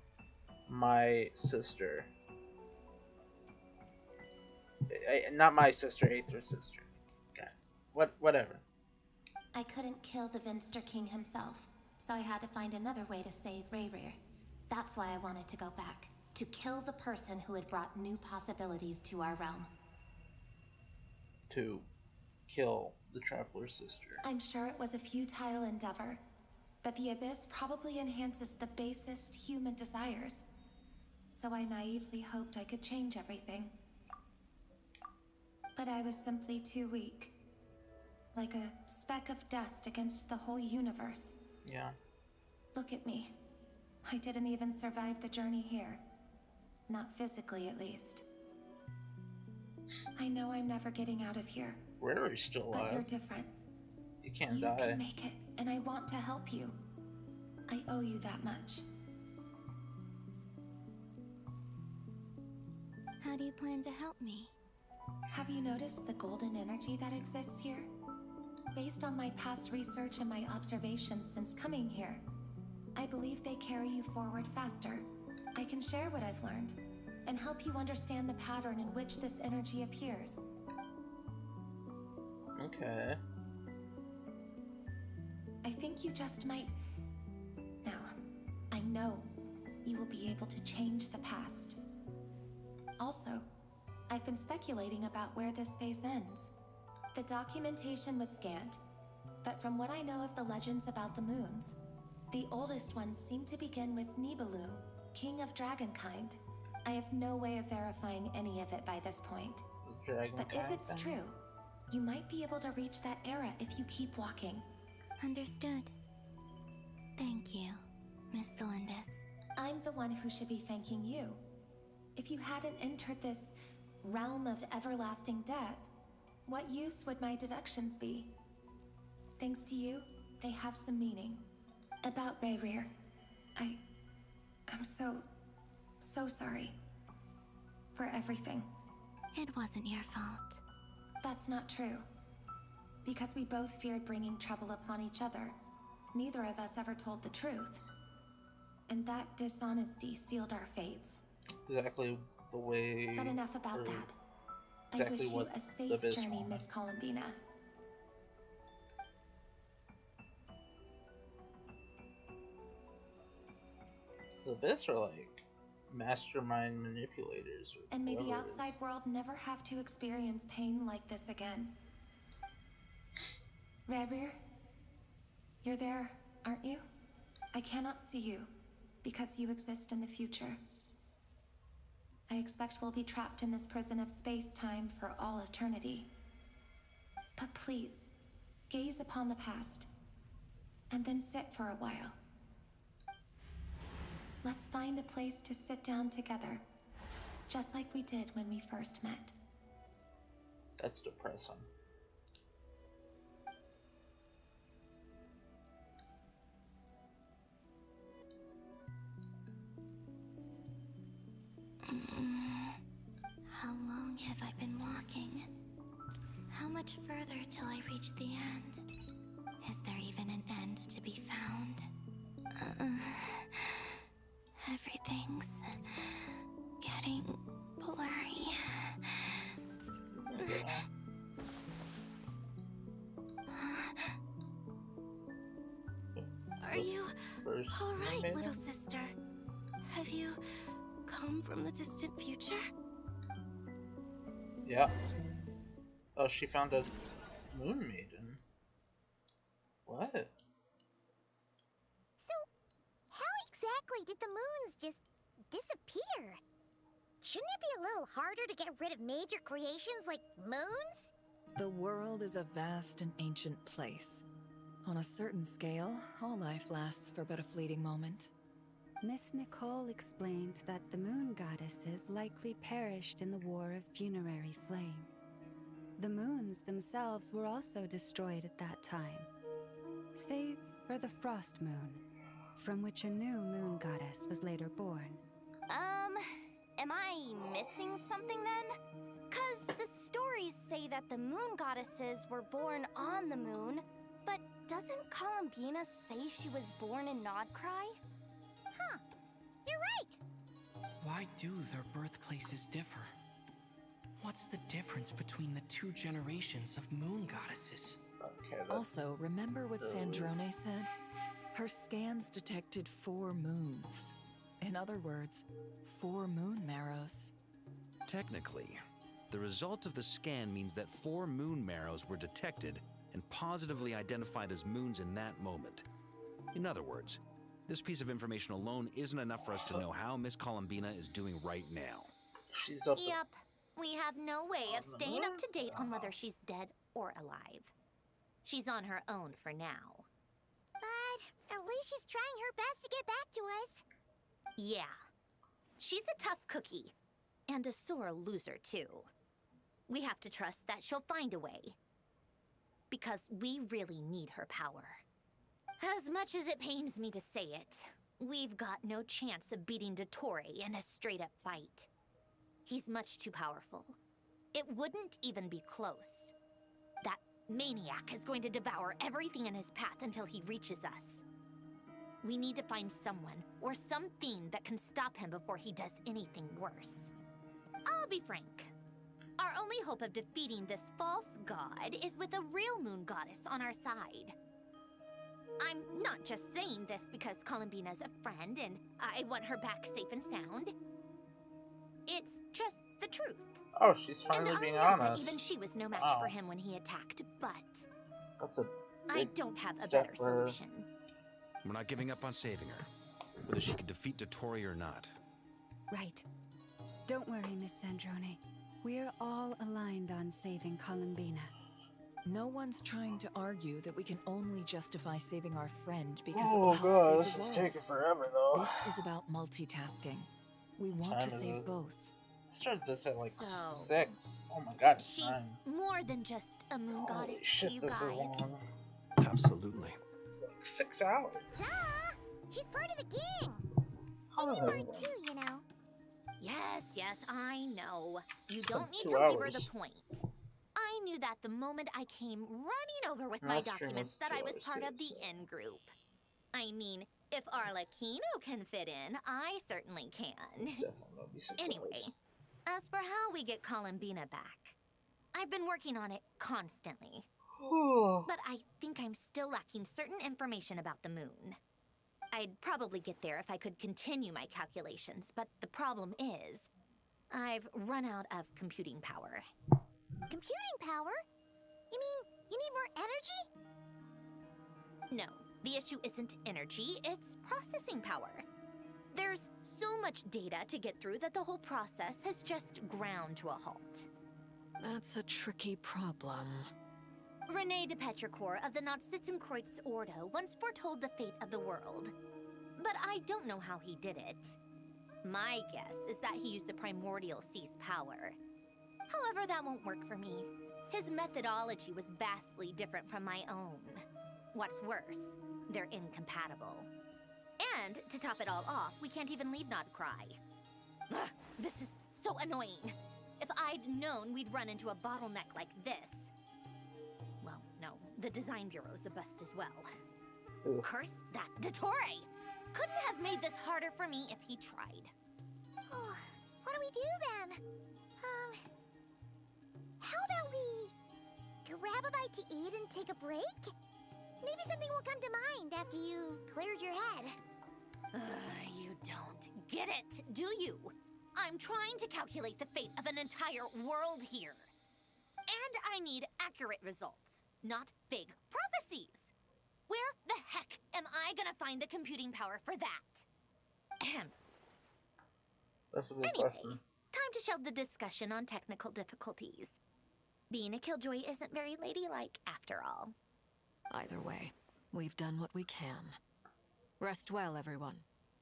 my sister. Not my sister, Aether's sister. Okay. Whatever. I couldn't kill the Vinster King himself, so I had to find another way to save Rayrir. That's why I wanted to go back, to kill the person who had brought new possibilities to our realm. To kill the Traveler's sister. I'm sure it was a futile endeavor, but the Abyss probably enhances the basest human desires. So I naively hoped I could change everything. But I was simply too weak. Like a speck of dust against the whole universe. Yeah. Look at me. I didn't even survive the journey here. Not physically, at least. I know I'm never getting out of here. Rary's still alive. But you're different. You can't You die. can make it, and I want to help you. I owe you that much. How do you plan to help me? Have you noticed the golden energy that exists here? Based on my past research and my observations since coming here, I believe they carry you forward faster. I can share what I've learned and help you understand the pattern in which this energy appears. Okay. I think you just might... Now, I know you will be able to change the past. Also, I've been speculating about where this phase ends. The documentation was scanned, but from what I know of the legends about the moons, the oldest ones seem to begin with Nibelung, king of dragonkind. I have no way of verifying any of it by this point. But if it's true, you might be able to reach that era if you keep walking. Understood. Thank you, Miss Delindis. I'm the one who should be thanking you. If you hadn't entered this realm of everlasting death, what use would my deductions be? Thanks to you, they have some meaning. About Rayrir, I'm so sorry. For everything. It wasn't your fault. That's not true. Because we both feared bringing trouble upon each other, neither of us ever told the truth. And that dishonesty sealed our fates. Exactly the way... But enough about that. Exactly I wish you what a safe journey, Miss Columbina. The Abyss are like mastermind manipulators. And may the whoever it outside is. world never have to experience pain like this again. Rayrir, you're there, aren't you? I cannot see you, because you exist in the future. I expect we'll be trapped in this prison of space-time for all eternity. But please, gaze upon the past, and then sit for a while. Let's find a place to sit down together, just like we did when we first met. That's depressing. How long have I been walking? How much further till I reach the end? Is there even an end to be found? Everything's getting blurry. Are you all right, little sister? Have you come from the distant future? Yeah. Oh, she found a moon maiden. What? So, how exactly did the moons just disappear? Shouldn't it be a little harder to get rid of major creations like moons? The world is a vast and ancient place. On a certain scale, all life lasts for but a fleeting moment. Miss Nicole explained that the moon goddesses likely perished in the War of Funerary Flame. The moons themselves were also destroyed at that time, save for the Frost Moon, from which a new moon goddess was later born. Am I missing something then? 'Cause the stories say that the moon goddesses were born on the moon, but doesn't Columbina say she was born in Nodcry? Huh. You're right. Why do their birthplaces differ? What's the difference between the two generations of moon goddesses? Okay, Also, remember what Sandrone said? Her scans detected 4 moons. In other words, 4 moon marrows. Technically, the result of the scan means that 4 moon marrows were detected and positively identified as moons in that moment. In other words, this piece of information alone isn't enough for us to know how Miss Columbina is doing right now. She's up. Yep. We have no way of the staying moon? up to date on whether she's dead or alive. She's on her own for now. But at least she's trying her best to get back to us. Yeah. She's a tough cookie. And a sore loser, too. We have to trust that she'll find a way. because we really need her power. As much as it pains me to say it, we've got no chance of beating Dottore in a straight-up fight. He's much too powerful. It wouldn't even be close. That maniac is going to devour everything in his path until he reaches us. We need to find someone or something that can stop him before he does anything worse. I'll be frank. Our only hope of defeating this false god is with a real moon goddess on our side. I'm not just saying this because Columbina's a friend and I want her back safe and sound. It's just the truth. Oh, she's finally being honest. Even she was no match for him when he attacked, but that's a I don't have a better solution. We're not giving up on saving her, whether she can defeat Dottore or not. Right. Don't worry, Miss Sandrone. We're all aligned on saving Columbina. No one's trying to argue that we can only justify saving our friend because oh it will help god, save this the is world. taking forever though. This is about multitasking. We want to save both. I started this at like 6. Oh my god, She's time. more than just a moon Holy goddess shit, to you this guys. is long. Absolutely. It's like 6 hours. She's part of the gang. Oh. And you are too, you know. Yes, I know. You been don't need 2 to labor hours. the point. I knew that the moment I came running over with my That stream documents was that 2 I was hours part too, of the so. in-group. I mean, if Arlecchino can fit in, I certainly can. It's definitely gonna be 6 Anyway, hours. as for how we get Columbina back, I've been working on it constantly. But I think I'm still lacking certain information about the moon. I'd probably get there if I could continue my calculations, but the problem is, I've run out of computing power. Computing power? You mean you need more energy? No, the issue isn't energy, it's processing power. There's so much data to get through that the whole process has just ground to a halt. That's a tricky problem. René de Petrichor of the Nautitzenkreuz Ordo once foretold the fate of the world. But I don't know how he did it. My guess is that he used the primordial sea's power. However, that won't work for me. His methodology was vastly different from my own. What's worse, they're incompatible. And, to top it all off, we can't even leave Nodcry. Ugh, this is so annoying. If I'd known we'd run into a bottleneck like this... Well, no, the design bureau's a bust as well. Ugh. Curse that Dottore! Couldn't have made this harder for me if he tried. Oh, what do we do then? How about we grab a bite to eat and take a break? Maybe something will come to mind after you've cleared your head. You don't get it, do you? I'm trying to calculate the fate of an entire world here. And I need accurate results, not vague prophecies. Where the heck am I gonna find the computing power for that? Ahem. That's a good Anyway, question. time to shelve the discussion on technical difficulties. Being a killjoy isn't very ladylike after all. Either way, we've done what we can. Rest well, everyone.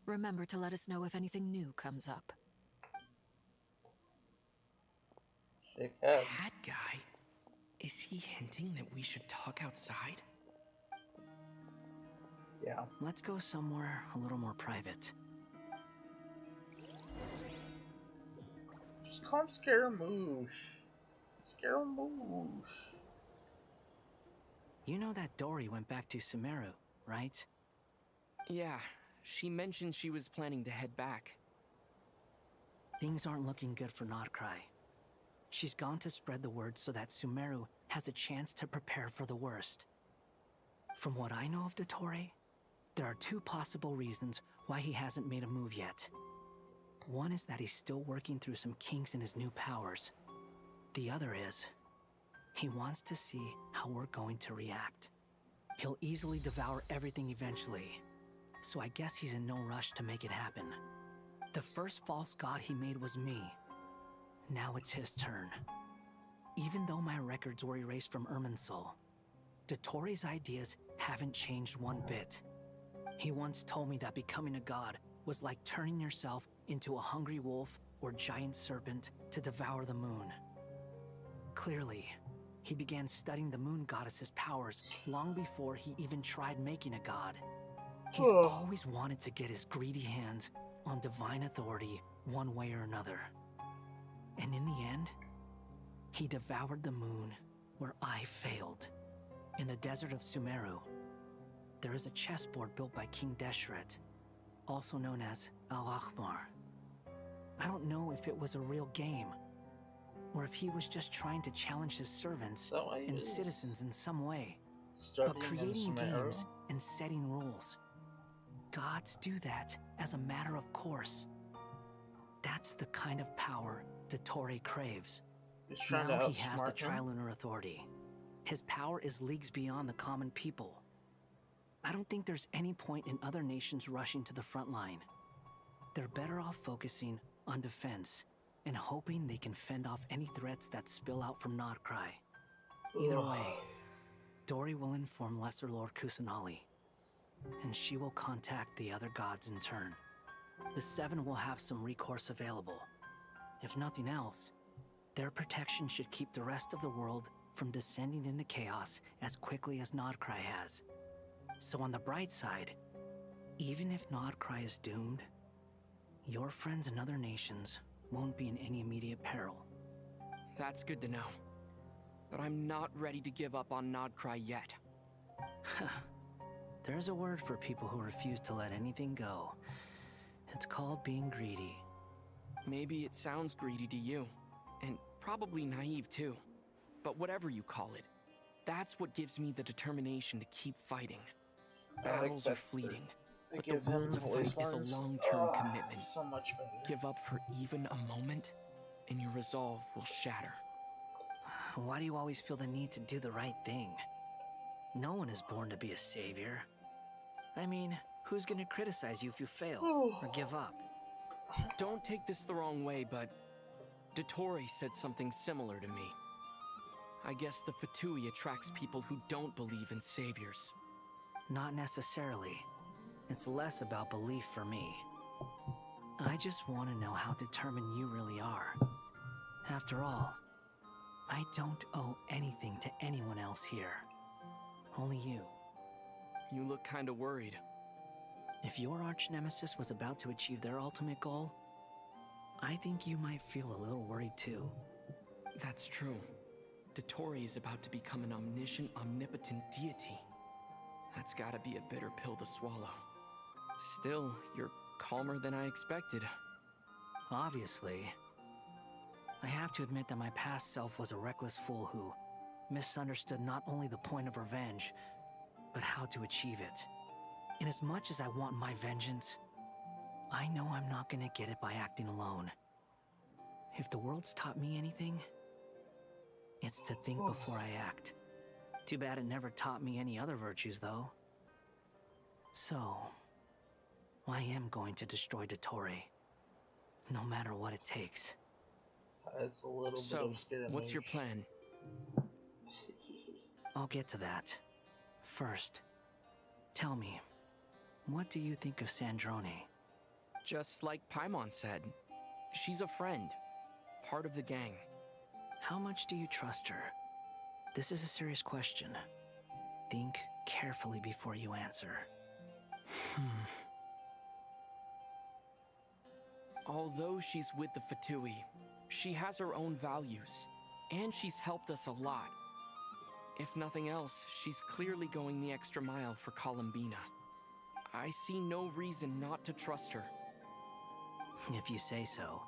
Remember to let us know if anything new comes up. Shake head. That guy? Is he hinting that we should talk outside? Yeah. Let's go somewhere a little more private. Just call him Scaramouche. Scaramouche. You know that Dory went back to Sumeru, right? Yeah, she mentioned she was planning to head back. Things aren't looking good for Nodcry. She's gone to spread the word so that Sumeru has a chance to prepare for the worst. From what I know of Dottore, there are 2 possible reasons why he hasn't made a move yet. One is that he's still working through some kinks in his new powers. The other is, he wants to see how we're going to react. He'll easily devour everything eventually, so I guess he's in no rush to make it happen. The first false god he made was me. Now it's his turn. Even though my records were erased from Irminsul, Dottore's ideas haven't changed one bit. He once told me that becoming a god was like turning yourself into a hungry wolf or giant serpent to devour the moon. Clearly, He began studying the moon goddess's powers long before he even tried making a god. He's always wanted to get his greedy hands on divine authority one way or another. And in the end, he devoured the moon where I failed. In the desert of Sumeru, there is a chessboard built by King Deshret, also known as Al-Ahmar. I don't know if it was a real game, or if he was just trying to challenge his servants and citizens in some way. But creating games and setting rules, gods do that as a matter of course. That's the kind of power Dottore craves. Now he has the Trilunar Authority. His power is leagues beyond the common people. I don't think there's any point in other nations rushing to the front line. They're better off focusing on defense and hoping they can fend off any threats that spill out from Nodcry. Either way, Dori will inform Lesser Lord Kusanali, and she will contact the other gods in turn. The Seven will have some recourse available. If nothing else, their protection should keep the rest of the world from descending into chaos as quickly as Nodcry has. So on the bright side, even if Nodcry is doomed, your friends in other nations won't be in any immediate peril. That's good to know. But I'm not ready to give up on Nodcry yet. There's a word for people who refuse to let anything go. It's called being greedy. Maybe it sounds greedy to you, and probably naive too. But whatever you call it, that's what gives me the determination to keep fighting. Battles are fleeting, but the will to fight is a long-term commitment. So much better. Give up for even a moment, and your resolve will shatter. Why do you always feel the need to do the right thing? No one is born to be a savior. I mean, who's gonna criticize you if you fail or give up? Don't take this the wrong way, but Dottore said something similar to me. I guess the Fatui attracts people who don't believe in saviors. Not necessarily. It's less about belief for me. I just want to know how determined you really are. After all, I don't owe anything to anyone else here. Only you. You look kinda worried. If your arch-nemesis was about to achieve their ultimate goal, I think you might feel a little worried too. That's true. Dottore is about to become an omniscient, omnipotent deity. That's gotta be a bitter pill to swallow. Still, you're calmer than I expected. Obviously. I have to admit that my past self was a reckless fool who misunderstood not only the point of revenge, but how to achieve it. And as much as I want my vengeance, I know I'm not gonna get it by acting alone. If the world's taught me anything, it's to think before I act. Too bad it never taught me any other virtues, though. So, I am going to destroy Dottore, no matter what it takes. It's a little bit of skirmish. What's your plan? I'll get to that. First, tell me, what do you think of Sandrone? Just like Paimon said, she's a friend, part of the gang. How much do you trust her? This is a serious question. Think carefully before you answer. Although she's with the Fatui, she has her own values, and she's helped us a lot. If nothing else, she's clearly going the extra mile for Columbina. I see no reason not to trust her. If you say so.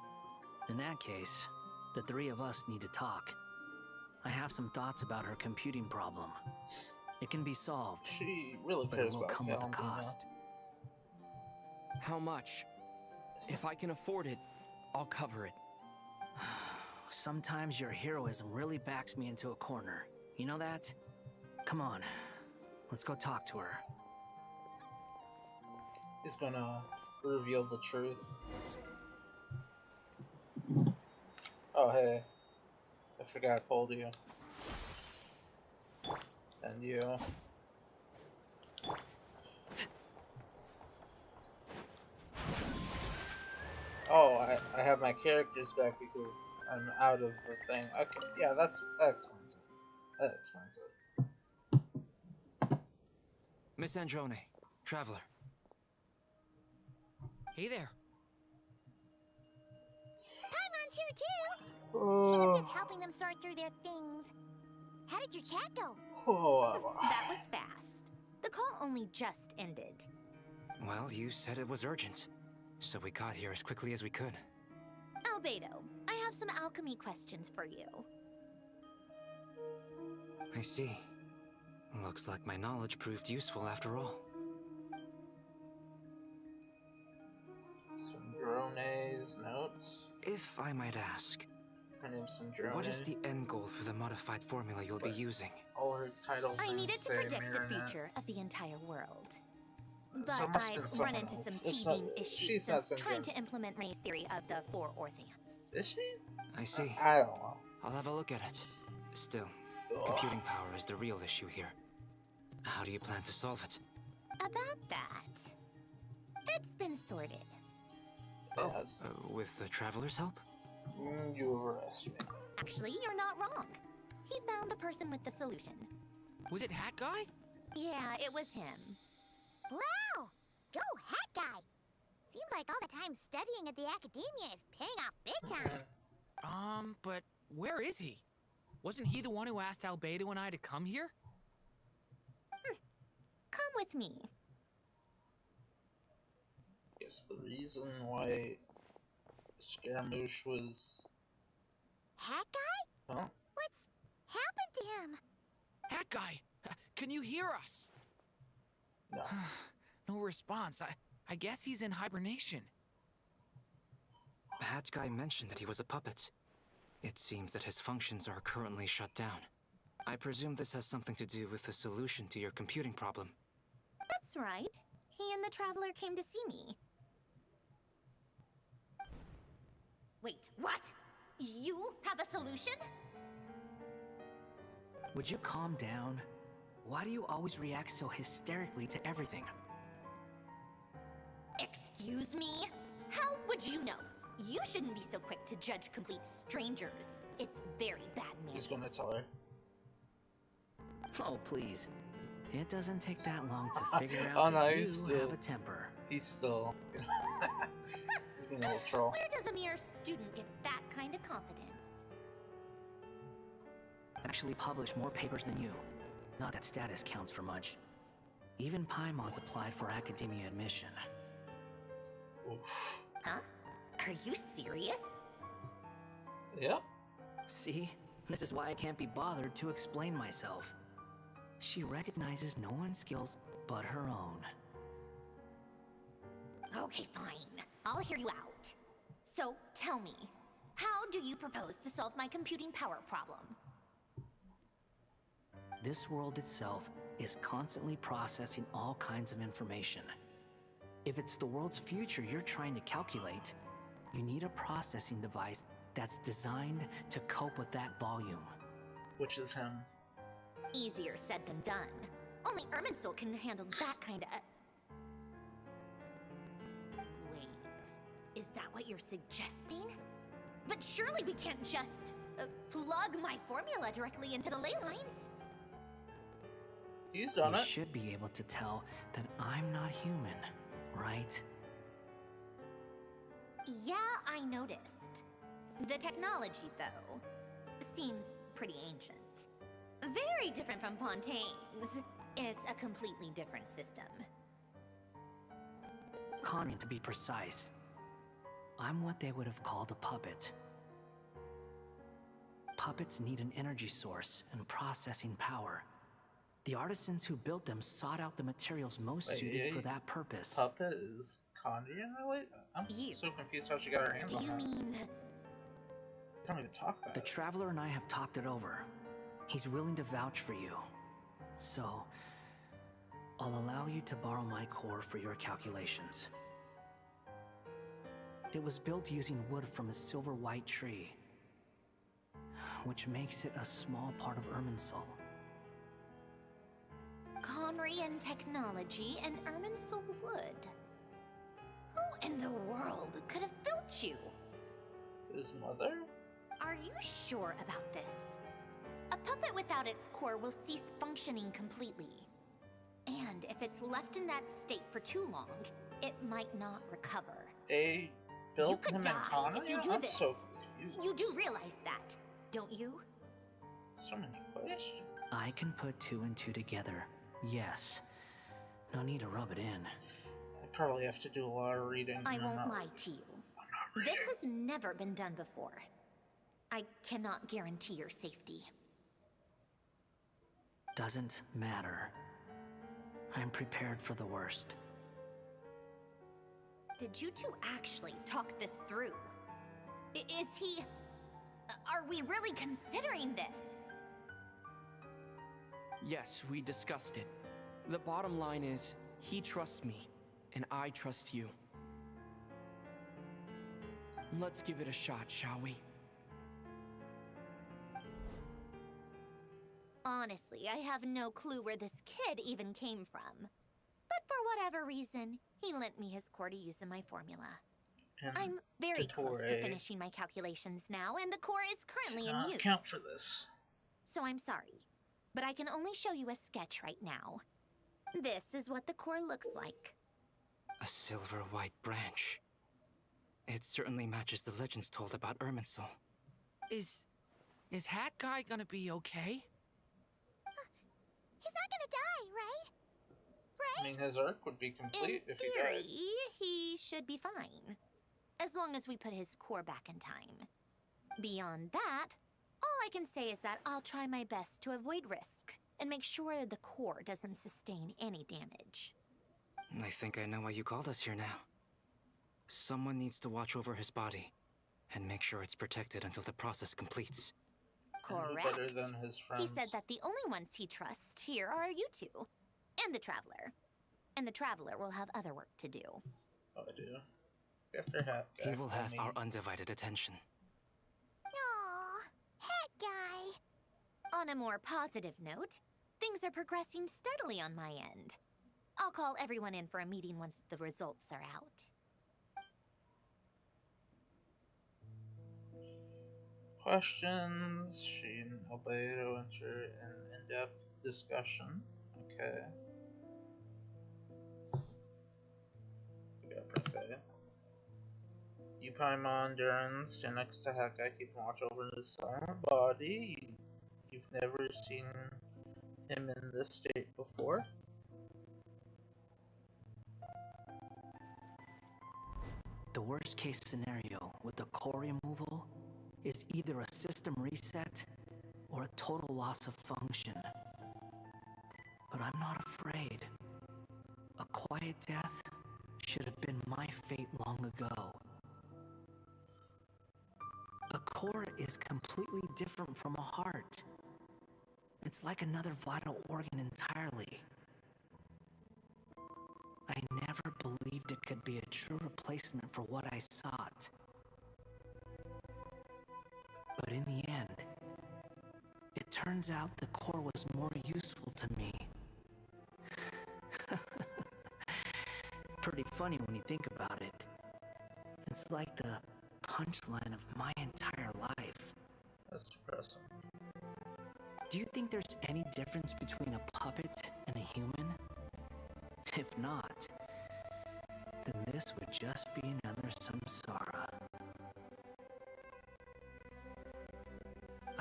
In that case, the three of us need to talk. I have some thoughts about her computing problem. It can be solved, She really but it cares will about come with a Columbina. cost. How much? If I can afford it, I'll cover it. Sometimes your heroism really backs me into a corner. You know that? Come on, let's go talk to her. He's gonna reveal the truth. Oh hey, I forgot I told you. And you. Oh, I have my characters back because I'm out of the thing. Okay, yeah, that explains it. That explains it. Miss Androne, Traveler. Hey there. Paimon's here too! She was just helping them sort through their things. How did your chat go? That was fast. The call only just ended. Well, you said it was urgent, so we got here as quickly as we could. Albedo, I have some alchemy questions for you. I see. Looks like my knowledge proved useful after all. Sandrone's notes. If I might ask, Her name's Sandrone. what is the end goal for the modified formula you'll be using? All her titles I needed to say predict the mirror net. future of the entire world. So But it must have I've been run someone into else. some It's teething not- issues she's not since trying Sandrone. to implement Ray's theory of the four Orthants. Is she? I see. I don't know. I'll have a look at it. Still, computing power is the real issue here. How do you plan to solve it? About that, it's been sorted. With the Traveler's help? You overestimate. Actually, you're not wrong. He found the person with the solution. Was it Hat Guy? Yeah, it was him. Wow! Go Hat Guy! Seems like all the time studying at the academia is paying off big time. But where is he? Wasn't he the one who asked Albedo and I to come here? Come with me. Guess the reason why Scaramouche was... Hat Guy? Huh? What's happened to him? Hat Guy, can you hear us? No. No response. I guess he's in hibernation. Hat Guy mentioned that he was a puppet. It seems that his functions are currently shut down. I presume this has something to do with the solution to your computing problem. That's right. He and the Traveler came to see me. Wait, what? You have a solution? Would you calm down? Why do you always react so hysterically to everything? Excuse me? How would you know? You shouldn't be so quick to judge complete strangers. It's very bad manners. He's gonna tell her. Oh, please. It doesn't take that long to figure out Oh, that no, you he's still... have a temper. He's still... He's being a little troll. Where does a mere student get that kind of confidence? Actually published more papers than you. Not that status counts for much. Even Paimon's applied for academia admission. Huh? Are you serious? Yeah. See? This is why I can't be bothered to explain myself. She recognizes no one's skills but her own. Okay, fine. I'll hear you out. So, tell me, how do you propose to solve my computing power problem? This world itself is constantly processing all kinds of information. If it's the world's future you're trying to calculate, you need a processing device that's designed to cope with that volume. Which is him. Easier said than done. Only Irminsul can handle that kind of... Wait, is that what you're suggesting? But surely we can't just plug my formula directly into the ley lines. He's done you it. should be able to tell that I'm not human, right? Yeah, I noticed. The technology, though, seems pretty ancient. Very different from Fontaine's. It's a completely different system. Connie, to be precise. I'm what they would have called a puppet. Puppets need an energy source and processing power. The artisans who built them sought out the materials most suited for that purpose. Puppet is Condrian, really? I'm so confused how she got her hands on her. mean... Don't even talk about The it. Traveler and I have talked it over. He's willing to vouch for you. So, I'll allow you to borrow my core for your calculations. It was built using wood from a silver white tree, which makes it a small part of Irminsul. Conrian technology and Irminsul wood. Who in the world could have built you? His mother? Are you sure about this? A puppet without its core will cease functioning completely. And if it's left in that state for too long, it might not recover. They You built could him in die Kana? if you do I'm this. so confused. You do realize that, don't you? So many questions. I can put 2 and 2 together. Yes. No need to rub it in. I probably have to do a lot of reading. I won't lie to you. This has never been done before. I cannot guarantee your safety. Doesn't matter. I'm prepared for the worst. Did you two actually talk this through? Is he... Are we really considering this? Yes, we discussed it. The bottom line is, he trusts me, and I trust you. Let's give it a shot, shall we? Honestly, I have no clue where this kid even came from. But for whatever reason, he lent me his core to use in my formula. I'm very close to finishing my calculations now, and the core is currently in use. Count for this. So I'm sorry, but I can only show you a sketch right now. This is what the core looks like. A silver white branch. It certainly matches the legends told about Irminsul. Is Hat Guy gonna be okay? He's not gonna die, right? I mean, his arc would be complete if he theory, died. he should be fine. As long as we put his core back in time. Beyond that, all I can say is that I'll try my best to avoid risk and make sure the core doesn't sustain any damage. I think I know why you called us here now. Someone needs to watch over his body and make sure it's protected until the process completes. Correct. Better than his friends. He said that the only ones he trusts here are you two. And the Traveler. And the Traveler will have other work to do. Oh, I do. After Hat Guy. He will have our undivided attention. Aww, Hat Guy. On a more positive note, things are progressing steadily on my end. I'll call everyone in for a meeting once the results are out. Questions. She and Albedo enter an in-depth discussion. Okay. We got press A. You Paimon Duran stand next to Hawkeye, keep watch over his silent body. You've never seen him in this state before. The worst case scenario with the core removal is either a system reset or a total loss of function. But I'm not afraid. A quiet death should have been my fate long ago. A core is completely different from a heart. It's like another vital organ entirely. I never believed it could be a true replacement for what I sought. But in the end, it turns out the core was more useful to me. Pretty funny when you think about it. It's like the punchline of my entire life. That's depressing. Do you think there's any difference between a puppet and a human? If not, then this would just be another samsara.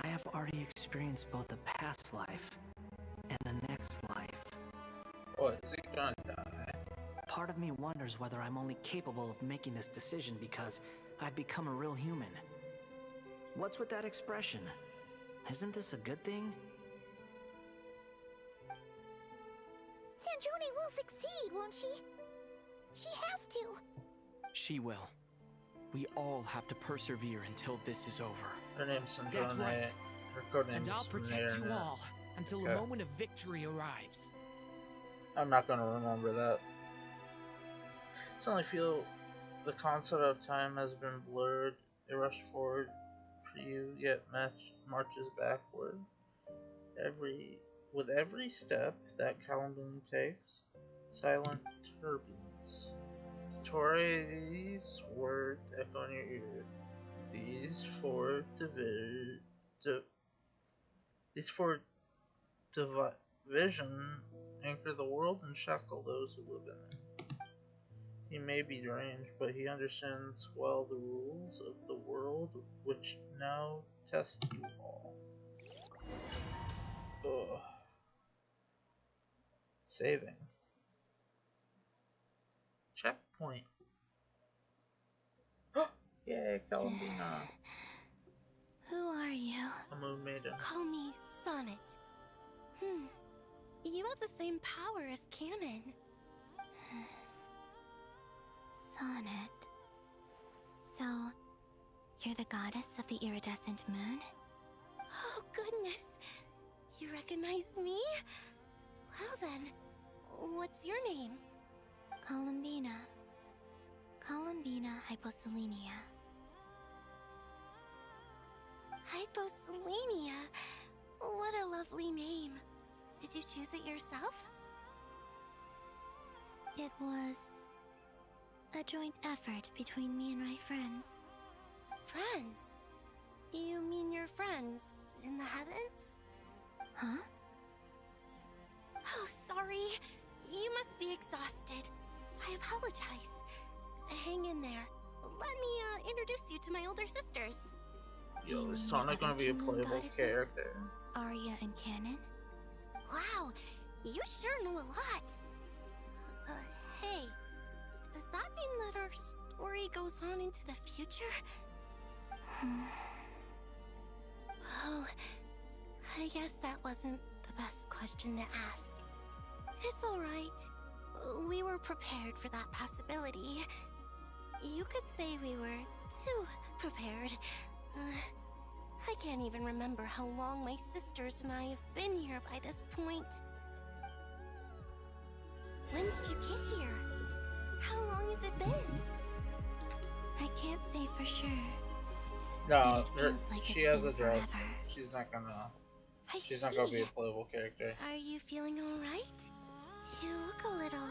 I have already experienced both a past life and a next life. What, is he gonna die? Part of me wonders whether I'm only capable of making this decision because I've become a real human. What's with that expression? Isn't this a good thing? Sandrone will succeed, won't she? She has to. She will. We all have to persevere until this is over. Her name's Sandrone. That's right. Her codename's And I'll protect you Nerina. all until Okay. the moment of victory arrives. I'm not gonna remember that. I suddenly feel the concept of time has been blurred. It rushes forward for you, yet marches backward. With every step that Kalumbini takes, silent turbulence. Tori's words echo in your ear. These four These four division anchor the world and shackle those who live in it. He may be deranged, but he understands well the rules of the world which now test you all. Ugh. Saving. Checkpoint. Yay, Columbina. Who are you? A moon maiden. Call me Sonnet. You have the same power as Canon. Sonnet. So, you're the goddess of the iridescent moon? Oh, goodness. You recognize me? Well then, what's your name? Columbina. Columbina Hyposelenia. Hyposelenia? What a lovely name. Did you choose it yourself? It was a joint effort between me and my friends. Friends? You mean your friends in the heavens? Huh? Oh, sorry. You must be exhausted. I apologize. Hang in there. Let me introduce you to my older sisters. Yo, is Sonic gonna be a playable character? Arya and Canon? Wow, you sure know a lot. Hey, does that mean that our story goes on into the future? Oh, I guess that wasn't the best question to ask. It's alright. We were prepared for that possibility. You could say we were too prepared. I can't even remember how long my sisters and I have been here by this point. When did you get here? How long has it been? I can't say for sure. No, Like she has a dress. She's not gonna. She's not gonna be a playable character. Are you feeling alright? You look a little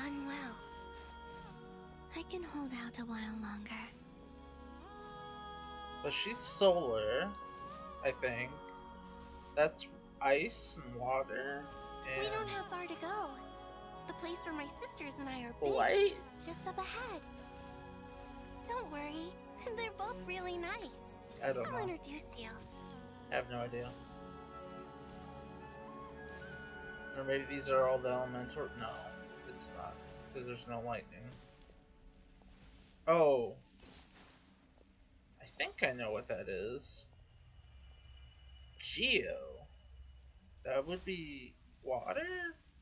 unwell. I can hold out a while longer. But she's solar, I think. That's ice and water. And we don't have far to go. The place where my sisters and I are Light? based is just up ahead. Don't worry, they're both really nice. I don't I'll know. introduce you. I have no idea. Or maybe these are all the elemental. No, it's not. Because there's no lightning. Oh. I think I know what that is. Geo. That would be water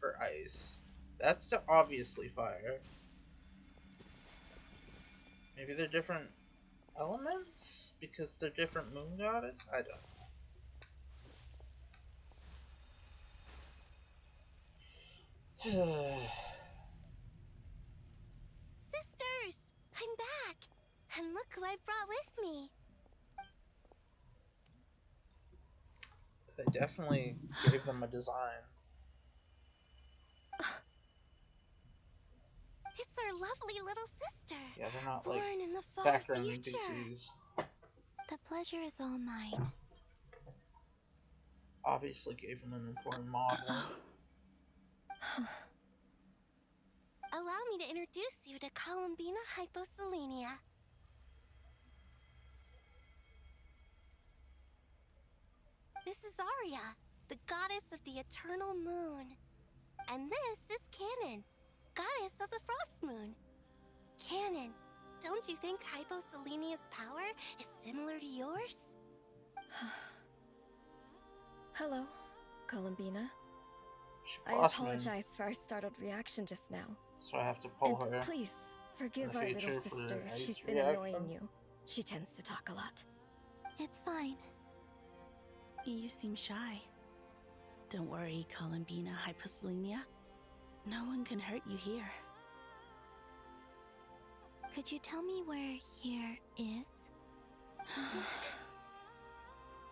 or ice. That's obviously fire. Maybe they're different elements? Because they're different moon goddess? I don't know. Sisters! I'm back! And look who I've brought with me. They definitely gave them a design. It's our lovely little sister. Yeah, they're not born like in the far background future. NPCs. The pleasure is all mine. Obviously gave them an important model. Allow me to introduce you to Columbina Hyposelenia. This is Arya, the goddess of the eternal moon. And this is Canon, goddess of the frost moon. Canon, don't you think Hyposelenia's power is similar to yours? Hello, Columbina. I Frost moon. apologize for our startled reaction just now. So I have to pull And her. please, forgive in the our little future for sister if ice she's been reaction. annoying you. She tends to talk a lot. It's fine. You seem shy. Don't worry, Columbina Hyposelenia. No one can hurt you here. Could you tell me where here is?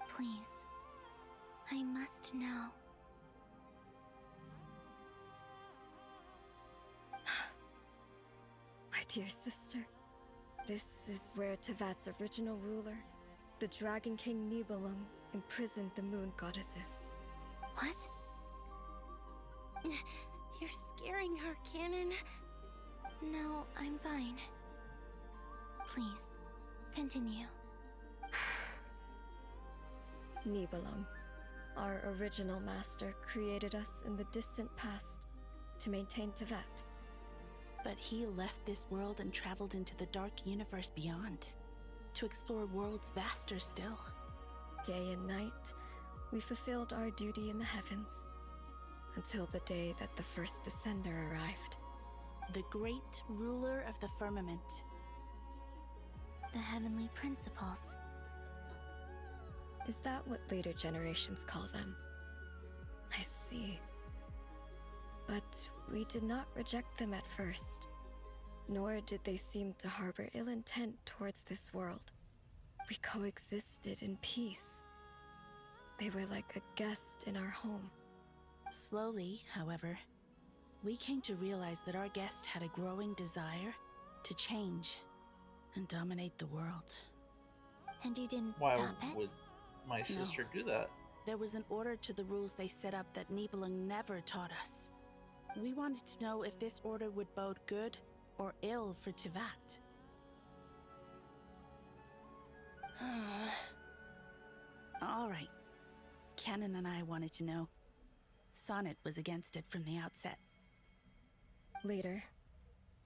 Please. I must know. My dear sister, this is where Tevat's original ruler, The Dragon King Nibelung imprisoned the moon goddesses. What? You're scaring her, Canon. No, I'm fine. Please, continue. Nibelung, our original master, created us in the distant past to maintain Tevat. But he left this world and traveled into the dark universe beyond, to explore worlds vaster still. Day and night, we fulfilled our duty in the heavens, until the day that the first Descender arrived. The great ruler of the firmament. The heavenly principles. Is that what later generations call them? I see. But we did not reject them at first, nor did they seem to harbor ill intent towards this world. We coexisted in peace. They were like a guest in our home. Slowly, however, we came to realize that our guest had a growing desire to change and dominate the world. And you didn't Why stop it? would my sister do that? There was an order to the rules they set up that Nibelung never taught us. We wanted to know if this order would bode good or ill for Tevat. All right. Canon and I wanted to know. Sonnet was against it from the outset. Later,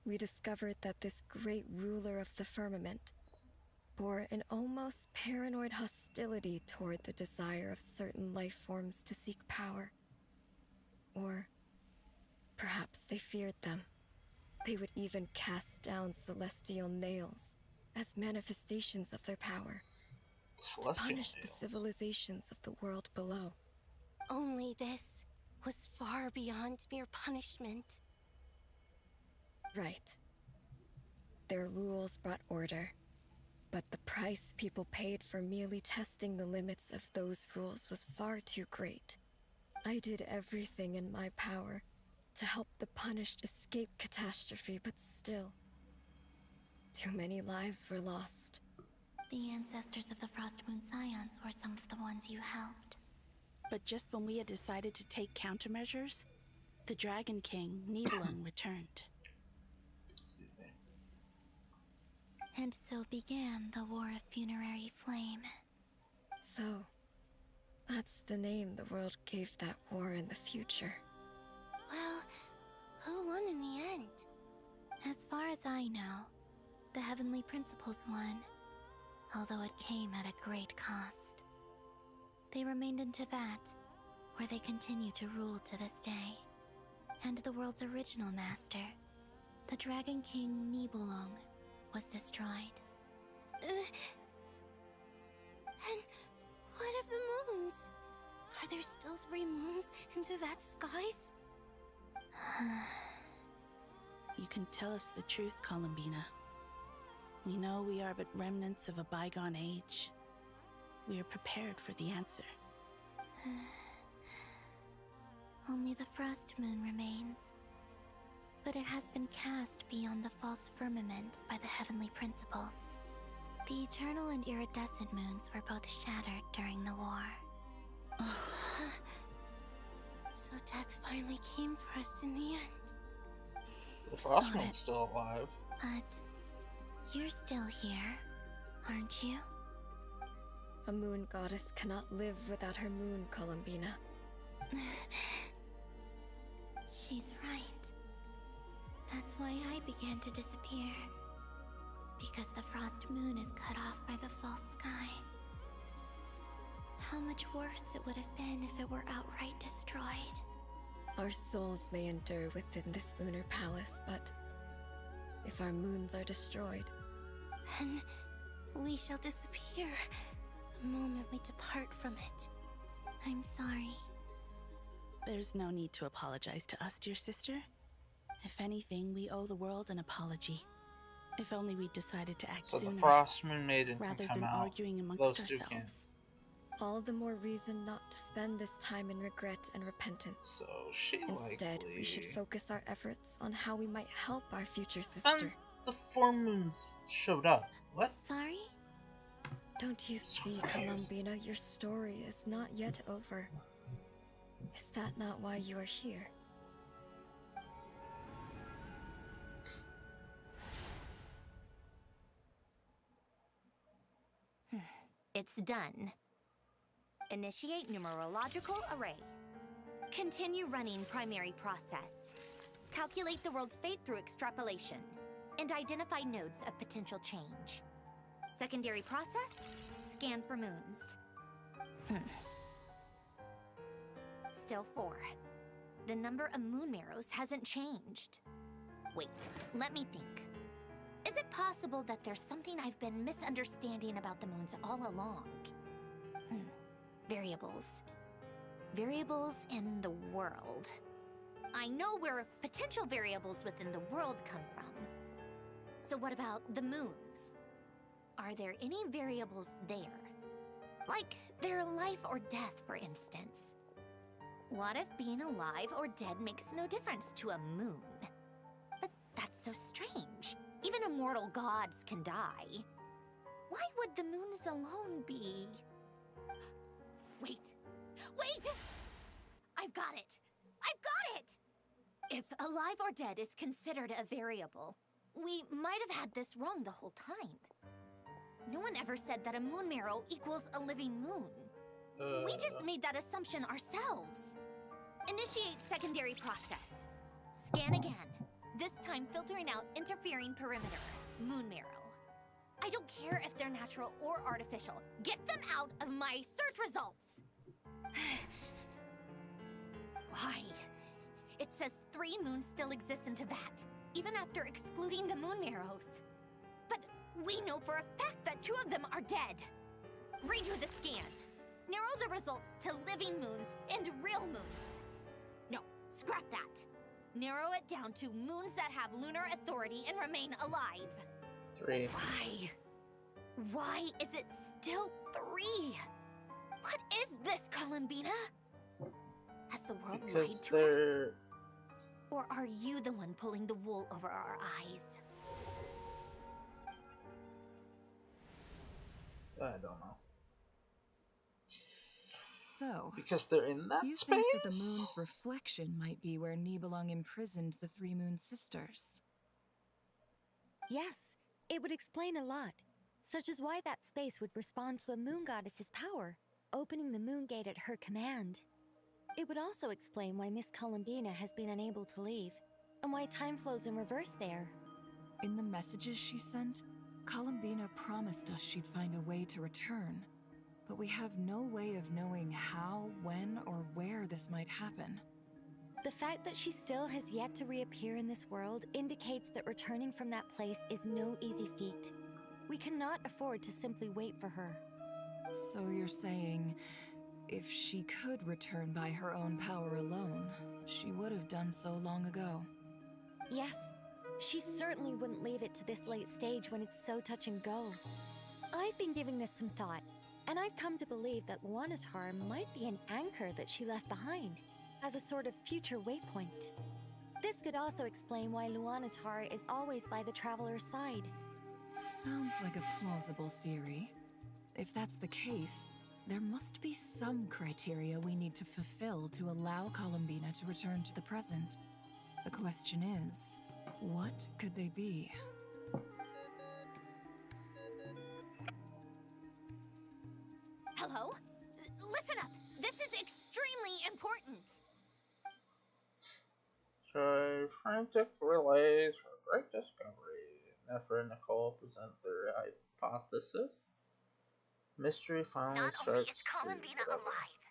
we discovered that this great ruler of the firmament bore an almost paranoid hostility toward the desire of certain life forms to seek power. Or perhaps they feared them. They would even cast down celestial nails as manifestations of their power, to punish the civilizations of the world below. Only this was far beyond mere punishment. Right. Their rules brought order, but the price people paid for merely testing the limits of those rules was far too great. I did everything in my power to help the punished escape catastrophe, but still, too many lives were lost. The ancestors of the Frost Moon Scions were some of the ones you helped. But just when we had decided to take countermeasures, the Dragon King, Nibelung, returned. And so began the War of Funerary Flame. So, that's the name the world gave that war in the future. Well, who won in the end? As far as I know, the Heavenly Principles won, although it came at a great cost. They remained in Tevat, where they continue to rule to this day. And the world's original master, the Dragon King Nibelung, was destroyed. And what of the moons? Are there still 3 moons in Tevat's skies? You can tell us the truth, Columbina. We know we are but remnants of a bygone age. We are prepared for the answer. Only the Frost Moon remains. But it has been cast beyond the false firmament by the Heavenly Principles. The eternal and iridescent moons were both shattered during the war. So death finally came for us in the end. The Frost Moon's still alive. But you're still here, aren't you? A moon goddess cannot live without her moon, Columbina. She's right. That's why I began to disappear. Because the Frost Moon is cut off by the false sky. How much worse it would have been if it were outright destroyed. Our souls may endure within this lunar palace, but if our moons are destroyed, then we shall disappear the moment we depart from it. I'm sorry. There's no need to apologize to us, dear sister. If anything, we owe the world an apology. If only we'd decided to act So sooner, the Frost Moon Maiden rather can come than out. arguing amongst Those two ourselves. can. all the more reason not to spend this time in regret and repentance. So she Instead, we should likely- focus our efforts on how we might help our future sister. The 4 moons showed up. What? Sorry? Don't you see, Columbina, your story is not yet over. Is that not why you are here? It's done. Initiate numerological array. Continue running primary process. Calculate the world's fate through extrapolation. And identify nodes of potential change. Secondary process, scan for moons. Still 4. The number of moon marrows hasn't changed. Wait, let me think. Is it possible that there's something I've been misunderstanding about the moons all along? Variables. Variables in the world. I know where potential variables within the world come from. So what about the moons? Are there any variables there? Like their life or death, for instance. What if being alive or dead makes no difference to a moon? But that's so strange. Even immortal gods can die. Why would the moons alone be... Wait! I've got it! If alive or dead is considered a variable, we might have had this wrong the whole time. No one ever said that a moon marrow equals a living moon. We just made that assumption ourselves. Initiate secondary process. Scan again. This time filtering out interfering perimeter. Moon marrow. I don't care if they're natural or artificial. Get them out of my search results! Why? It says 3 moons still exist in Teyvat, even after excluding the moon marrows. But we know for a fact that 2 of them are dead. Redo the scan. Narrow the results to living moons and real moons. No, scrap that. Narrow it down to moons that have lunar authority and remain alive. 3. Why is it still 3? What is this, Columbina? Has the world lied to us? Or are you the one pulling the wool over our eyes? I don't know. So, because they're in that you space? think that the moon's reflection might be where Nibelung imprisoned the 3 moon sisters? Yes, it would explain a lot, such as why that space would respond to a moon goddess's power, opening the moon gate at her command. It would also explain why Miss Columbina has been unable to leave, and why time flows in reverse there. In the messages she sent, Columbina promised us she'd find a way to return. But we have no way of knowing how, when, or where this might happen. The fact that she still has yet to reappear in this world indicates that returning from that place is no easy feat. We cannot afford to simply wait for her. So you're saying, if she could return by her own power alone, she would have done so long ago? Yes, she certainly wouldn't leave it to this late stage when it's so touch and go. I've been giving this some thought, and I've come to believe that Luana's harm might be an anchor that she left behind, as a sort of future waypoint. This could also explain why Luana's heart is always by the traveler's side. Sounds like a plausible theory. If that's the case, there must be some criteria we need to fulfill to allow Columbina to return to the present. The question is, what could they be? Hello? Listen up! This is extremely important! So, frantic relays for great discovery. Nefer and Nicole present their hypothesis. Mystery finally Not only starts is Columbina to... alive,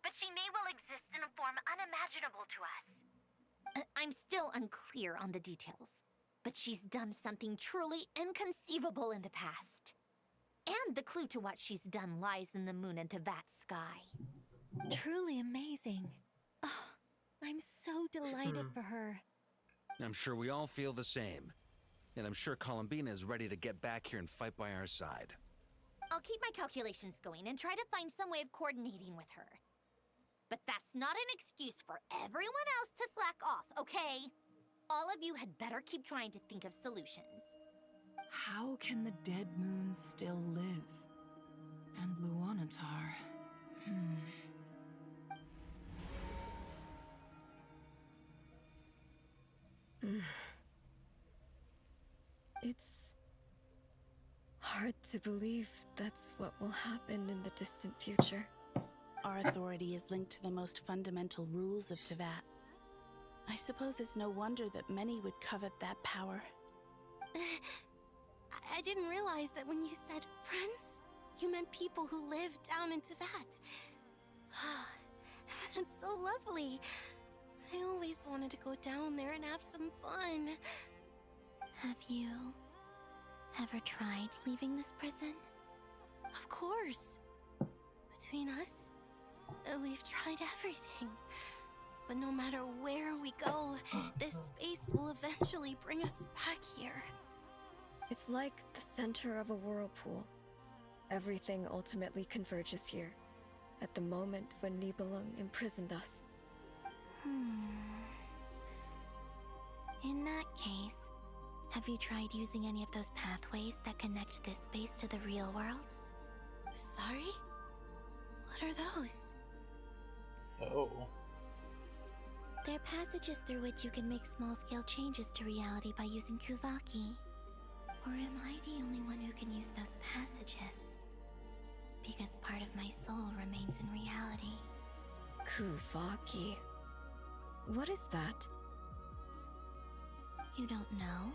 but she may well exist in a form unimaginable to us. I'm still unclear on the details, but she's done something truly inconceivable in the past. And the clue to what she's done lies in the moon and Teyvat sky. Truly amazing. Oh, I'm so delighted for her. I'm sure we all feel the same. And I'm sure Columbina is ready to get back here and fight by our side. I'll keep my calculations going and try to find some way of coordinating with her. But that's not an excuse for everyone else to slack off, okay? All of you had better keep trying to think of solutions. How can the dead moon still live? It's hard to believe that's what will happen in the distant future. Our authority is linked to the most fundamental rules of Teyvat. I suppose it's no wonder that many would covet that power. I didn't realize that when you said friends, you meant people who live down in Teyvat. That's so lovely. I always wanted to go down there and have some fun. Have you ever tried leaving this prison? Of course. Between us, we've tried everything. But no matter where we go, this space will eventually bring us back here. It's like the center of a whirlpool. Everything ultimately converges here, at the moment when Nibelung imprisoned us. In that case, have you tried using any of those pathways that connect this space to the real world? Sorry? What are those? Oh. They're passages through which you can make small-scale changes to reality by using Kuvaki. Or am I the only one who can use those passages? Because part of my soul remains in reality. Kuvaki. What is that? You don't know?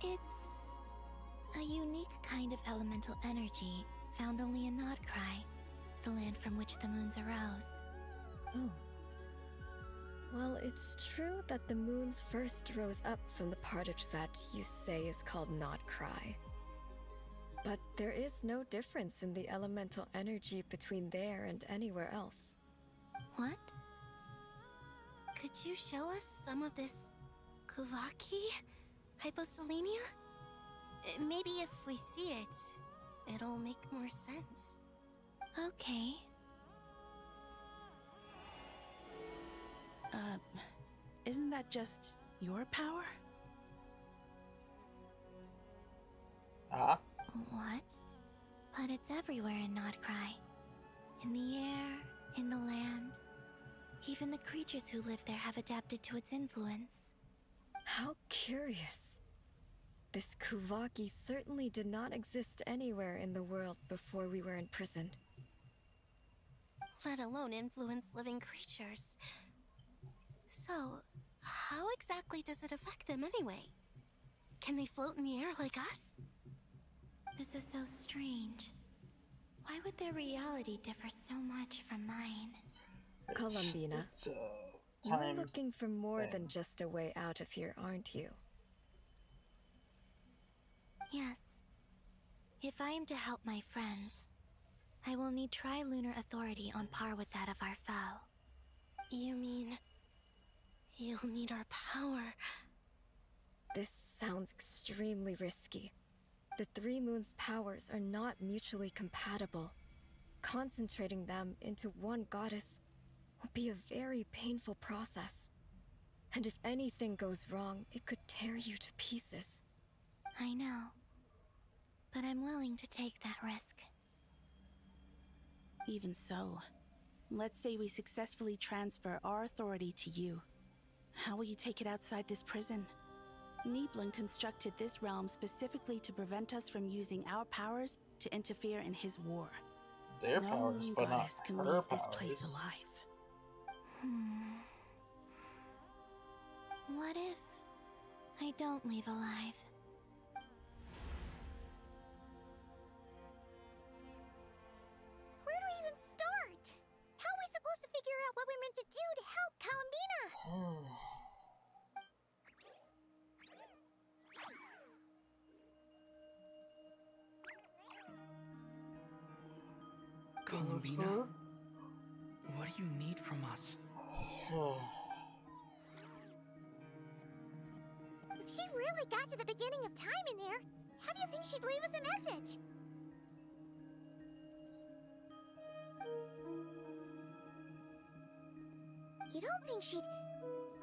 It's a unique kind of elemental energy found only in Nodcry, the land from which the moons arose. Oh. Well, it's true that the moons first rose up from the part of Teyvat you say is called Nodcry. But there is no difference in the elemental energy between there and anywhere else. What? Could you show us some of this Kuvaki? Hyposelenia? Maybe if we see it, it'll make more sense. Okay. Isn't that just your power? What? But it's everywhere in Nodcry. In the air, in the land. Even the creatures who live there have adapted to its influence. How curious. This Kuvaki certainly did not exist anywhere in the world before we were imprisoned. Let alone influence living creatures. So, how exactly does it affect them anyway? Can they float in the air like us? This is so strange. Why would their reality differ so much from mine? Columbina, you're looking for more than just a way out of here, aren't you? Yes. If I am to help my friends, I will need tri-lunar authority on par with that of our foe. You mean... you'll need our power? This sounds extremely risky. The Three Moons' powers are not mutually compatible. Concentrating them into one goddess will be a very painful process. And if anything goes wrong, it could tear you to pieces. I know. But I'm willing to take that risk. Even so, let's say we successfully transfer our authority to you. How will you take it outside this prison? Nibelung constructed this realm specifically to prevent us from using our powers to interfere in his war. Their no powers, moon but not goddess can her leave powers. this place alive. What if I don't leave alive? Where do we even start? How are we supposed to figure out what we're meant to do to help Columbina? Columbina, what do you need from us? If she really got to the beginning of time in there, how do you think she'd leave us a message? You don't think she'd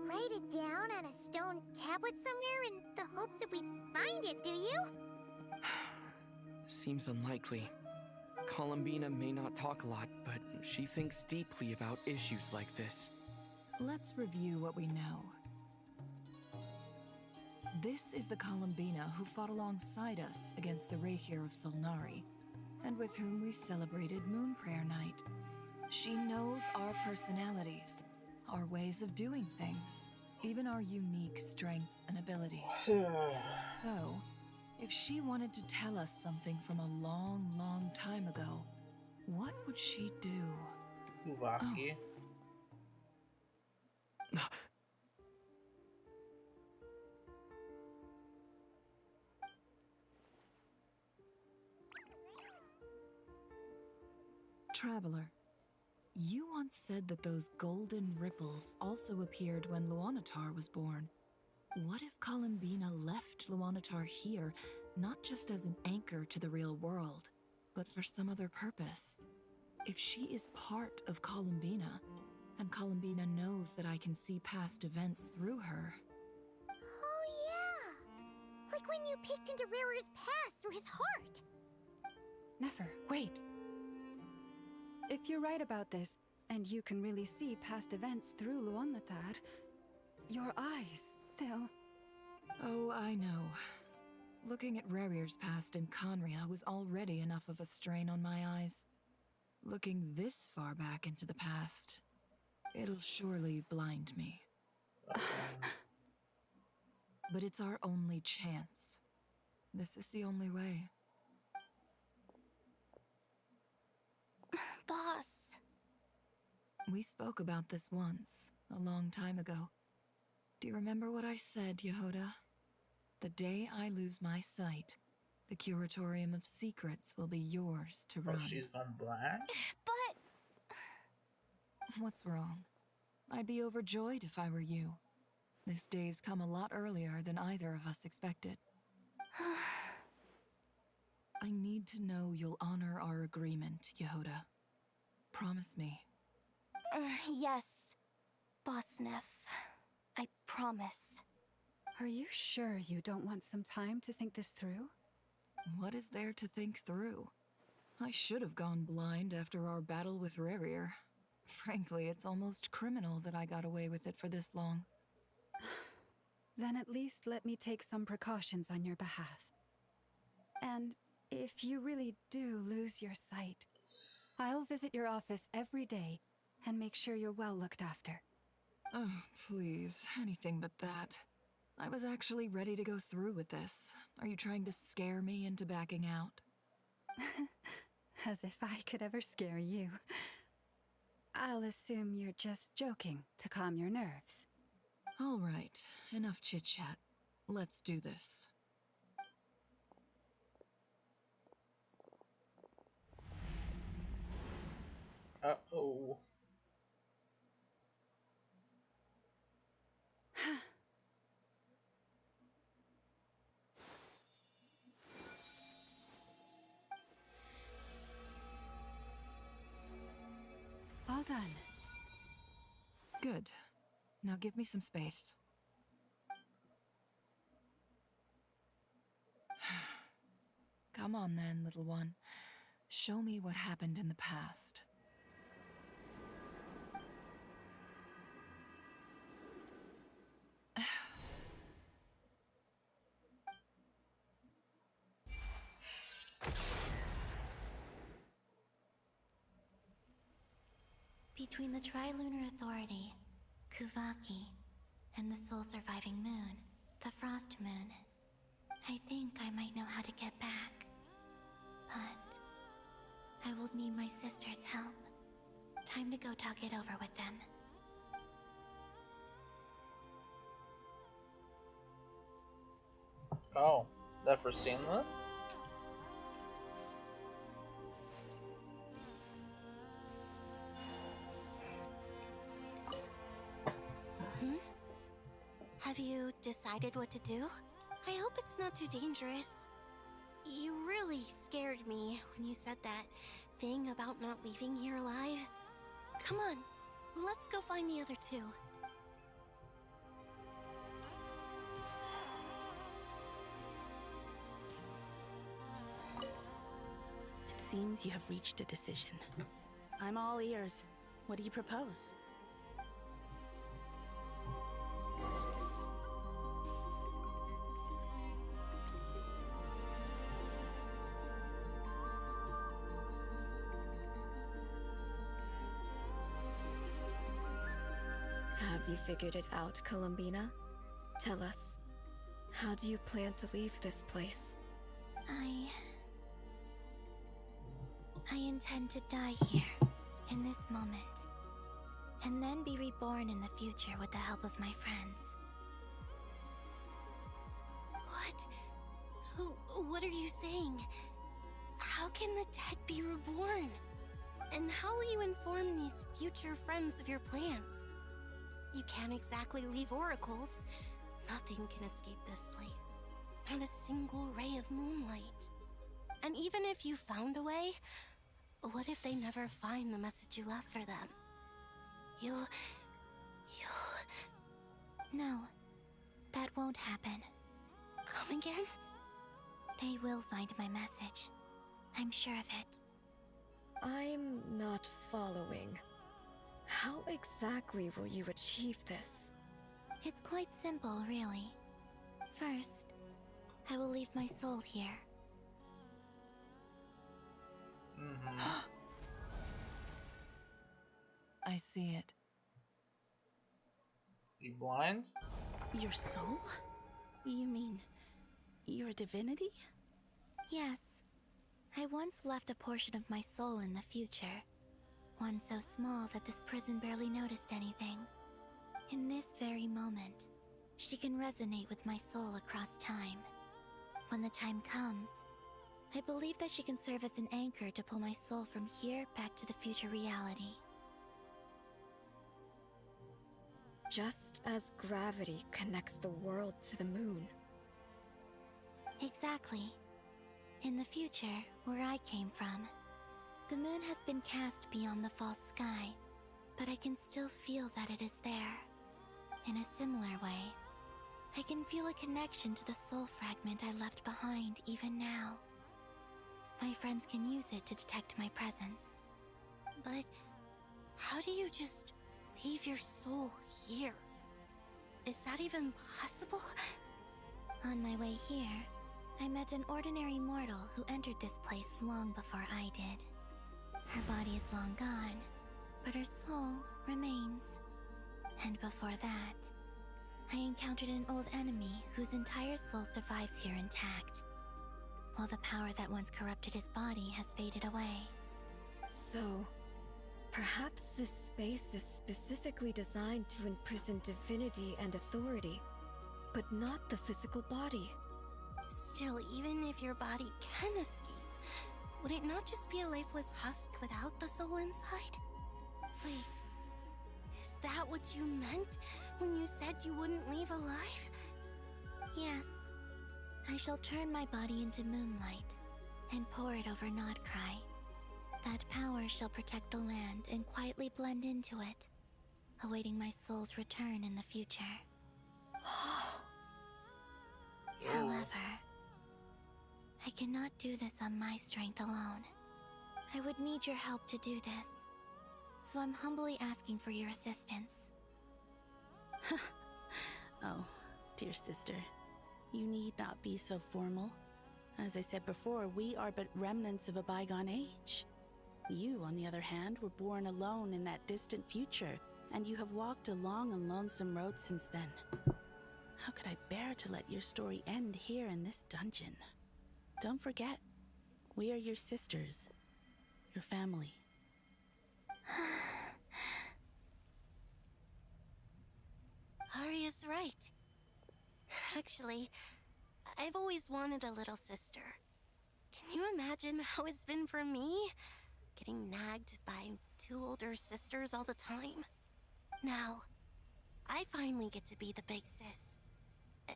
write it down on a stone tablet somewhere in the hopes that we'd find it, do you? Seems unlikely. Columbina may not talk a lot, but she thinks deeply about issues like this. Let's review what we know. This is the Columbina who fought alongside us against the Reikir of Solnari, and with whom we celebrated Moon Prayer Night. She knows our personalities, our ways of doing things, even our unique strengths and abilities. So, if she wanted to tell us something from a long, long time ago, what would she do? Kuvaki. Traveler, you once said that those golden ripples also appeared when Luanatar was born. What if Columbina left Luanatar here, not just as an anchor to the real world, but for some other purpose? If she is part of Columbina, and Columbina knows that I can see past events through her... Oh yeah! Like when you peeked into Rerir's past through his heart! Never, wait! If you're right about this, and you can really see past events through Luanatar, your eyes, they'll... Oh, I know. Looking at Rerir's past in Conria was already enough of a strain on my eyes. Looking this far back into the past, it'll surely blind me. But it's our only chance. This is the only way. Boss. We spoke about this once, a long time ago. Do you remember what I said, Yehoda? The day I lose my sight, the Curatorium of Secrets will be yours to run. Oh, she's gone black? But... What's wrong? I'd be overjoyed if I were you. This day's come a lot earlier than either of us expected. I need to know you'll honor our agreement, Yehoda. Promise me. Yes, Boss Neff. I promise. Are you sure you don't want some time to think this through? What is there to think through? I should have gone blind after our battle with Rerir. Frankly, it's almost criminal that I got away with it for this long. Then at least let me take some precautions on your behalf. And if you really do lose your sight, I'll visit your office every day and make sure you're well looked after. Oh, please, anything but that. I was actually ready to go through with this. Are you trying to scare me into backing out? As if I could ever scare you. I'll assume you're just joking to calm your nerves. All right, enough chit-chat. Let's do this. Uh-oh. All done. Good. Now give me some space. Come on then, little one. Show me what happened in the past. Between the Trilunar Authority, Kuvaki, and the soul-surviving moon, the Frost Moon, I think I might know how to get back. But I will need my sister's help. Time to go talk it over with them. Oh, never seen this? Have you decided what to do? I hope it's not too dangerous. You really scared me when you said that thing about not leaving here alive. Come on, let's go find the other two. It seems you have reached a decision. I'm all ears. What do you propose? Have you figured it out, Columbina? Tell us, how do you plan to leave this place? I intend to die here, in this moment, and then be reborn in the future with the help of my friends. What are you saying? How can the dead be reborn? And how will you inform these future friends of your plans? You can't exactly leave oracles. Nothing can escape this place. Not a single ray of moonlight. And even if you found a way, what if they never find the message you left for them? You'll... No, that won't happen. Come again? They will find my message. I'm sure of it. I'm not following. How exactly will you achieve this? It's quite simple, really. First, I will leave my soul here. I see it. You blind? Your soul? You mean you're a divinity? Yes. I once left a portion of my soul in the future. One so small that this prison barely noticed anything. In this very moment, she can resonate with my soul across time. When the time comes, I believe that she can serve as an anchor to pull my soul from here back to the future reality. Just as gravity connects the world to the moon. Exactly. In the future, where I came from, the moon has been cast beyond the false sky, but I can still feel that it is there. In a similar way, I can feel a connection to the soul fragment I left behind even now. My friends can use it to detect my presence. But how do you just leave your soul here? Is that even possible? On my way here, I met an ordinary mortal who entered this place long before I did. Her body is long gone, but her soul remains. And before that, I encountered an old enemy whose entire soul survives here intact, while the power that once corrupted his body has faded away. So, perhaps this space is specifically designed to imprison divinity and authority, but not the physical body. Still, even if your body can escape, would it not just be a lifeless husk without the soul inside? Wait, is that what you meant when you said you wouldn't leave alive? Yes. I shall turn my body into moonlight and pour it over Nodcry. That power shall protect the land and quietly blend into it, awaiting my soul's return in the future. However, I cannot do this on my strength alone. I would need your help to do this, so I'm humbly asking for your assistance. Oh, dear sister, you need not be so formal. As I said before, we are but remnants of a bygone age. You, on the other hand, were born alone in that distant future, and you have walked a long and lonesome road since then. How could I bear to let your story end here in this dungeon? Don't forget, we are your sisters, your family. Arya's right. Actually, I've always wanted a little sister. Can you imagine how it's been for me? Getting nagged by two older sisters all the time. Now, I finally get to be the big sis.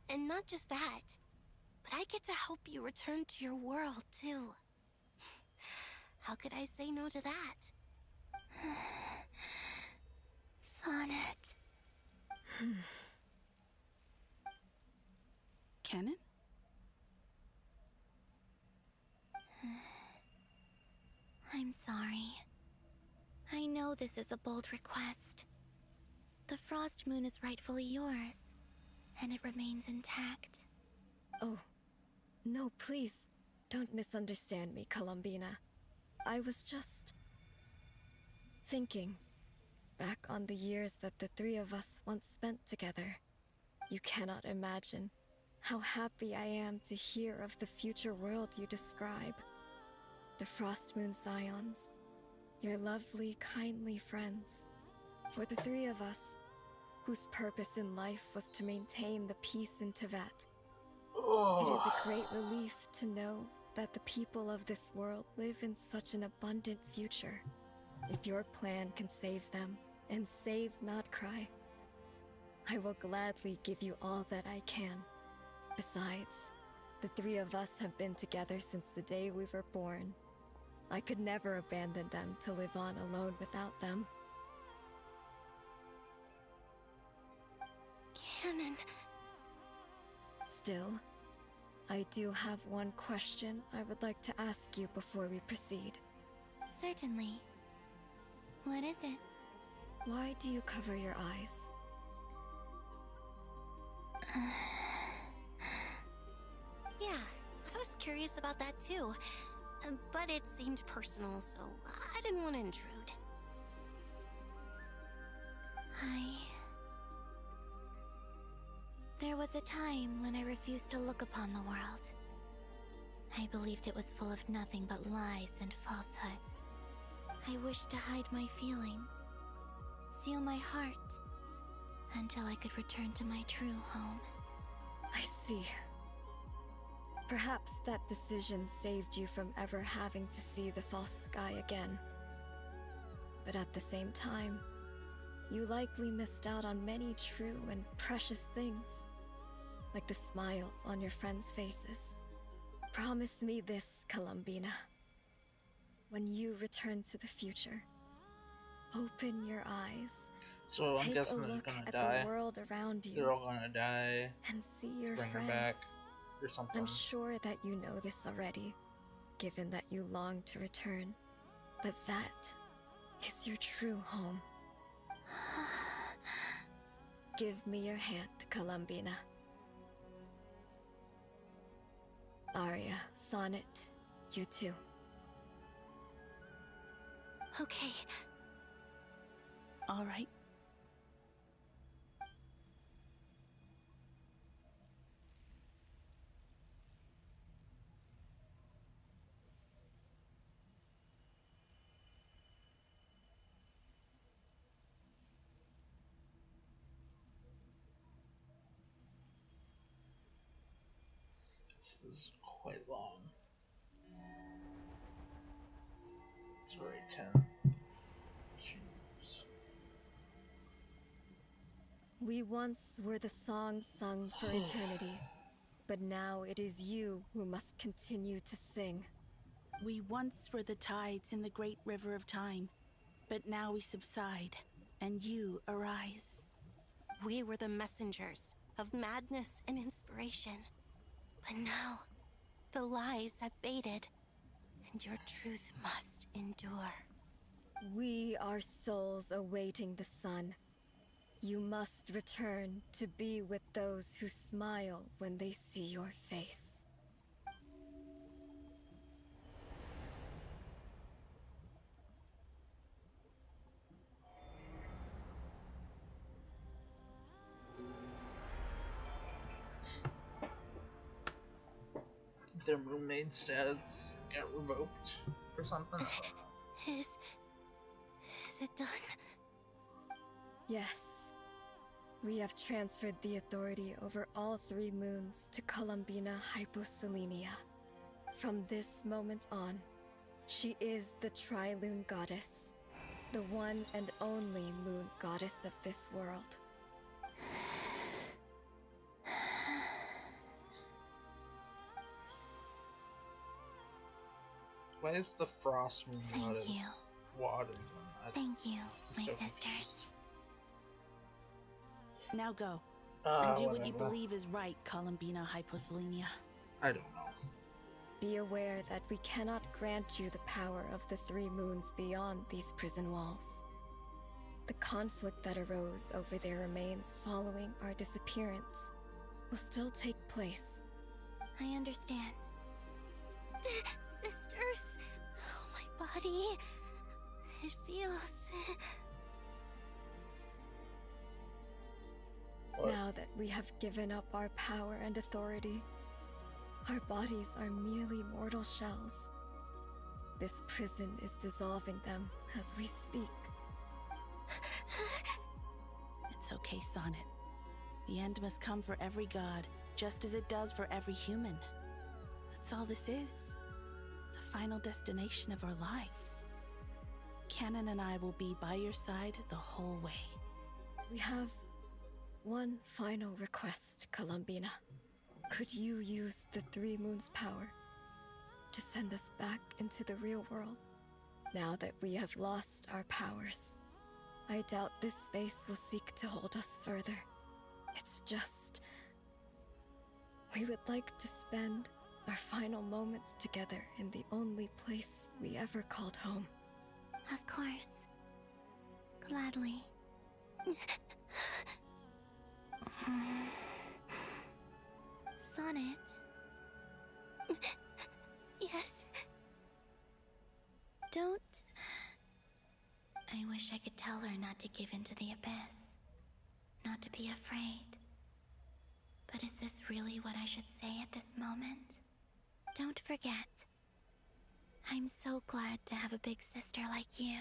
And not just that, but I get to help you return to your world, too. How could I say no to that? Sonnet. Canon? I'm sorry. I know this is a bold request. The Frost Moon is rightfully yours, and it remains intact. Oh, no, please, don't misunderstand me, Columbina. I was just thinking. back on the years that the three of us once spent together, you cannot imagine how happy I am to hear of the future world you describe. The Frost Moon Scions, your lovely, kindly friends. For the three of us, whose purpose in life was to maintain the peace in Teyvat, it is a great relief to know that the people of this world live in such an abundant future. If your plan can save them, and save Notcry, I will gladly give you all that I can. Besides, the three of us have been together since the day we were born. I could never abandon them to live on alone without them. Canon. Still, I do have one question I would like to ask you before we proceed. Certainly. What is it? Why do you cover your eyes? Yeah, I was curious about that too. But it seemed personal, so I didn't want to intrude. There was a time when I refused to look upon the world. I believed it was full of nothing but lies and falsehoods. I wished to hide my feelings, seal my heart, until I could return to my true home. I see. Perhaps that decision saved you from ever having to see the false sky again. But at the same time, you likely missed out on many true and precious things, like the smiles on your friends' faces. Promise me this, Columbina. When you return to the future, open your eyes. So I'm guessing they're gonna die. The world around you. They're all gonna die. And see your Bring friends. her back, or something. I'm sure that you know this already, given that you long to return. But that is your true home. Give me your hand, Columbina. Arya, Sonnet, you too. Okay. All right. This is quite long. It's already 10. Jeez. We once were the songs sung for eternity, but now it is you who must continue to sing. We once were the tides in the great river of time, but now we subside, and you arise. We were the messengers of madness and inspiration. But now, the lies have faded, and your truth must endure. We are souls awaiting the sun. You must return to be with those who smile when they see your face. Their roommate stats got revoked or something. Is it done? Yes. We have transferred the authority over all 3 moons to Columbina Hyposelenia. From this moment on, she is the Tri-Lune Goddess, the one and only moon goddess of this world. Why is the Frost Moon not as you. water? Thank you, my sisters. Now go. And do what you whatever. believe is right, Columbina Hyposelenia. I don't know. Be aware that we cannot grant you the power of the 3 moons beyond these prison walls. The conflict that arose over their remains following our disappearance will still take place. I understand. Sisters! Oh, my body. It feels... Now that we have given up our power and authority, our bodies are merely mortal shells. This prison is dissolving them as we speak. It's okay, Sonnet. The end must come for every god, just as it does for every human. That's all this is. The final destination of our lives. Canon and I will be by your side the whole way. We have one final request, Columbina. Could you use the Three Moons' power to send us back into the real world? Now that we have lost our powers, I doubt this space will seek to hold us further. It's just... we would like to spend our final moments together in the only place we ever called home. Of course. Gladly. Sonnet. Yes. Don't... I wish I could tell her not to give in to the abyss. Not to be afraid. But is this really what I should say at this moment? Don't forget. I'm so glad to have a big sister like you.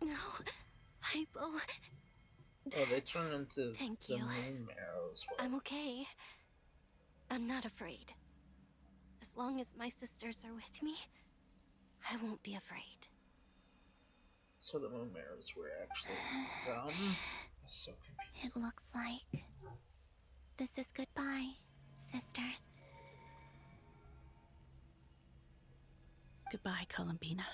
No, Hypo. Oh, they turn into Thank the you. moon marrows. I'm okay. I'm not afraid. As long as my sisters are with me, I won't be afraid. So the moon marrows were actually dumb. So confused. It looks like this is goodbye, sisters. Goodbye, Columbina.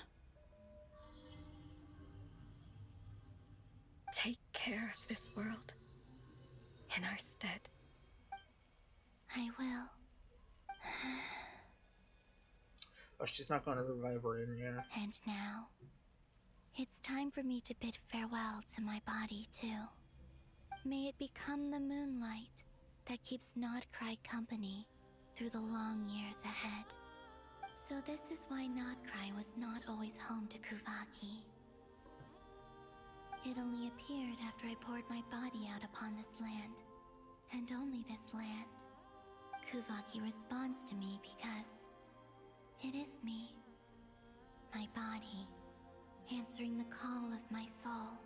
Take care of this world in our stead. I will. Oh, she's not going to revive her in here. And now, it's time for me to bid farewell to my body, too. May it become the moonlight that keeps Nodcry company through the long years ahead. So this is why Nodcry was not always home to Kuvaki. It only appeared after I poured my body out upon this land, and only this land. Kuvaki responds to me because it is me, my body, answering the call of my soul.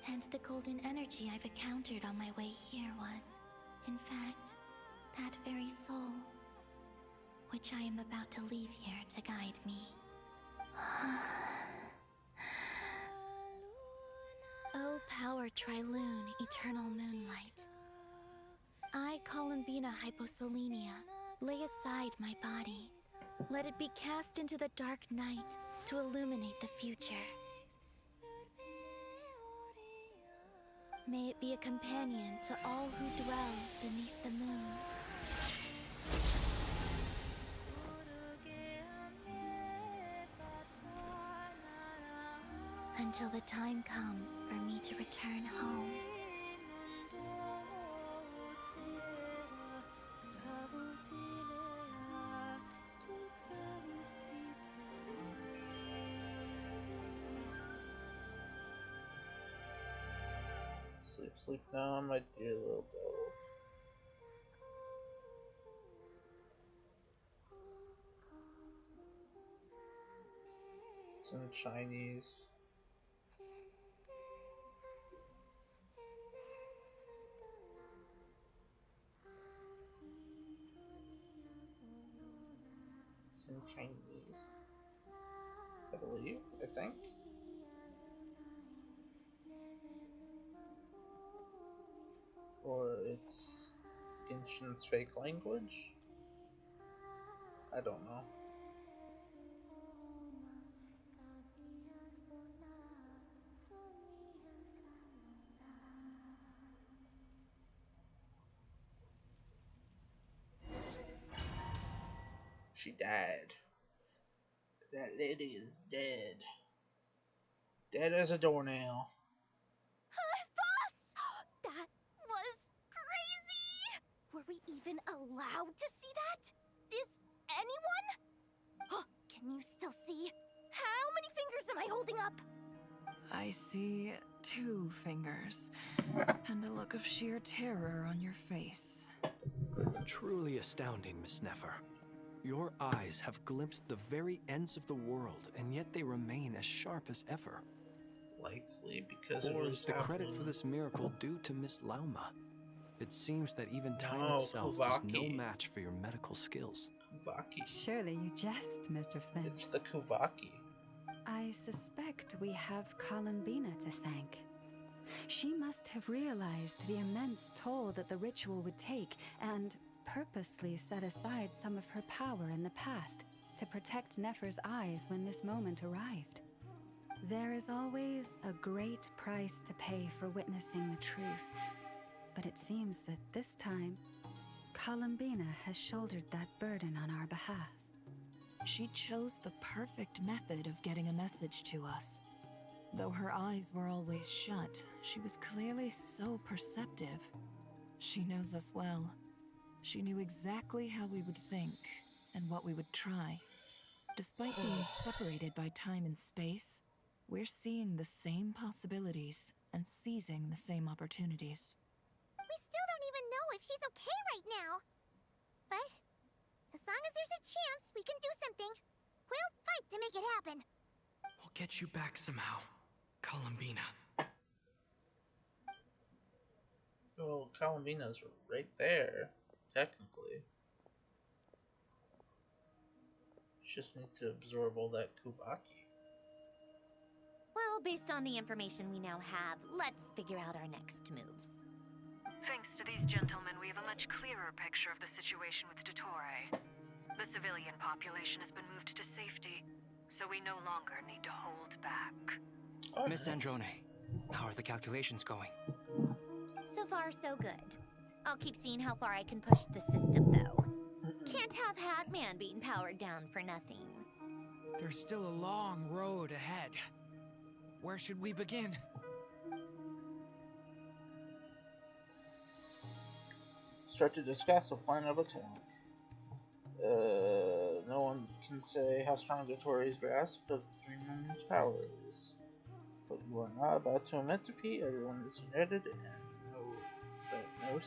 And the golden energy I've encountered on my way here was, in fact, that very soul, which I am about to leave here to guide me. O power Triloon, eternal moonlight. I, Columbina Hyposelenia, lay aside my body. Let it be cast into the dark night to illuminate the future. May it be a companion to all who dwell beneath the moon. Until the time comes for me to return home. Sleep, sleep now, my dear little doe. It's in Chinese. It's in Chinese, I believe, I think. Or it's Genshin's fake language? I don't know. She died. That lady is dead. Dead as a doornail. Boss! That was crazy! Were we even allowed to see that? Is anyone? Can you still see? How many fingers am I holding up? I see 2 fingers, and a look of sheer terror on your face. Truly astounding, Miss Nefer. Your eyes have glimpsed the very ends of the world, and yet they remain as sharp as ever. Likely because Or it is was the credit happening. for this miracle due to Miss Lauma? It seems that even time No, itself is no Kuvaki. match for your medical skills. Kuvaki. Surely you jest, Mr. Flint. It's the Kuvaki. I suspect we have Columbina to thank. She must have realized the immense toll that the ritual would take and purposely set aside some of her power in the past to protect Nefer's eyes when this moment arrived. There is always a great price to pay for witnessing the truth, but it seems that this time, Columbina has shouldered that burden on our behalf. She chose the perfect method of getting a message to us. Though her eyes were always shut, she was clearly so perceptive. She knows us well. She knew exactly how we would think and what we would try. Despite being separated by time and space, we're seeing the same possibilities and seizing the same opportunities. We still don't even know if she's okay right now. But as long as there's a chance we can do something, we'll fight to make it happen. We'll get you back somehow, Columbina. Well, Columbina's right there, technically. Just need to absorb all that Kuvaki. Well, based on the information we now have, let's figure out our next moves. Thanks to these gentlemen, we have a much clearer picture of the situation with Dottore. The civilian population has been moved to safety, so we no longer need to hold back. Miss Androne, how are the calculations going? So far, so good. I'll keep seeing how far I can push the system, though. Can't have Hatman being powered down for nothing. There's still a long road ahead. Where should we begin? Start to discuss a plan of attack. No one can say how strong Dottori's grasp of the Three Moons' power is. But you are not about to admit defeat. Everyone is united and know that no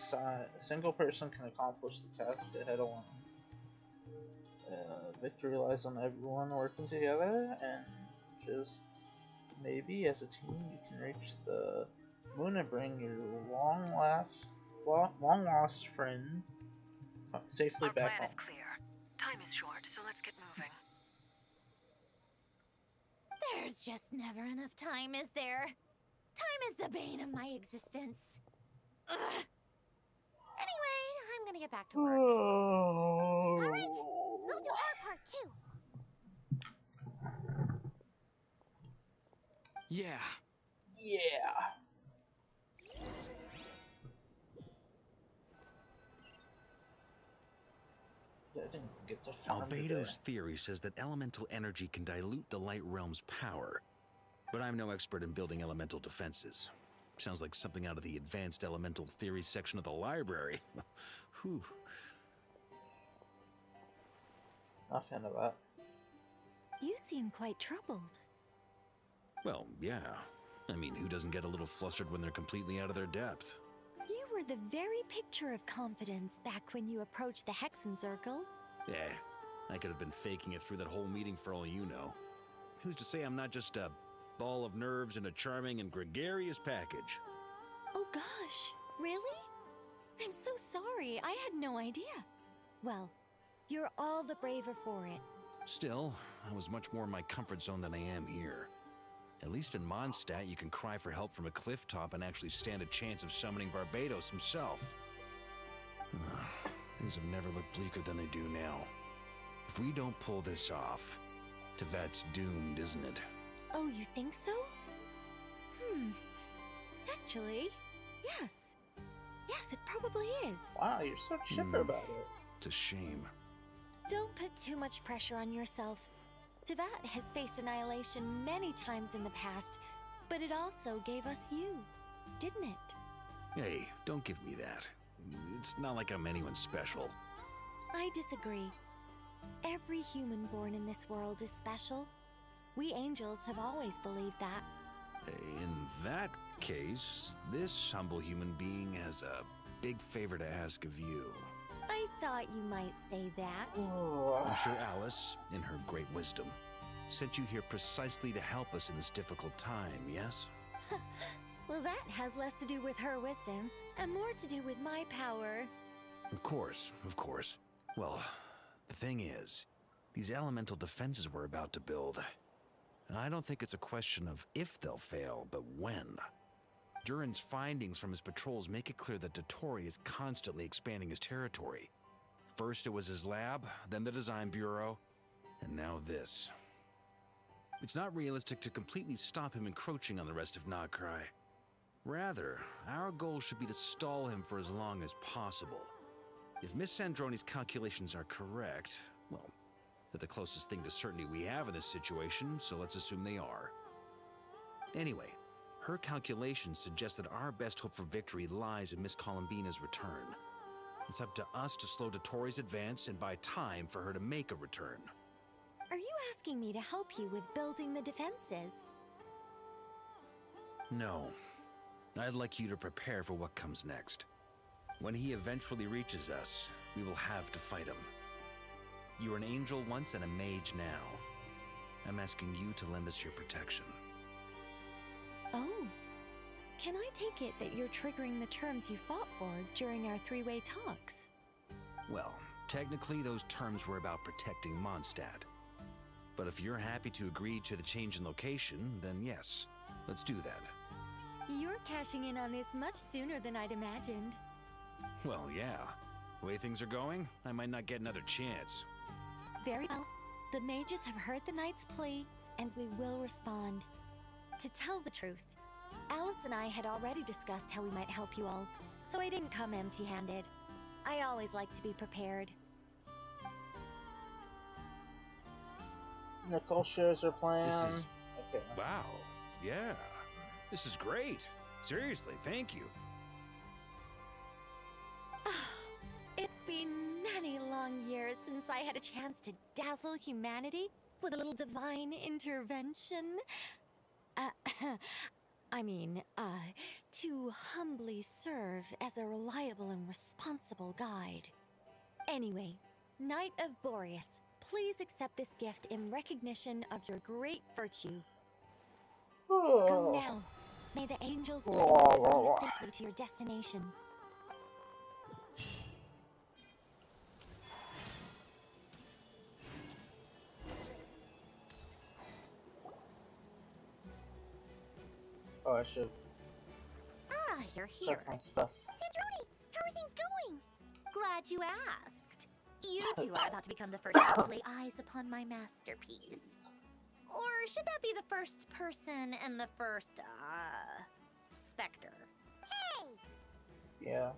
single person can accomplish the task ahead alone. Victory lies on everyone working together, and just maybe as a team you can reach the moon and bring your long lost friend safely Our back plan home. is clear. Time is short, so let's get moving. There's just never enough time, is there? Time is the bane of my existence. Ugh. Anyway, I'm gonna get back to work. Alright, we'll do our part too. Yeah. Yeah. I didn't get to farm Albedo's theory says that elemental energy can dilute the light realm's power. But I'm no expert in building elemental defenses. Sounds like something out of the advanced elemental theory section of the library. Whew. Not a fan of that. You seem quite troubled. Well, yeah. I mean, who doesn't get a little flustered when they're completely out of their depth? You were the very picture of confidence back when you approached the Hexen Circle. Yeah, I could have been faking it through that whole meeting for all you know. Who's to say I'm not just a ball of nerves in a charming and gregarious package? Oh gosh, really? I'm so sorry, I had no idea. Well, you're all the braver for it. Still, I was much more in my comfort zone than I am here. At least in Mondstadt, you can cry for help from a cliff top and actually stand a chance of summoning Barbados himself. Things have never looked bleaker than they do now. If we don't pull this off, Tevet's doomed, isn't it? Oh, you think so? Actually, yes. Yes, it probably is. Wow, you're so chipper about it. It's a shame. Don't put too much pressure on yourself. Tevat has faced annihilation many times in the past, but it also gave us you, didn't it? Hey, don't give me that. It's not like I'm anyone special. I disagree. Every human born in this world is special. We angels have always believed that. In that case, this humble human being has a big favor to ask of you. I thought you might say that. I'm sure Alice, in her great wisdom, sent you here precisely to help us in this difficult time, yes? Well, that has less to do with her wisdom and more to do with my power. Of course, of course. Well, the thing is, these elemental defenses we're about to build, I don't think it's a question of if they'll fail, but when. Durin's findings from his patrols make it clear that Dottore is constantly expanding his territory. First it was his lab, then the design bureau, and now this. It's not realistic to completely stop him encroaching on the rest of Nagcry. Rather, our goal should be to stall him for as long as possible. If Miss Sandroni's calculations are correct, well, they're the closest thing to certainty we have in this situation, so let's assume they are. Anyway, her calculations suggest that our best hope for victory lies in Miss Columbina's return. It's up to us to slow Dottore's advance and buy time for her to make a return. Are you asking me to help you with building the defenses? No. I'd like you to prepare for what comes next. When he eventually reaches us, we will have to fight him. You were an angel once and a mage now. I'm asking you to lend us your protection. Oh. Can I take it that you're triggering the terms you fought for during our three-way talks? Well, technically those terms were about protecting Mondstadt. But if you're happy to agree to the change in location, then yes, let's do that. You're cashing in on this much sooner than I'd imagined. Well, yeah. The way things are going, I might not get another chance. Very well. The mages have heard the knight's plea, and we will respond. To tell the truth, Alice and I had already discussed how we might help you all, so I didn't come empty-handed. I always like to be prepared. Nicole shares her plan. This is... Okay. Wow. Yeah. This is great. Seriously, thank you. It's been many long years since I had a chance to dazzle humanity with a little divine intervention. To humbly serve as a reliable and responsible guide. Anyway, Knight of Boreas, please accept this gift in recognition of your great virtue. Go now. May the angels visit you safely to your destination. Oh, I should Ah, you're here. check my stuff. Sandroni, how are things going? Glad you asked. You two are about to become the first to lay eyes upon my masterpiece. Or should that be the first person and the first, specter? Hey! Yeah.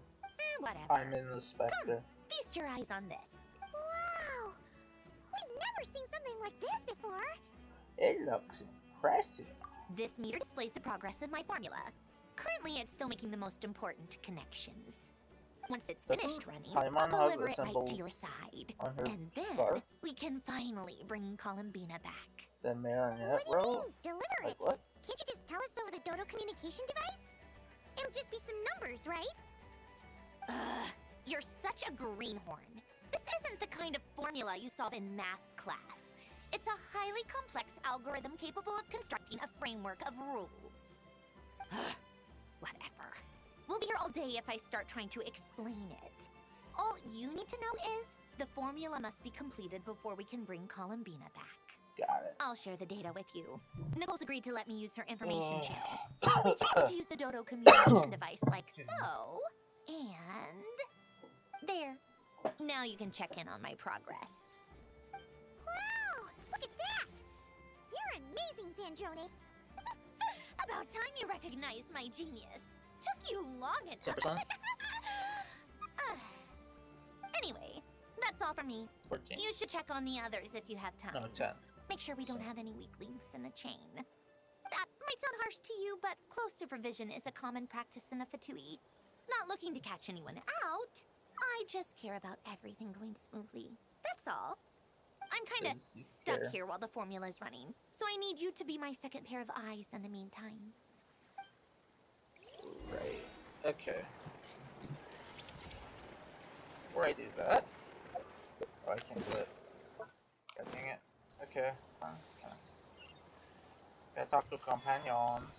Whatever. I'm in the Spectre. Feast your eyes on this. Wow! We've never seen something like this before. It looks impressive. This meter displays the progress of my formula. Currently, it's still making the most important connections. Once it's finished running, I'll deliver it right to your side. And then, we can finally bring Columbina back. The marionette What do you row? mean, deliver Like it? what? Can't you just tell us over the Dodo communication device? It'll just be some numbers, right? Ugh, you're such a greenhorn. This isn't the kind of formula you solve in math class. It's a highly complex algorithm capable of constructing a framework of rules. Whatever. We'll be here all day if I start trying to explain it. All you need to know is the formula must be completed before we can bring Columbina back. Got it. I'll share the data with you. Nicole's agreed to let me use her information channel. So we just have to use the Dodo communication device like so. And... there. Now you can check in on my progress. Wow! Look at that! You're amazing, Sandroni. About time you recognized my genius. Took you long enough. 10%? Anyway, that's all from me. 14. You should check on the others if you have time. No, 10. Make sure we don't have any weak links in the chain. That might sound harsh to you, but close supervision is a common practice in a Fatui. Not looking to catch anyone out. I just care about everything going smoothly. That's all. I'm kind of 'cause you stuck care. here while the formula's running. So I need you to be my second pair of eyes in the meantime. Right. Okay. Before I do that... Oh, I can't do it. God dang it. Okay. Fine. Okay. Gotta talk to companions.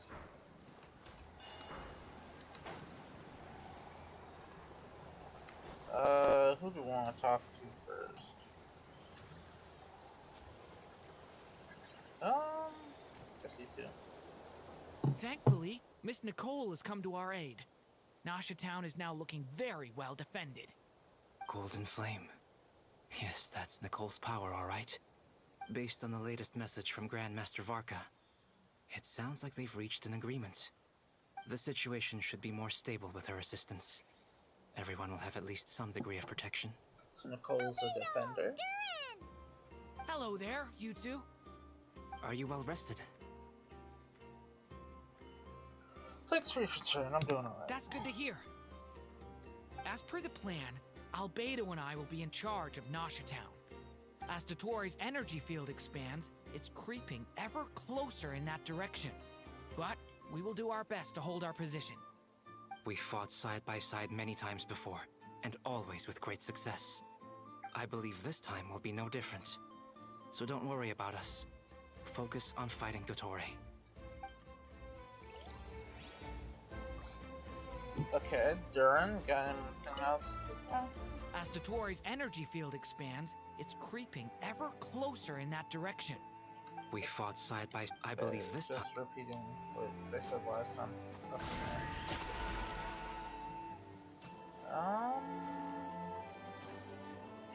Who do we want to talk to first? Guess you two. Thankfully, Miss Nicole has come to our aid. Nasha Town is now looking very well defended. Golden Flame. Yes, that's Nicole's power, all right. Based on the latest message from Grandmaster Varka, it sounds like they've reached an agreement. The situation should be more stable with her assistance. Everyone will have at least some degree of protection. So Nicole's a defender. Hello there, you two. Are you well rested? Thanks for your concern. I'm doing alright. That's good to hear. As per the plan, Albedo and I will be in charge of Nasha Town. As Dotori's energy field expands, it's creeping ever closer in that direction. But we will do our best to hold our position. We fought side by side many times before, and always with great success. I believe this time will be no different. So don't worry about us. Focus on fighting Dottore. Okay, Duran, got anything else? As Dotori's energy field expands, it's creeping ever closer in that direction. We fought side by side. I believe this time. Just repeating what they said last time.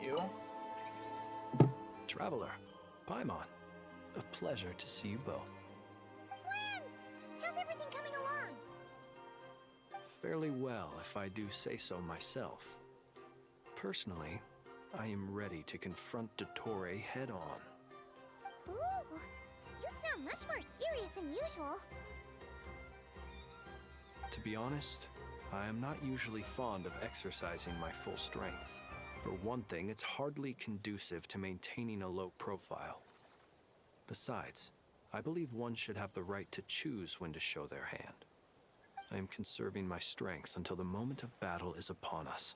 You? Traveler, Paimon, a pleasure to see you both. Friends! How's everything coming along? Fairly well, if I do say so myself. Personally, I am ready to confront Dottore head-on. Ooh, you sound much more serious than usual. To be honest, I am not usually fond of exercising my full strength. For one thing, it's hardly conducive to maintaining a low profile. Besides, I believe one should have the right to choose when to show their hand. I am conserving my strength until the moment of battle is upon us.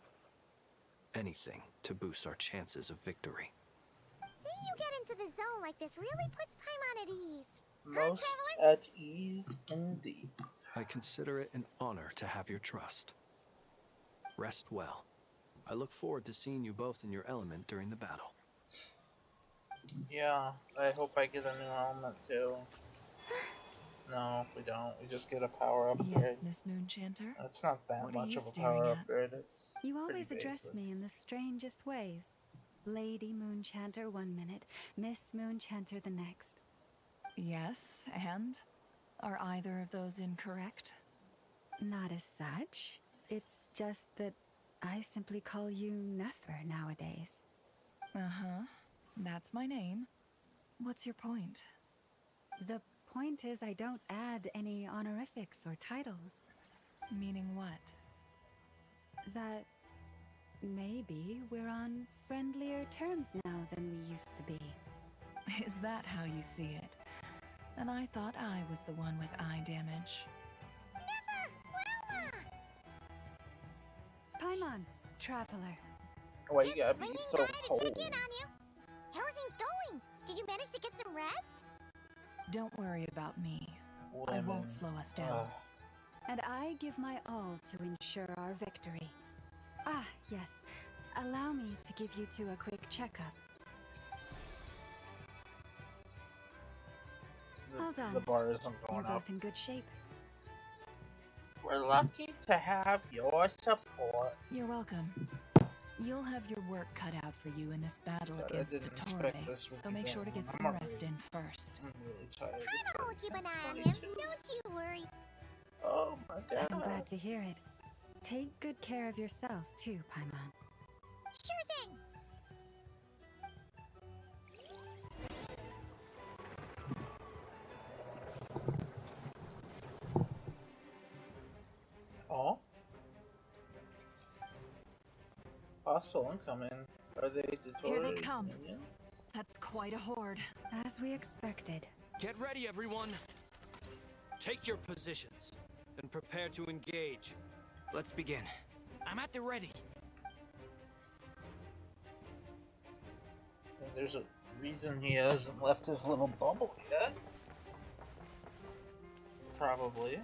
Anything to boost our chances of victory. Seeing you get into the zone like this really puts Paimon at ease. Most at ease indeed. I consider it an honor to have your trust. Rest well. I look forward to seeing you both in your element during the battle. Yeah, I hope I get a new element too. No, we don't. We just get a power upgrade. Yes, Miss Moonchanter. It's not that What are much you of a staring power at? upgrade. It's You always pretty address basic. me in the strangest ways. Lady Moonchanter 1 minute, Miss Moonchanter the next. Yes, and? Are either of those incorrect? Not as such. It's just that I simply call you Nefer nowadays. Uh-huh. That's my name. What's your point? The point is I don't add any honorifics or titles. Meaning what? That maybe we're on friendlier terms now than we used to be. Is that how you see it? And I thought I was the one with eye damage. Paimon, traveler. Why you gotta be Swinging so by to cold? check in on you. How are things going? Did you manage to get some rest? Don't worry about me. I Women. won't slow us down. Ugh. And I give my all to ensure our victory. Ah, yes. Allow me to give you two a quick checkup. All done. The bar isn't You're going up. both in good shape. We're lucky to have your support. You're welcome. You'll have your work cut out for you in this battle God, I against didn't Dottore, expect this would so be make sure to going get on. some I'm rest already- in first. I'm really tired. It's Paimon will already keep an eye on 10:22. him. Don't you worry. Oh my god. I'm glad to hear it. Take good care of yourself, too, Paimon. Sure thing. Oh? Hostile incoming. Are they Here they Dottore come. minions? Let's quite a horde. As we expected. Get ready, everyone. Take your positions and prepare to engage. Let's begin. I'm at the ready. There's a reason he hasn't left his little bubble yet. Probably.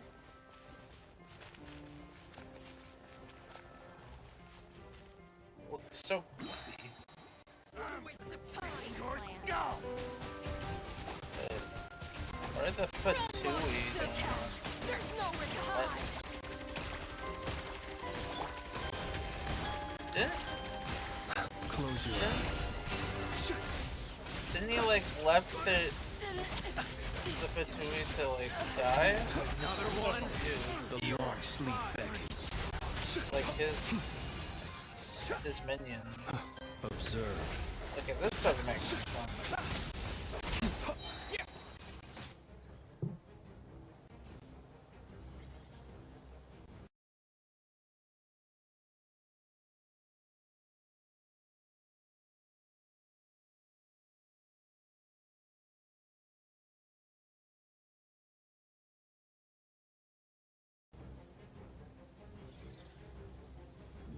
Looks so goofy. Waste of time. Where the Fatui going? There's nowhere to hide. Close your eyes. Didn't he like left the Fatui to like die? Another one. The long sleep beckons. Like his minions. Observe. Okay, this doesn't make sense.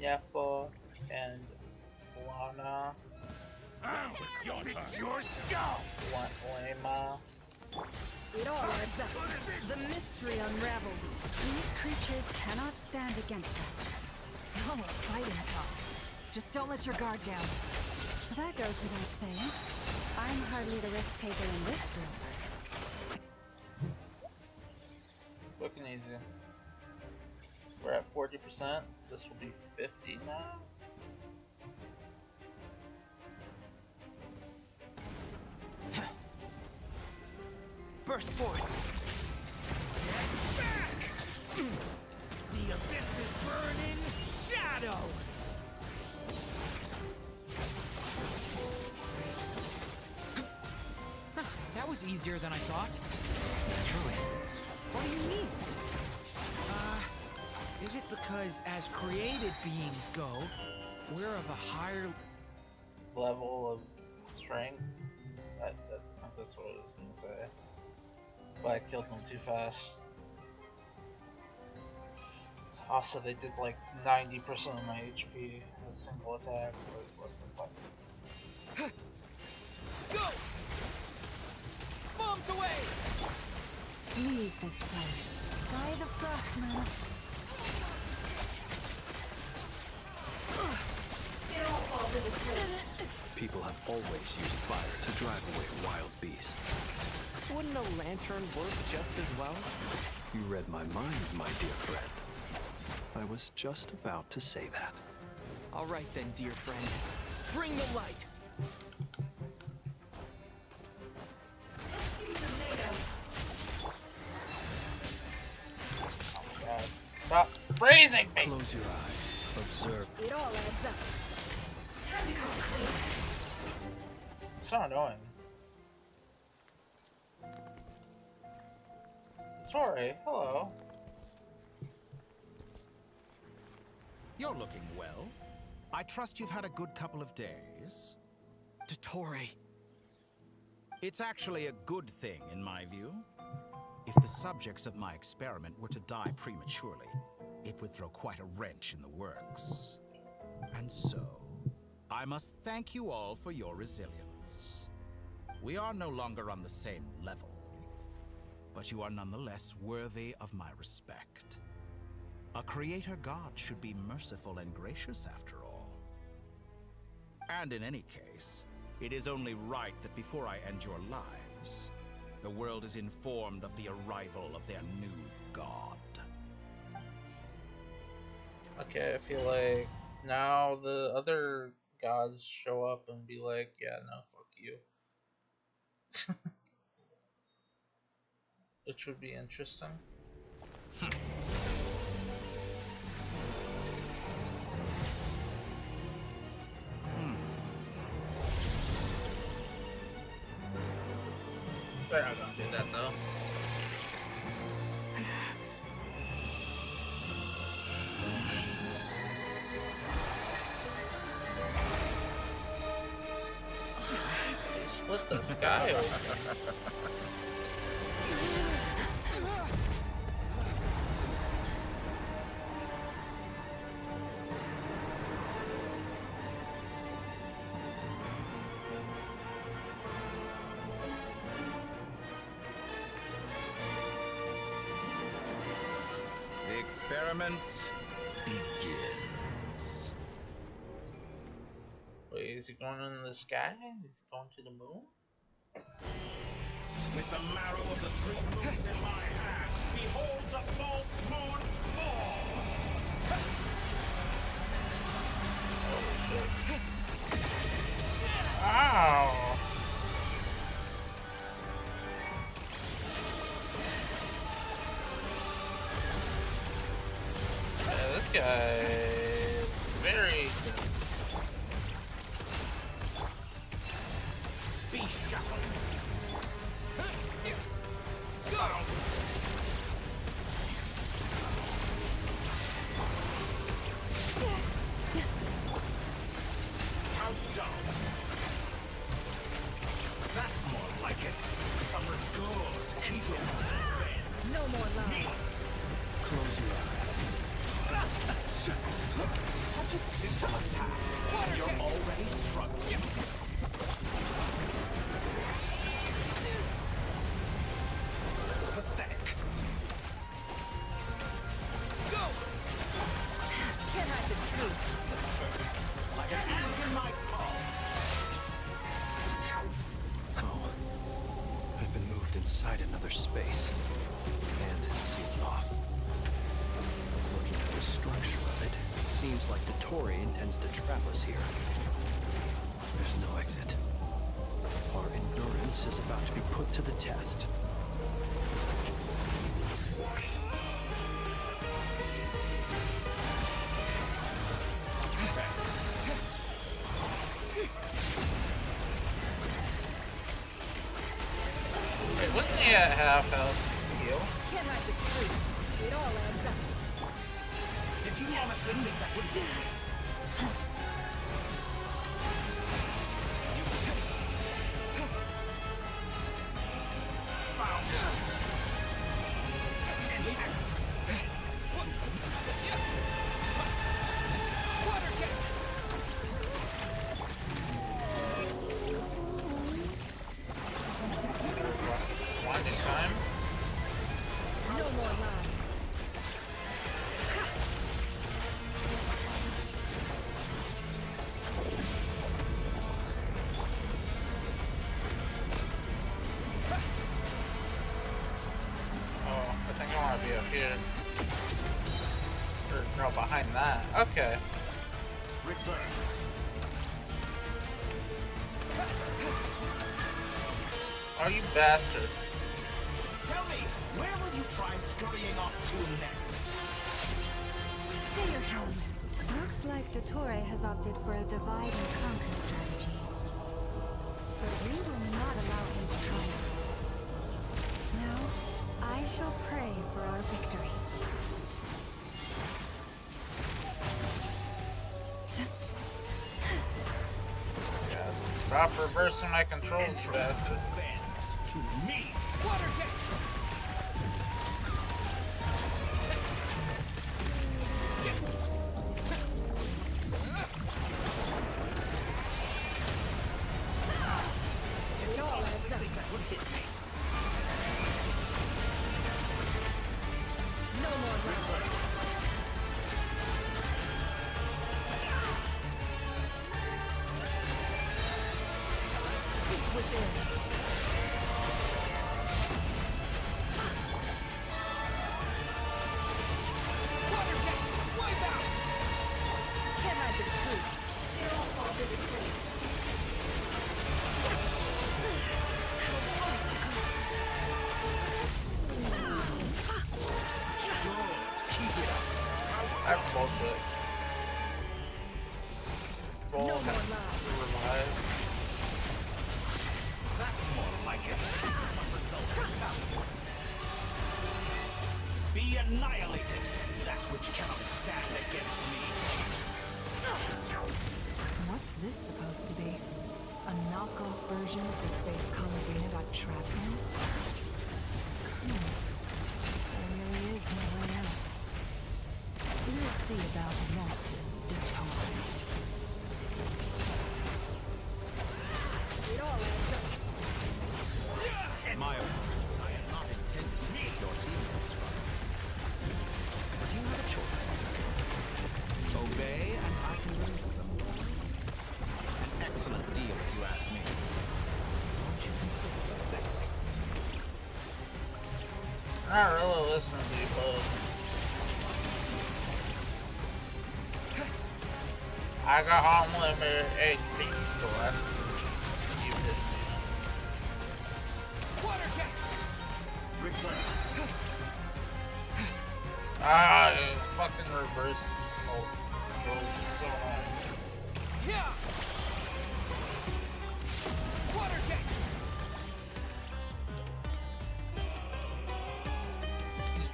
Yefo and Lana. It's your turn. Your skull. Lema. It all adds up. The mystery unravels. These creatures cannot stand against us. Y'all are fighting tough. Just don't let your guard down. That goes without saying. I'm hardly the risk taker in this group. Looking easy. We're at 40%. This will be 50 now. Burst forth. Get back! The abyss is burning shadow. That was easier than I thought. Naturally. What do you mean? Is it because as created beings go, we're of a higher level of strength? That's what I was gonna say. But I killed them too fast. Also, they did like 90% of my HP in a single attack. Go! Bombs away! Leave this place. By the frostman. People have always used fire to drive away wild beasts. Wouldn't a lantern work just as well? You read my mind, my dear friend. I was just about to say that. All right then, dear friend. Bring the light. God. Stop freezing me! Close your eyes. Observe. It all adds up. So annoying. Sorry, hello. You're looking well. I trust you've had a good couple of days. Dottore. It's actually a good thing, in my view. If the subjects of my experiment were to die prematurely, it would throw quite a wrench in the works. And so, I must thank you all for your resilience. We are no longer on the same level, but you are nonetheless worthy of my respect. A creator god should be merciful and gracious after all. And in any case, it is only right that before I end your lives, the world is informed of the arrival of their new god. Okay, I feel like now the other gods show up and be like, yeah, no, fuck you. Which would be interesting. We're not gonna do that though. split the sky open. The experiment begins. Wait, is he going in the sky? Is he going to the moon? With the marrow of the 3 moons in my hand, behold the false moon's fall! Ow! Yeah, this guy is very good. Be shackled! How dumb! That's more like it. Summer's good. Enjoy. No more love. Close your eyes. Such a simple attack, and you're already struggling. Pathetic. Go! Can't hide the truth. First, like an ant in my palm. Oh. I've been moved inside another space. And it's sealed off. Looking at the structure of it, it seems like Dottore intends to trap us here. There's no exit. Our endurance is about to be put to the test. Wait, wasn't he at half health heal? Can't hide the truth. It all adds up. Did you honestly think that would be? Found it. Water jet! Winding time? No more lies. Oh, I think I want to be up here. Or, no, behind that. Okay. Reverse. Oh, you bastard. Tell me, where will you try scurrying off to next? Stay your hand. Looks like Dottore has opted for a divide and conquer strategy. But we will not allow him to triumph. Now, I shall pray for our victory. God, stop reversing my controls, you bastard. Bends to me. Water jet! Did you honestly think that would hit me? No more lies. Reverse. Speak within. Water jet! Wipe out! Can't hide the truth. It all falls into place. Good. Keep it up. That's bullshit. Full No more lies. revive. That's more like it. Some results are valuable. Be annihilated, that which cannot stand against me. What's this supposed to be? A knockoff version of the space Columbina got trapped in? There really is no way out. We'll see about that, Detour. It all adds up. My opponent, I am not intended to take your teammates from you. But you have a choice. Obey and I can release them. An excellent deal if you ask me. Won't you consider that? I'm not really listening to you, bud. I got unlimited HP, so that's just you did. Water jet! Reverse. Ah, it fucking reverse. Oh, so hard. Yeah! Water jet!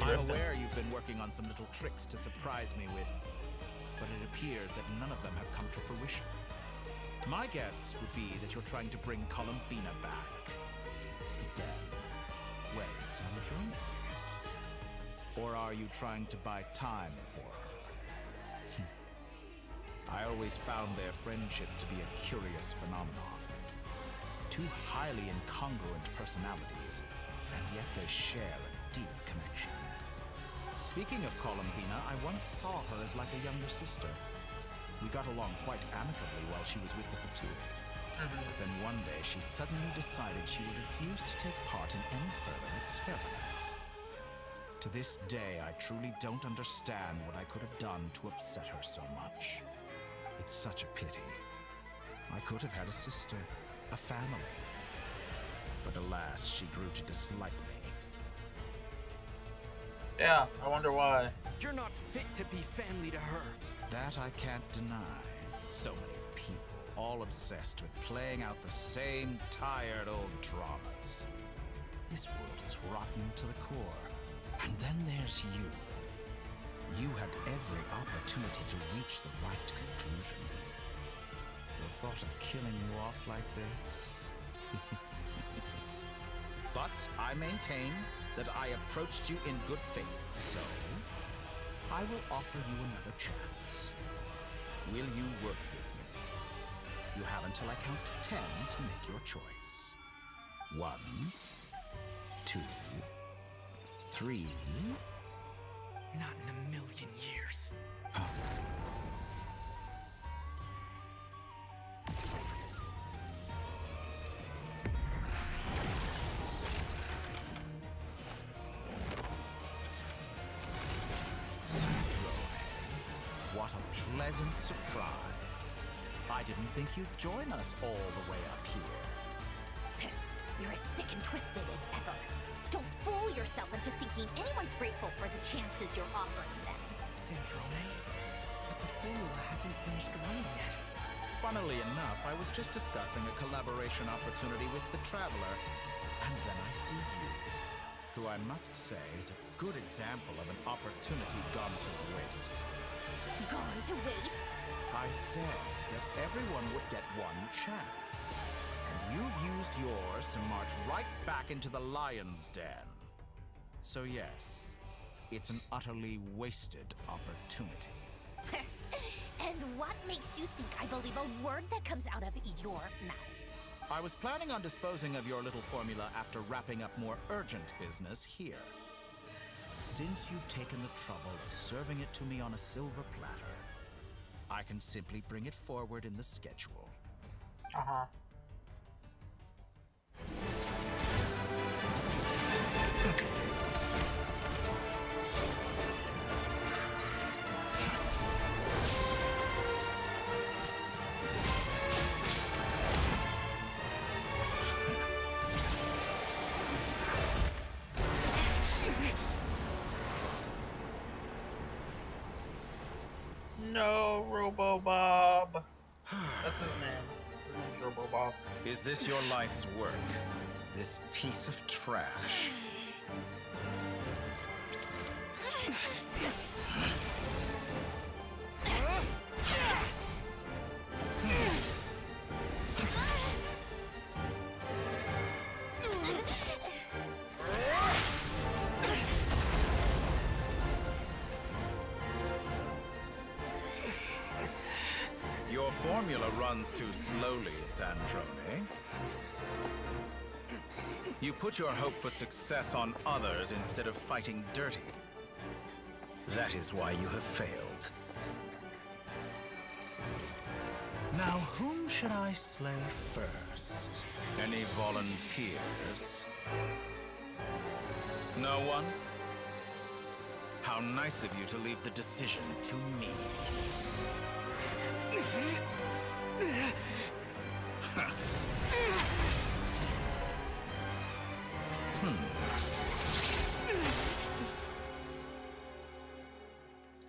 I'm aware you've been working on some little tricks to surprise me with, but it appears that none of them have come to fruition. My guess would be that you're trying to bring Columbina back. But then, where is Sandra? Or are you trying to buy time for her? I always found their friendship to be a curious phenomenon. Two highly incongruent personalities, and yet they share a deep connection. Speaking of Columbina, I once saw her as like a younger sister. We got along quite amicably while she was with the Fatui. But then one day she suddenly decided she would refuse to take part in any further experiments. To this day, I truly don't understand what I could have done to upset her so much. It's such a pity. I could have had a sister, a family. But alas, she grew to dislike me. Yeah, I wonder why. You're not fit to be family to her. That I can't deny. So many people, all obsessed with playing out the same tired old dramas. This world is rotten to the core. And then there's you. You had every opportunity to reach the right conclusion. The thought of killing you off like this? But I maintain that I approached you in good faith, so I will offer you another chance. Will you work with me? You have until I count to 10 to make your choice. 1, 2, 3. Not in a million years. What a pleasant surprise. I didn't think you'd join us all the way up here. You're as sick and twisted as ever. Don't fool yourself into thinking anyone's grateful for the chances you're offering them. Centrone, but the formula hasn't finished running yet. Funnily enough, I was just discussing a collaboration opportunity with the Traveler, and then I see you, who I must say is a good example of an opportunity gone to waste. Gone to waste? I said that everyone would get one chance. And you've used yours to march right back into the lion's den. So yes, it's an utterly wasted opportunity. And what makes you think I believe a word that comes out of your mouth? I was planning on disposing of your little formula after wrapping up more urgent business here. Since you've taken the trouble of serving it to me on a silver platter, I can simply bring it forward in the schedule. No, Robo Bob. That's his name. His name's Robo Bob. Is this your life's work? This piece of trash? runs too slowly, Sandrone. You put your hope for success on others instead of fighting dirty. That is why you have failed. Now, whom should I slay first? Any volunteers? No one? How nice of you to leave the decision to me.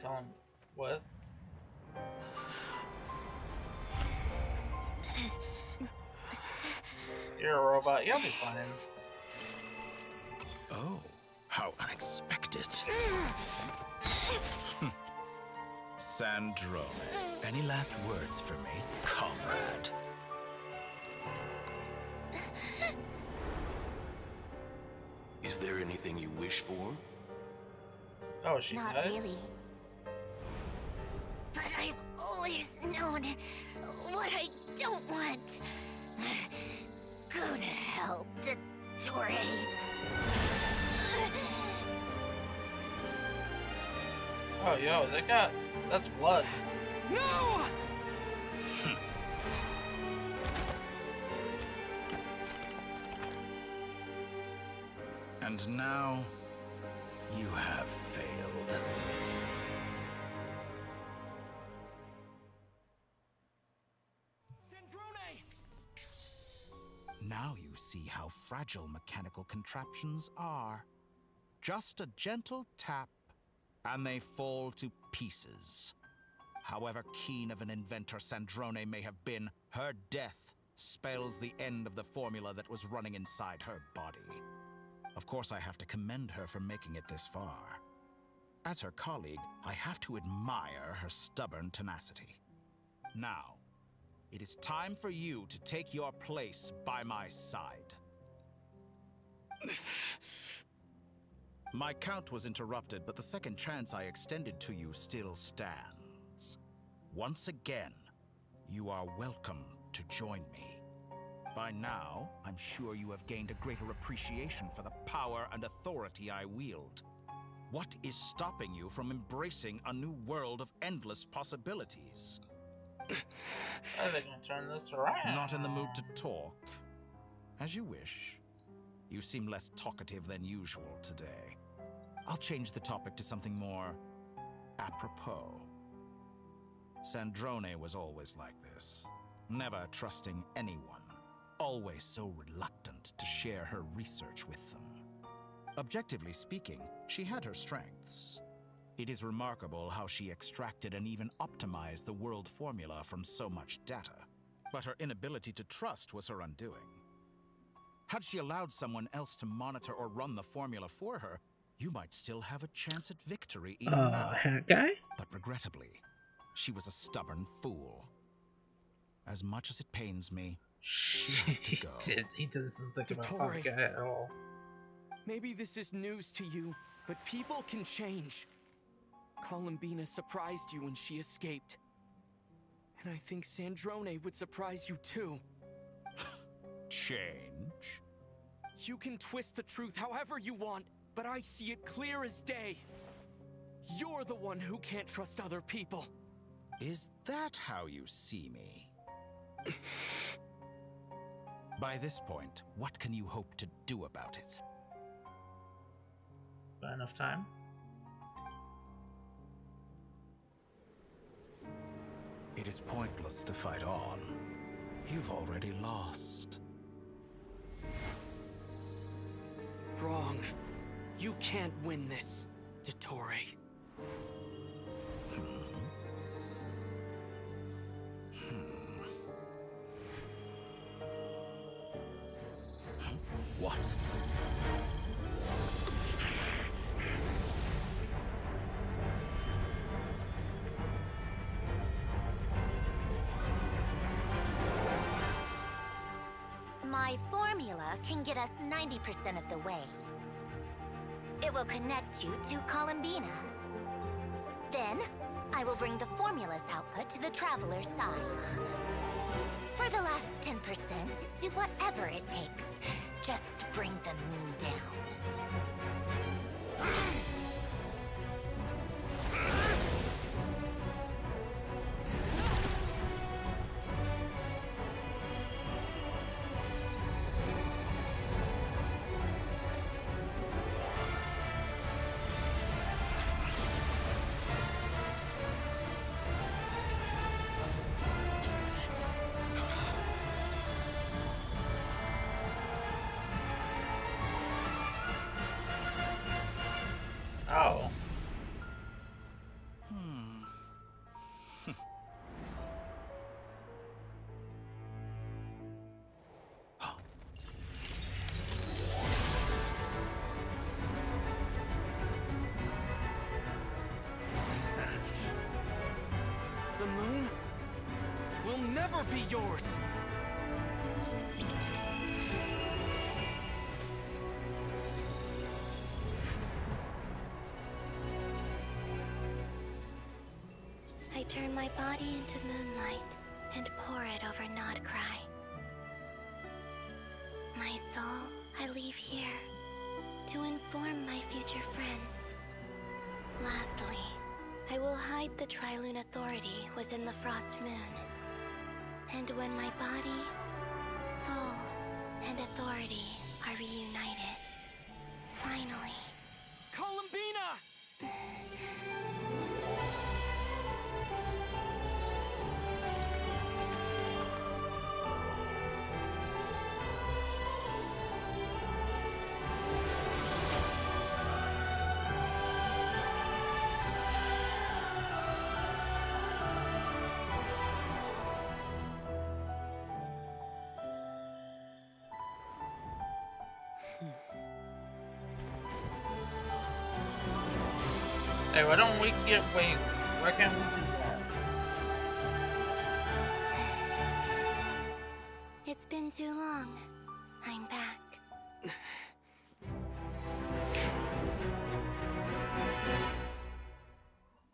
Tell him what? You're a robot, you'll be fine. Oh, how unexpected. Sandrone, any last words for me, comrade? Is there anything you wish for? Oh, she Not died? really. But I've always known what I don't want. Go to hell, Dottore. Oh, yo, that's blood. No! And now, you have failed. Now you see how fragile mechanical contraptions are. Just a gentle tap, and they fall to pieces. However keen of an inventor Sandrone may have been, her death spells the end of the formula that was running inside her body. Of course, I have to commend her for making it this far. As her colleague, I have to admire her stubborn tenacity. Now, it is time for you to take your place by my side. My count was interrupted, but the second chance I extended to you still stands. Once again, you are welcome to join me. By now, I'm sure you have gained a greater appreciation for the power and authority I wield. What is stopping you from embracing a new world of endless possibilities? Are they gonna turn this around? Not in the mood to talk? As you wish. You seem less talkative than usual today. I'll change the topic to something more apropos. Sandrone was always like this, never trusting anyone, always so reluctant to share her research with them. Objectively speaking, she had her strengths. It is remarkable how she extracted and even optimized the world formula from so much data. But her inability to trust was her undoing. Had she allowed someone else to monitor or run the formula for her, you might still have a chance at victory even now. Okay. But regrettably, she was a stubborn fool. As much as it pains me, she had to go. He doesn't think about Dottore. Hanukkah at all. Maybe this is news to you, but people can change. Columbina surprised you when she escaped. And I think Sandrone would surprise you too. Change? You can twist the truth however you want, but I see it clear as day. You're the one who can't trust other people. Is that how you see me? By this point, what can you hope to do about it? Got enough time? It is pointless to fight on. You've already lost. Wrong. You can't win this, Dottore. What? My formula can get us 90% of the way. It will connect you to Columbina. Then, I will bring the formula's output to the traveler's side. For the last 10%, do whatever it takes. Just bring the moon down. Oh. The moon will never be yours. I turn my body into moonlight and pour it over Nodcry. My soul I leave here to inform my future friends. Lastly, I will hide the Trilune Authority within the Frost Moon. And when my body, soul, and authority are reunited, finally... Columbina! Hey, why don't we get wings? Why can't we do that? It's been too long. I'm back.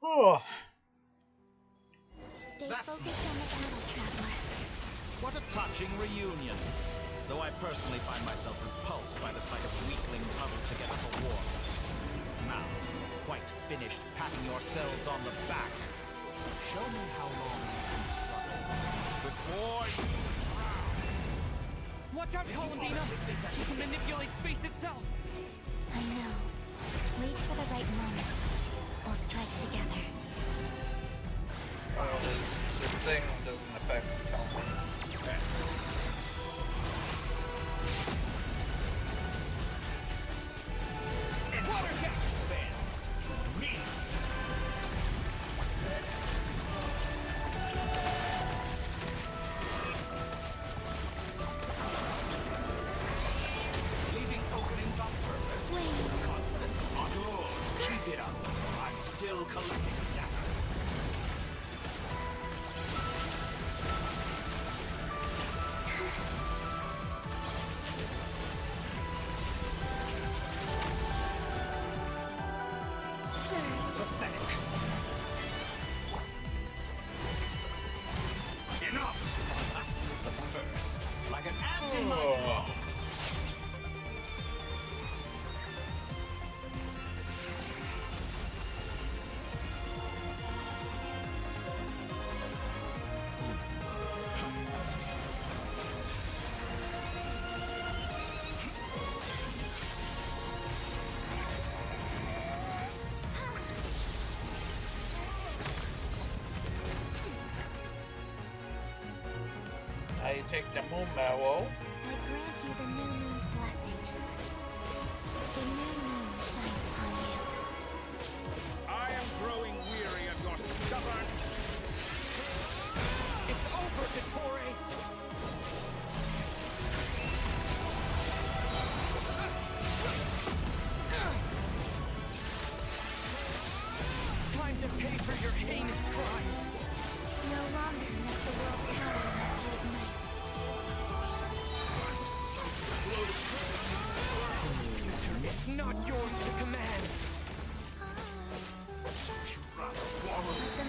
Oh. Stay That's focused on the battle, Traveler. What a touching reunion. Though I personally find myself repulsed by the sight of weaklings huddled together for war. Now, quite finished patting yourselves on the back. Show me how long you can struggle before you drown. Watch out, Columbina! You can manipulate space itself! I know. Wait for the right moment. We'll strike together. Oh, this thing doesn't affect Columbina. Water jet bends to me. Leaving openings on purpose. Confident. Good. Keep it up. I'm still collecting data. Pathetic. Enough. First, like an ant in my paw. I take the moon marrow. I grant you the new moon's blessing. The new moon shines upon you. I am growing weary of your stubborn... It's over, Dottore! Time to pay for your heinous crimes! No longer must the world cower in the cold night. It's not yours to command! Let the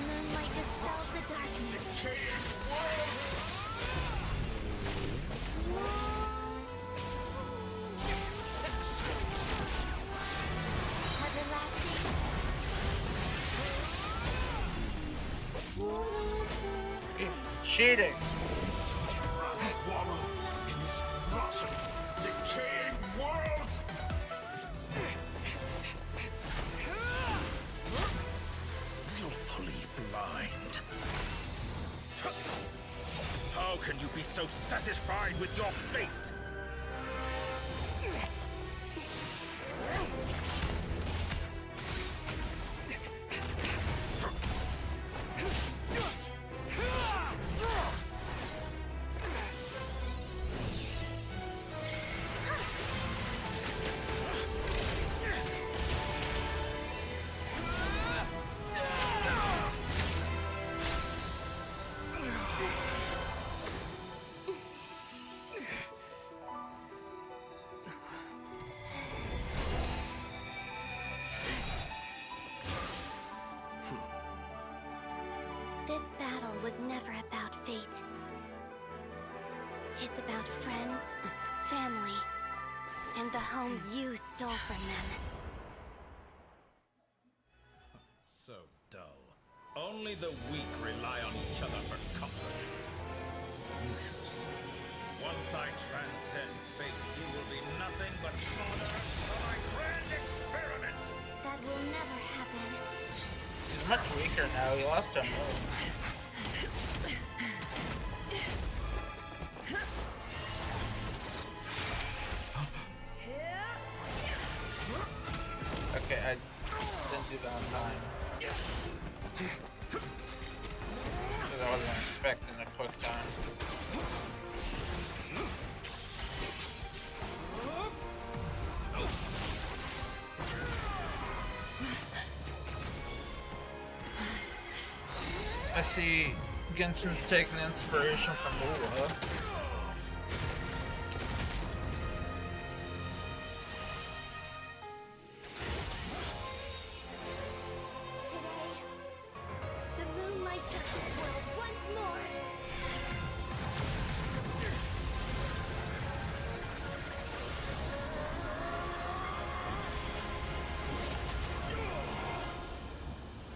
cheating. Wallow in this rotten, decaying world. Willfully blind. How can you be so satisfied with your fate? This battle was never about fate. It's about friends, family, and the home you stole from them. So dull. Only the weak rely on each other for comfort. You shall see. Once I transcend fate, you will be nothing but fodder for my grand experiment. That will never happen. He's much weaker now. He lost a move. Okay, I didn't do that on time. Because I wasn't expecting a quick time. I see Genshin's taking inspiration from Lula. The moon lights up this world once more.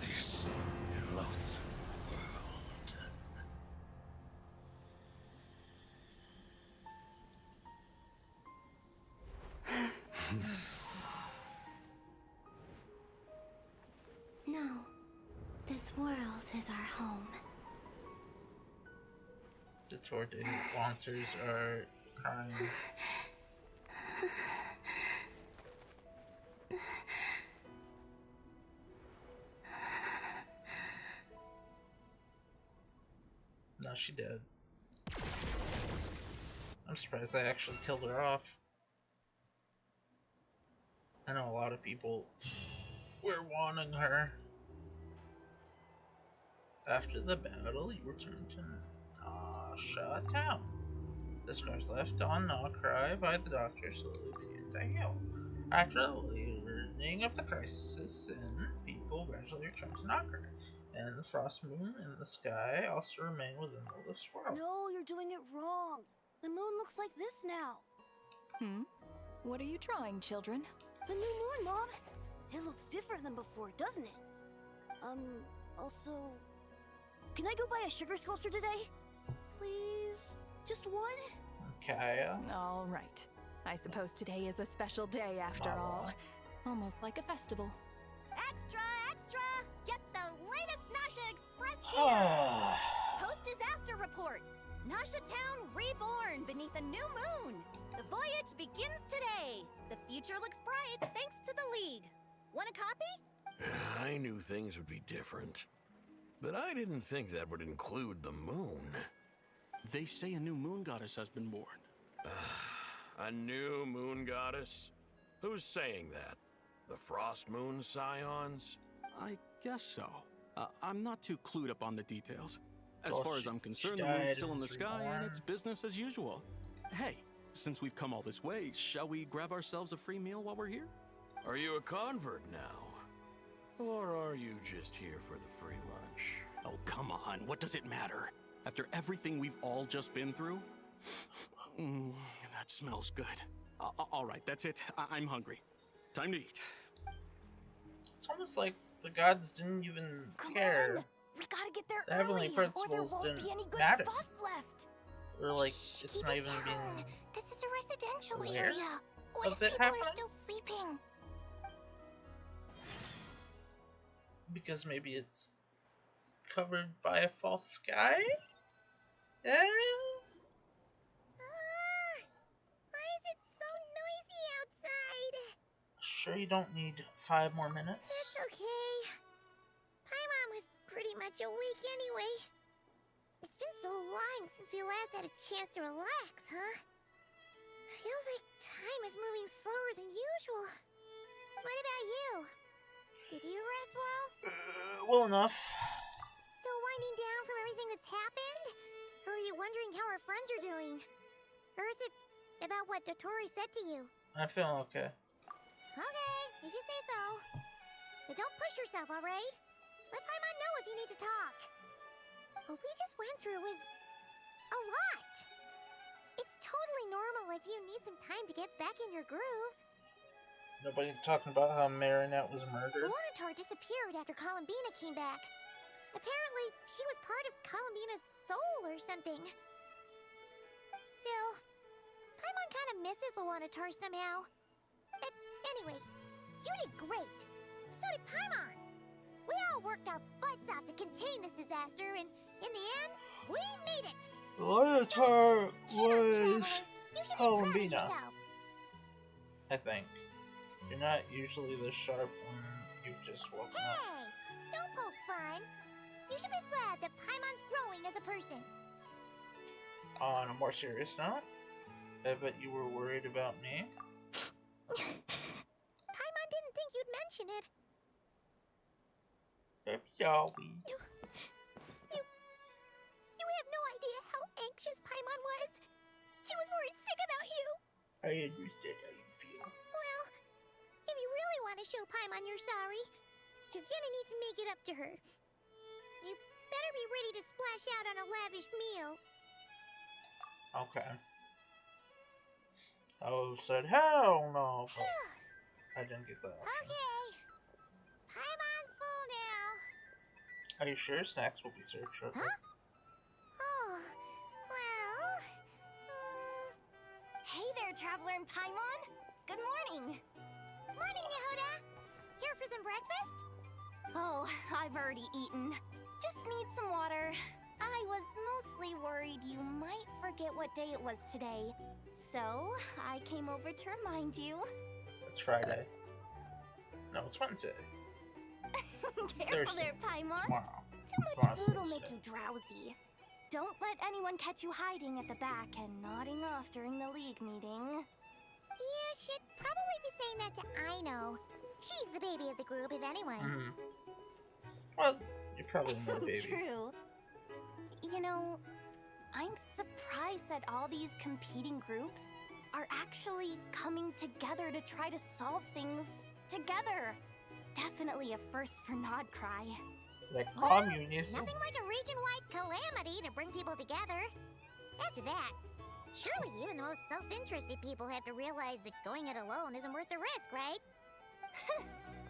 This loathsome world. No, this world is our home. The tortured monsters are crying. No, she did. I'm surprised they actually killed her off. I know a lot of people were wanting her. After the battle, you return to Nasha Town. The scars left on Nokrai by the doctor slowly begin to heal. After the learning of the crisis, people gradually return to Nokrai, and the frost moon in the sky also remain within this world. No, you're doing it wrong. The moon looks like this now. Hmm? What are you drawing, children? The new moon, Mom. It looks different than before, doesn't it? Also... Can I go buy a sugar sculpture today? Please? Just one? Kaya? All right. I suppose today is a special day after all. Almost like a festival. Extra, extra! Get the latest Nasha Express here! Post-disaster report. Nasha Town reborn beneath a new moon. The voyage begins today. The future looks bright thanks to the League. Want a copy? I knew things would be different, but I didn't think that would include the moon. They say a new moon goddess has been born. A new moon goddess? Who's saying that? The Frost Moon Scions? I guess so. I'm not too clued up on the details. As Well, far as she- I'm she concerned, the died moon's still in and the was sky and reborn. it's business as usual. Hey, since we've come all this way, shall we grab ourselves a free meal while we're here? Are you a convert now? Or are you just here for the free lunch? Oh, come on. What does it matter? After everything we've all just been through? That smells good. All right, that's it. I'm hungry. Time to eat. It's almost like the gods didn't even care. We gotta get there The heavenly early, or there principles won't didn't be any good matter. spots left. Or like, Shh, it's keep not it even down. being This is a residential aware area. What of if it people happening? are still sleeping? Because maybe it's covered by a false sky? Eh? Why is it so noisy outside? Sure you don't need 5 more minutes? It's okay. Paimon was pretty much awake anyway. It's been so long since we last had a chance to relax, huh? Feels like time is moving slower than usual. What about you? Did you rest well? Well enough. Still winding down from everything that's happened? Or are you wondering how our friends are doing? Or is it about what Dotori said to you? I feel okay. Okay, if you say so. But don't push yourself, alright? Let Paimon know if you need to talk. What we just went through was a lot. It's totally normal if you need some time to get back in your groove. Nobody talking about how Marinette was murdered? Luanatar disappeared after Columbina came back. Apparently, she was part of Columbina's soul or something. Still, Paimon kind of misses Luanatar somehow. But anyway, you did great. So did Paimon. We all worked our butts off to contain this disaster, and in the end, we made it. Luanatar was You should be proud of Columbina, yourself. I think. You're not usually this sharp when you've just woken up. Hey, don't poke fun. You should be glad that Paimon's growing as a person. On a more serious note, I bet you were worried about me. Paimon didn't think you'd mention it. I'm sorry. You have no idea how anxious Paimon was. She was worried sick about you. I understand how you feel. Well, if you really want to show Paimon you're sorry, you're gonna need to make it up to her. You better be ready to splash out on a lavish meal. Okay. I would have said hell no, but I didn't get that. Okay. Paimon's full now. Are you sure snacks will be served shortly? Huh? Oh, well... Hey there, Traveler and Paimon. Good morning. Morning, Yehuda. Here for some breakfast? Oh, I've already eaten. Just need some water. I was mostly worried you might forget what day it was today. So, I came over to remind you. It's Friday. No, it's Wednesday. Careful Thursday. there, Paimon. Tomorrow. Too much Tomorrow's food will Thursday. make you drowsy. Don't let anyone catch you hiding at the back and nodding off during the league meeting. You should probably be saying that to Aino. She's the baby of the group, if anyone. Well, you're probably more baby. True. You know, I'm surprised that all these competing groups are actually coming together to try to solve things together. Definitely a first for Nodcry. Like communism. Nothing like a region-wide calamity to bring people together. After that, surely even the most self-interested people have to realize that going it alone isn't worth the risk, right?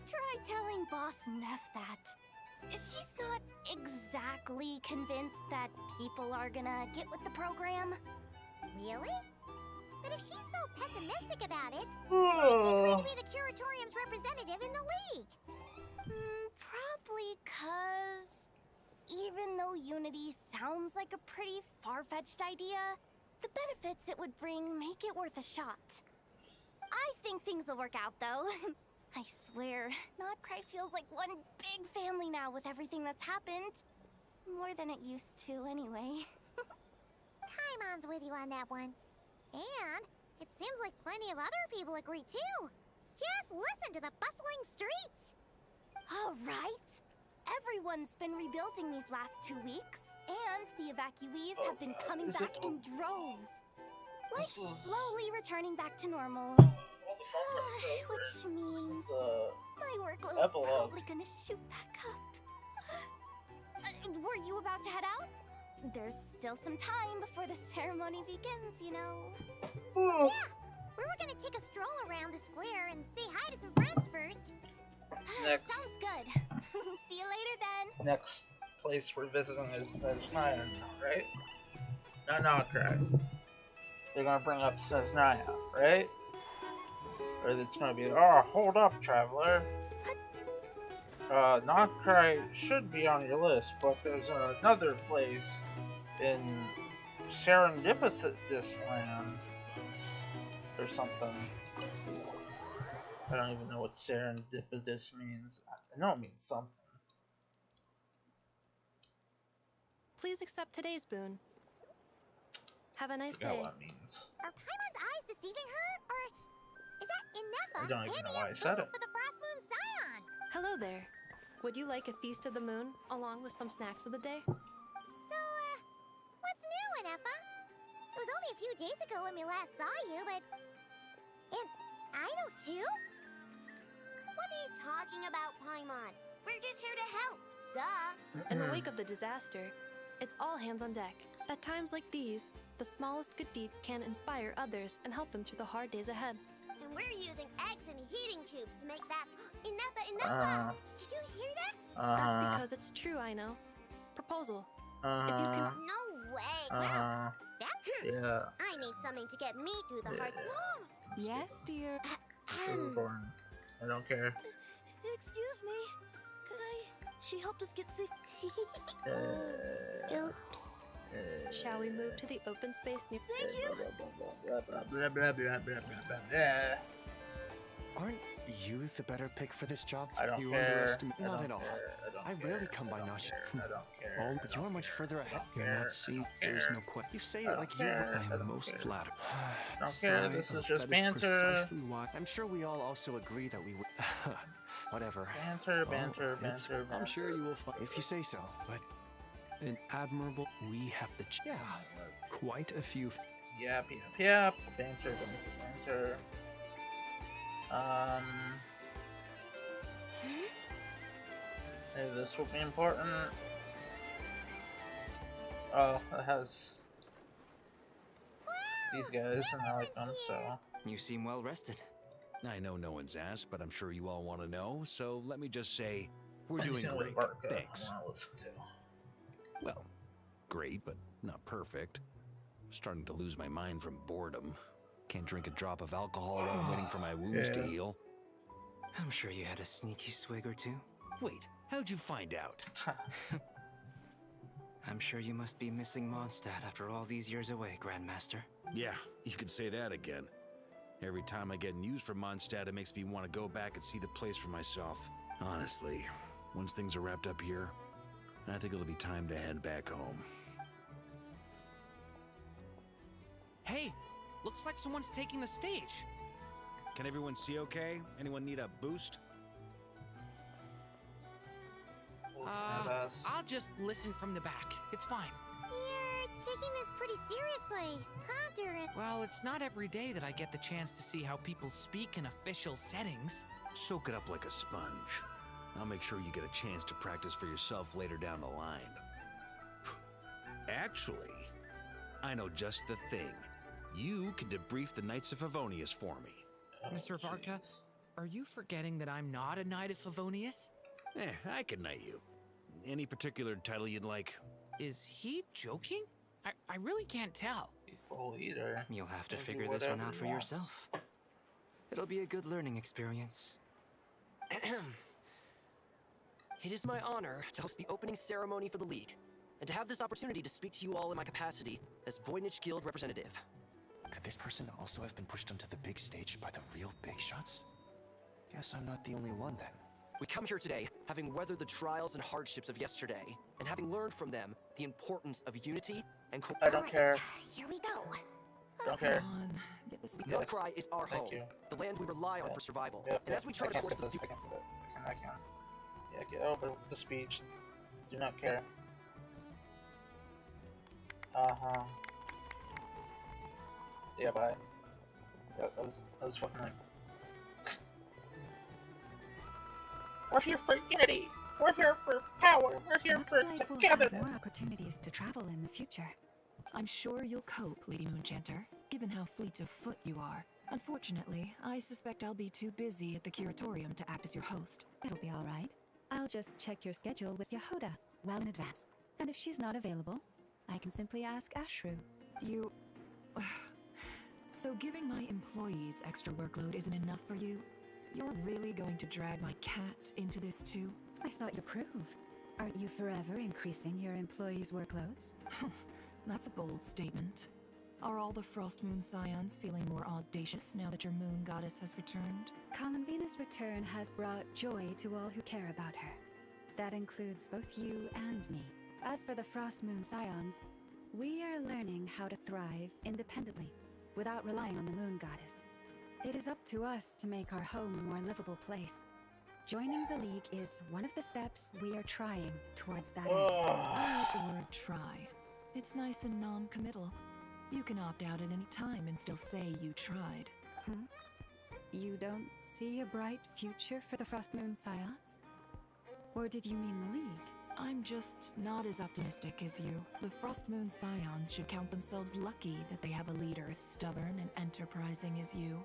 Try telling Boss Neff that. She's not exactly convinced that people are gonna get with the program. Really? But if she's so pessimistic about it, why should she be the Curatorium's representative in the league? Probably 'cause even though Unity sounds like a pretty far-fetched idea, the benefits it would bring make it worth a shot. I think things will work out, though. I swear, Nodcry feels like one big family now with everything that's happened. More than it used to, anyway. Paimon's with you on that one. And it seems like plenty of other people agree, too. Just listen to the bustling streets. All right. Everyone's been rebuilding these last 2 weeks, and the evacuees have been coming back in droves. Like slowly returning back to normal. Which means my workload's probably gonna shoot back up. Were you about to head out? There's still some time before the ceremony begins, you know. Yeah, we were gonna take a stroll around the square and say hi to some friends first. Next. Sounds good. See you later then. Next place we're visiting is Snaya now, right? No, no, correct. They're gonna bring up Snaya, right? Or it's gonna be, oh, hold up, traveler. Noctri should be on your list, but there's another place in Serendipitous land or something. I don't even know what serendipitous means. I know it means something. Please accept today's boon. Have a nice I forgot day. what it means. Are Paimon's eyes deceiving her, or is that Inefa I don't even know handing why I out said food it. for the Frost Moon Scions? Hello there. Would you like a feast of the moon along with some snacks of the day? So, what's new, Inefa? It was only a few days ago when we last saw you, but... And I know too? What are you talking about, Paimon? We're just here to help. Duh. In the wake of the disaster, it's all hands on deck. At times like these, the smallest good deed can inspire others and help them through the hard days ahead. And we're using eggs and heating tubes to make that Inefa. Did you hear that? That's because it's true, I know. Proposal. If you can... No way. Wow. Yeah. I need something to get me through the hard... Mom! Yes, dear. This is boring. I don't care. Excuse me. Could I... She helped us get safe. Oops. Shall we move to the open space near... Thank you. Blah, blah, blah, blah, blah, blah, blah, blah. Aren't you the better pick for this job? I don't you care. underestimate. I Not don't at all. care. I don't rarely care. come by I don't Nashi. care. I don't care. Oh, but you are much further ahead. care. Let's see. There's no question. You say I it don't like care. you I are. don't I'm most care. flattered. I don't care. This is just banter. Precisely why. I'm sure we all also agree that we would. Whatever. Banter, Oh, banter, it's- banter, I'm banter. sure you will find. If you say so, but an admirable. We have the. Yeah. Quite a few. Yep, yep, yep. Banter, banter, banter. Maybe this will be important. Oh, it has these guys, and I like them, so. You seem well rested. I know no one's asked, but I'm sure you all want to know, so let me just say, we're doing Anything with great. Barca, Thanks. I wanna listen to. Well, great, but not perfect. Starting to lose my mind from boredom. Can't drink a drop of alcohol while I'm waiting for my wounds to Yeah. heal. I'm sure you had a sneaky swig or two. Wait, how'd you find out? I'm sure you must be missing Mondstadt after all these years away, Grandmaster. Yeah, you could say that again. Every time I get news from Mondstadt, it makes me want to go back and see the place for myself. Honestly, once things are wrapped up here, I think it'll be time to head back home. Hey, looks like someone's taking the stage. Can everyone see okay? Anyone need a boost? I'll just listen from the back. It's fine. You're taking this pretty seriously, huh, Durin? Well, it's not every day that I get the chance to see how people speak in official settings. Soak it up like a sponge. I'll make sure you get a chance to practice for yourself later down the line. Actually, I know just the thing. You can debrief the Knights of Favonius for me. Mr. Varka, are you forgetting that I'm not a Knight of Favonius? I can knight you. Any particular title you'd like? Is he joking? I really can't tell. He's the leader. You'll have to He'll do figure this one whatever out he for wants. yourself. It'll be a good learning experience. It is my honor to host the opening ceremony for the League, and to have this opportunity to speak to you all in my capacity as Voynich Guild representative. Could this person also have been pushed onto the big stage by the real big shots? Guess I'm not the only one then. We come here today, having weathered the trials and hardships of yesterday, and having learned from them the importance of unity and I don't care. Here we go. Don't care. Nutcry is our Thank home, you. the land we rely on for survival. Yep, And as we I chart a can't course do for the this. I future, can't do that. I can't. Yeah, get over with the speech. Do not care. Yeah, bye. That was fucking like. We're here for unity. We're here for power. We're here Looks for like we'll togetherness. have more opportunities to travel in the future. I'm sure you'll cope, Lady Moonchanter, given how fleet of foot you are. Unfortunately, I suspect I'll be too busy at the curatorium to act as your host. It'll be all right. I'll just check your schedule with Yehoda. well in advance. And if she's not available, I can simply ask Ashru. You... So giving my employees extra workload isn't enough for you? You're really going to drag my cat into this too? I thought you approved. Aren't you forever increasing your employees' workloads? That's a bold statement. Are all the Frost Moon Scions feeling more audacious now that your moon goddess has returned? Columbina's return has brought joy to all who care about her. That includes both you and me. As for the Frost Moon Scions, we are learning how to thrive independently, without relying on the moon goddess. It is up to us to make our home a more livable place. Joining the League is one of the steps we are trying towards that end. I like the word try. It's nice and non-committal. You can opt out at any time and still say you tried. You don't see a bright future for the Frost Moon Scions? Or did you mean the League? I'm just not as optimistic as you. The Frost Moon Scions should count themselves lucky that they have a leader as stubborn and enterprising as you.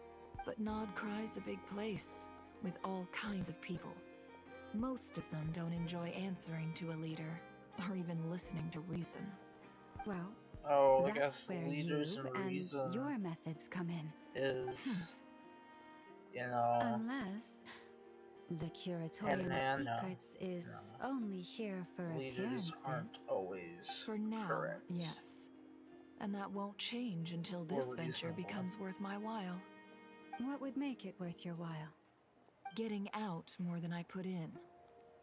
But Nodcry's a big place, with all kinds of people. Most of them don't enjoy answering to a leader, or even listening to reason. Well, I that's guess where leaders you and reason your methods come in. is, you know, Unless the Curatorium of Secrets is only here for leaders appearances. aren't always For now, correct. yes. And that won't change until this venture becomes worth my while. What would make it worth your while? Getting out more than I put in.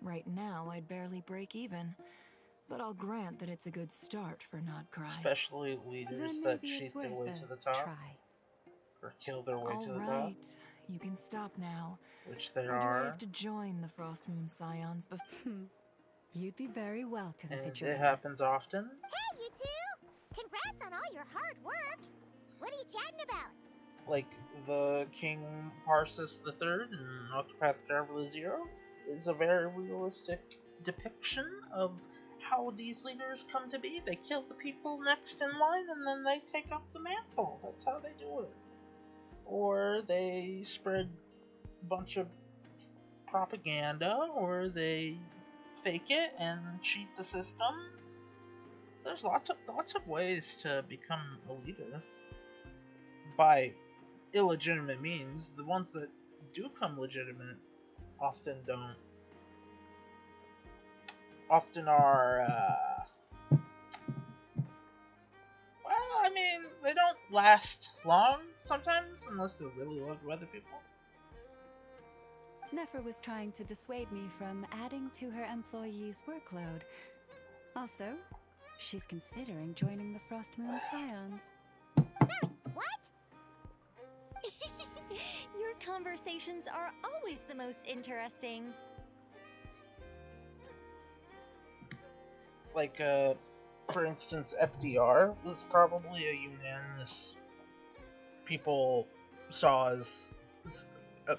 Right now, I'd barely break even. But I'll grant that it's a good start for Nodcry. Especially leaders Then that maybe it's cheat their worth way a to the top. try. Or kill their way to the top. Alright, you can stop now. Which there or do I are. have to join the Frost Moon Scions before? You'd be very welcome to And join it happens often. Hey, you two! Congrats on all your hard work! What are you chatting about? Like the King Parsis III in Octopath Traveler 0 is a very realistic depiction of how these leaders come to be. They kill the people next in line and then they take up the mantle. That's how they do it. Or they spread a bunch of propaganda, or they fake it and cheat the system. There's lots of ways to become a leader by illegitimate means. The ones that do come legitimate often don't. Often are, well, I mean, they don't last long sometimes, unless they're really loved by other people. Nefer was trying to dissuade me from adding to her employees' workload. Also, she's considering joining the Frost Moon Scions. Sorry, what? Your conversations are always the most interesting. Like, for instance, FDR was probably a unanimous people saw as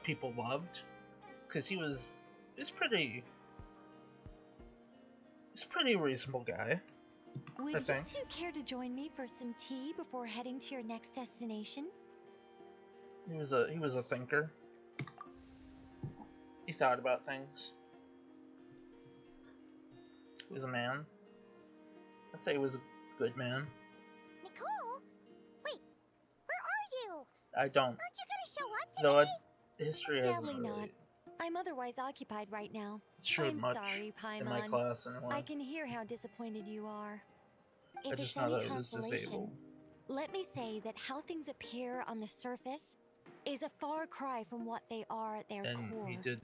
people loved, because he was pretty reasonable guy. Would I you think. two care to join me for some tea before heading to your next destination? He was a thinker. He thought about things. He was a man. I'd say he was a good man. Nicole? Wait, where are you? I don't. Aren't you gonna show up today? No, history hasn't Sadly really not. I'm otherwise occupied right now. showed I'm much sorry, Paimon. in my class anyway. I can hear how disappointed you are. If I just it's know any that it was consolation, disabled. let me say that how things appear on the surface is a far cry from what they are at their And core. he did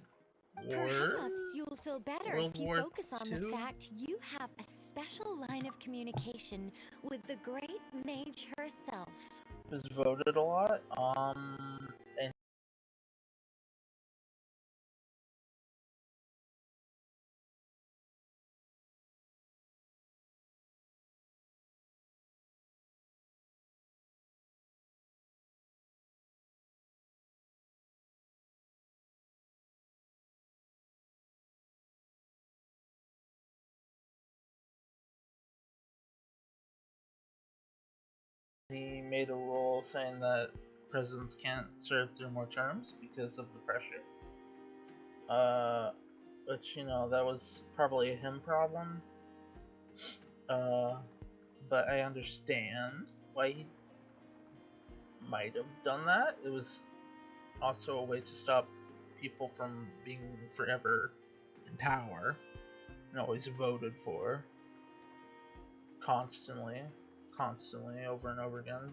Perhaps you'll feel better World if you War focus on the II? fact you have a special line of communication with the great mage herself. was voted a lot. And he made a rule saying that presidents can't serve 3 more terms because of the pressure. Which, you know, that was probably a him problem. But I understand why he might have done that. It was also a way to stop people from being forever in power and always voted for constantly over and over again.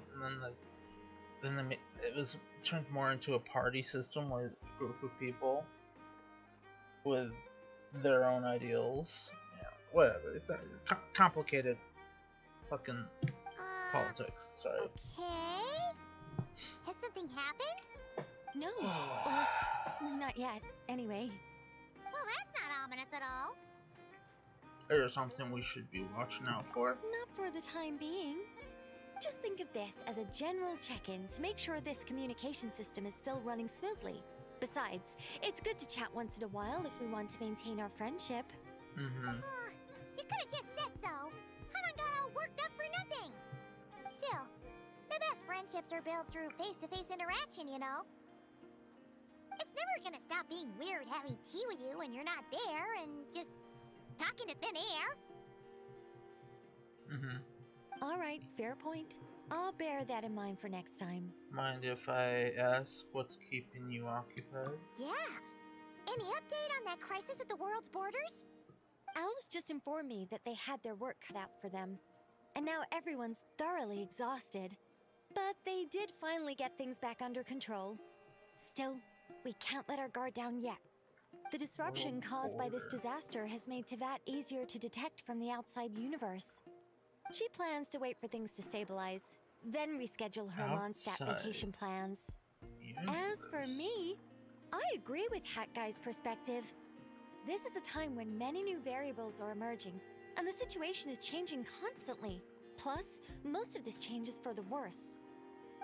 And then it was turned more into a party system where a group of people with their own ideals, yeah, whatever. It's a complicated fucking politics. Sorry. Okay. Has something happened? No. Not yet, anyway. Well, that's not ominous at all. There's something we should be watching out for. Not for the time being. Just think of this as a general check-in to make sure this communication system is still running smoothly. Besides, it's good to chat once in a while if we want to maintain our friendship. Mm-hmm. You could have just said so. Haven't got all worked up for nothing. Still, the best friendships are built through face-to-face interaction, you know. It's never gonna stop being weird having tea with you when you're not there and just talking to thin air. Mm-hmm. All right, fair point. I'll bear that in mind for next time. Mind if I ask what's keeping you occupied? Yeah. Any update on that crisis at the world's borders? Alice just informed me that they had their work cut out for them. And now everyone's thoroughly exhausted. But they did finally get things back under control. Still, we can't let our guard down yet. The disruption caused by this disaster has made Teyvat easier to detect from the outside universe. She plans to wait for things to stabilize, then reschedule her Mondstadt vacation plans. As for me, I agree with Hat Guy's perspective. This is a time when many new variables are emerging, and the situation is changing constantly. Plus, most of this change is for the worse.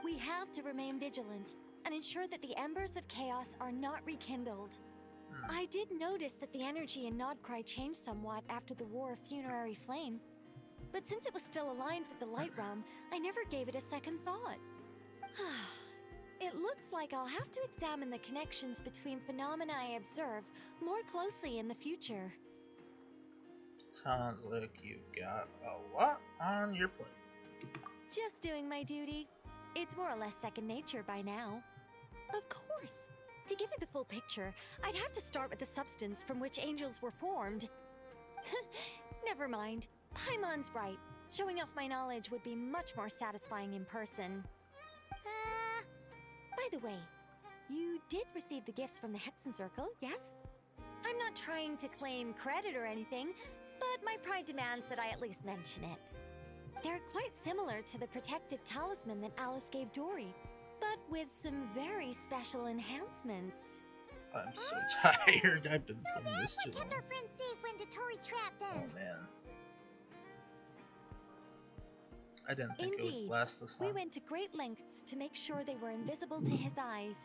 We have to remain vigilant and ensure that the embers of chaos are not rekindled. I did notice that the energy in Nodcry changed somewhat after the War of Funerary Flame. But since it was still aligned with the Light Realm, I never gave it a second thought. It looks like I'll have to examine the connections between phenomena I observe more closely in the future. Sounds like you've got a lot on your plate. Just doing my duty. It's more or less second nature by now. Of course. To give you the full picture, I'd have to start with the substance from which angels were formed. Never mind. Paimon's right. Showing off my knowledge would be much more satisfying in person. By the way, you did receive the gifts from the Hexen Circle, yes? I'm not trying to claim credit or anything, but my pride demands that I at least mention it. They're quite similar to the protective talisman that Alice gave Dory, but with some very special enhancements. I'm so tired. I've been doing this too long. Kept our friends safe when Dory trapped them. Oh man. I didn't think it would last this long. We went to great lengths to make sure they were invisible to his eyes.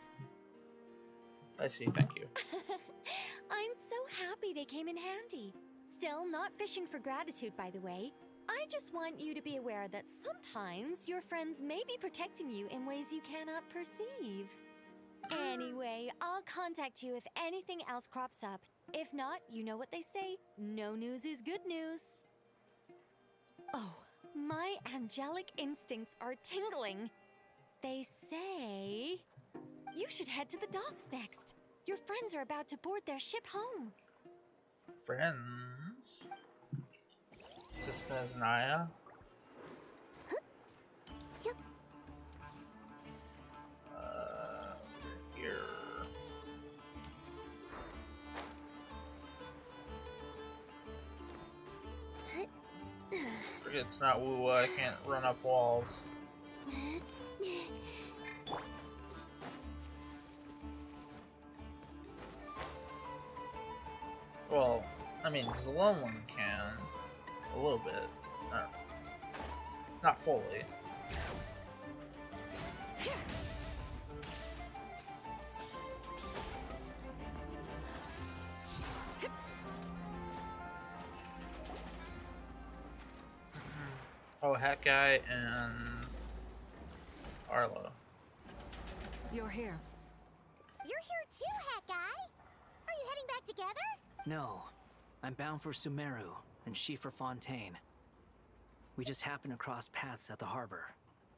I see, thank you. I'm so happy they came in handy. Still, not fishing for gratitude, by the way. I just want you to be aware that sometimes your friends may be protecting you in ways you cannot perceive. Anyway, I'll contact you if anything else crops up. If not, you know what they say, no news is good news. Oh, my angelic instincts are tingling. They say you should head to the docks next. Your friends are about to board their ship home. Friends? Just as Naya? Yep. Here. Forget it's not woo, I can't run up walls. Well, I mean, Zalomon can. A little bit. Not fully. Oh, Hat Guy and Arlo. You're here. You're here too, Hat Guy. Are you heading back together? No, I'm bound for Sumeru, and she for Fontaine. We just happened to cross paths at the harbor.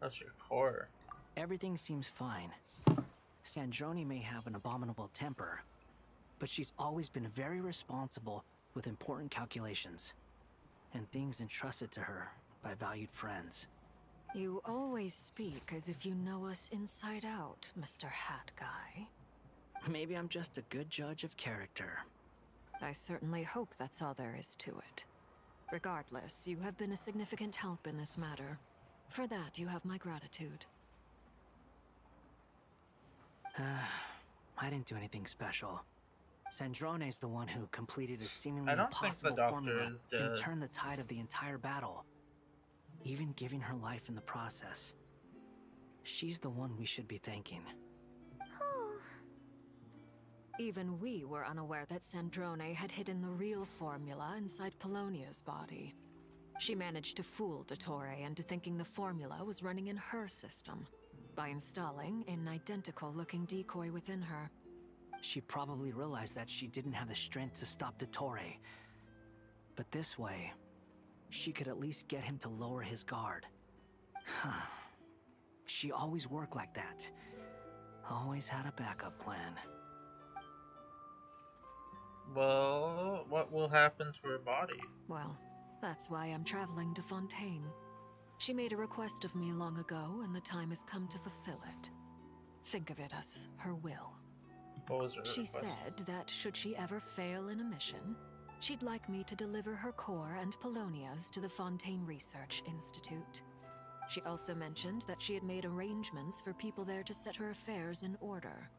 That's your core. Everything seems fine. Sandrone may have an abominable temper, but she's always been very responsible with important calculations and things entrusted to her by valued friends. You always speak as if you know us inside out, Mr. Hat Guy. Maybe I'm just a good judge of character. I certainly hope that's all there is to it. Regardless, you have been a significant help in this matter. For that, you have my gratitude. I didn't do anything special. Sandrone's the one who completed a seemingly I don't think the impossible doctor formula is dead. and turned the tide of the entire battle, even giving her life in the process. She's the one we should be thanking. Even we were unaware that Sandrone had hidden the real formula inside Polonia's body. She managed to fool Dottore into thinking the formula was running in her system by installing an identical-looking decoy within her. She probably realized that she didn't have the strength to stop Dottore. But this way, she could at least get him to lower his guard. She always worked like that. Always had a backup plan. Well, what will happen to her body? Well, that's why I'm traveling to Fontaine. She made a request of me long ago, and the time has come to fulfill it. Think of it as her will. What was her She request? said that should she ever fail in a mission, she'd like me to deliver her core and Polonia's to the Fontaine Research Institute. She also mentioned that she had made arrangements for people there to set her affairs in order.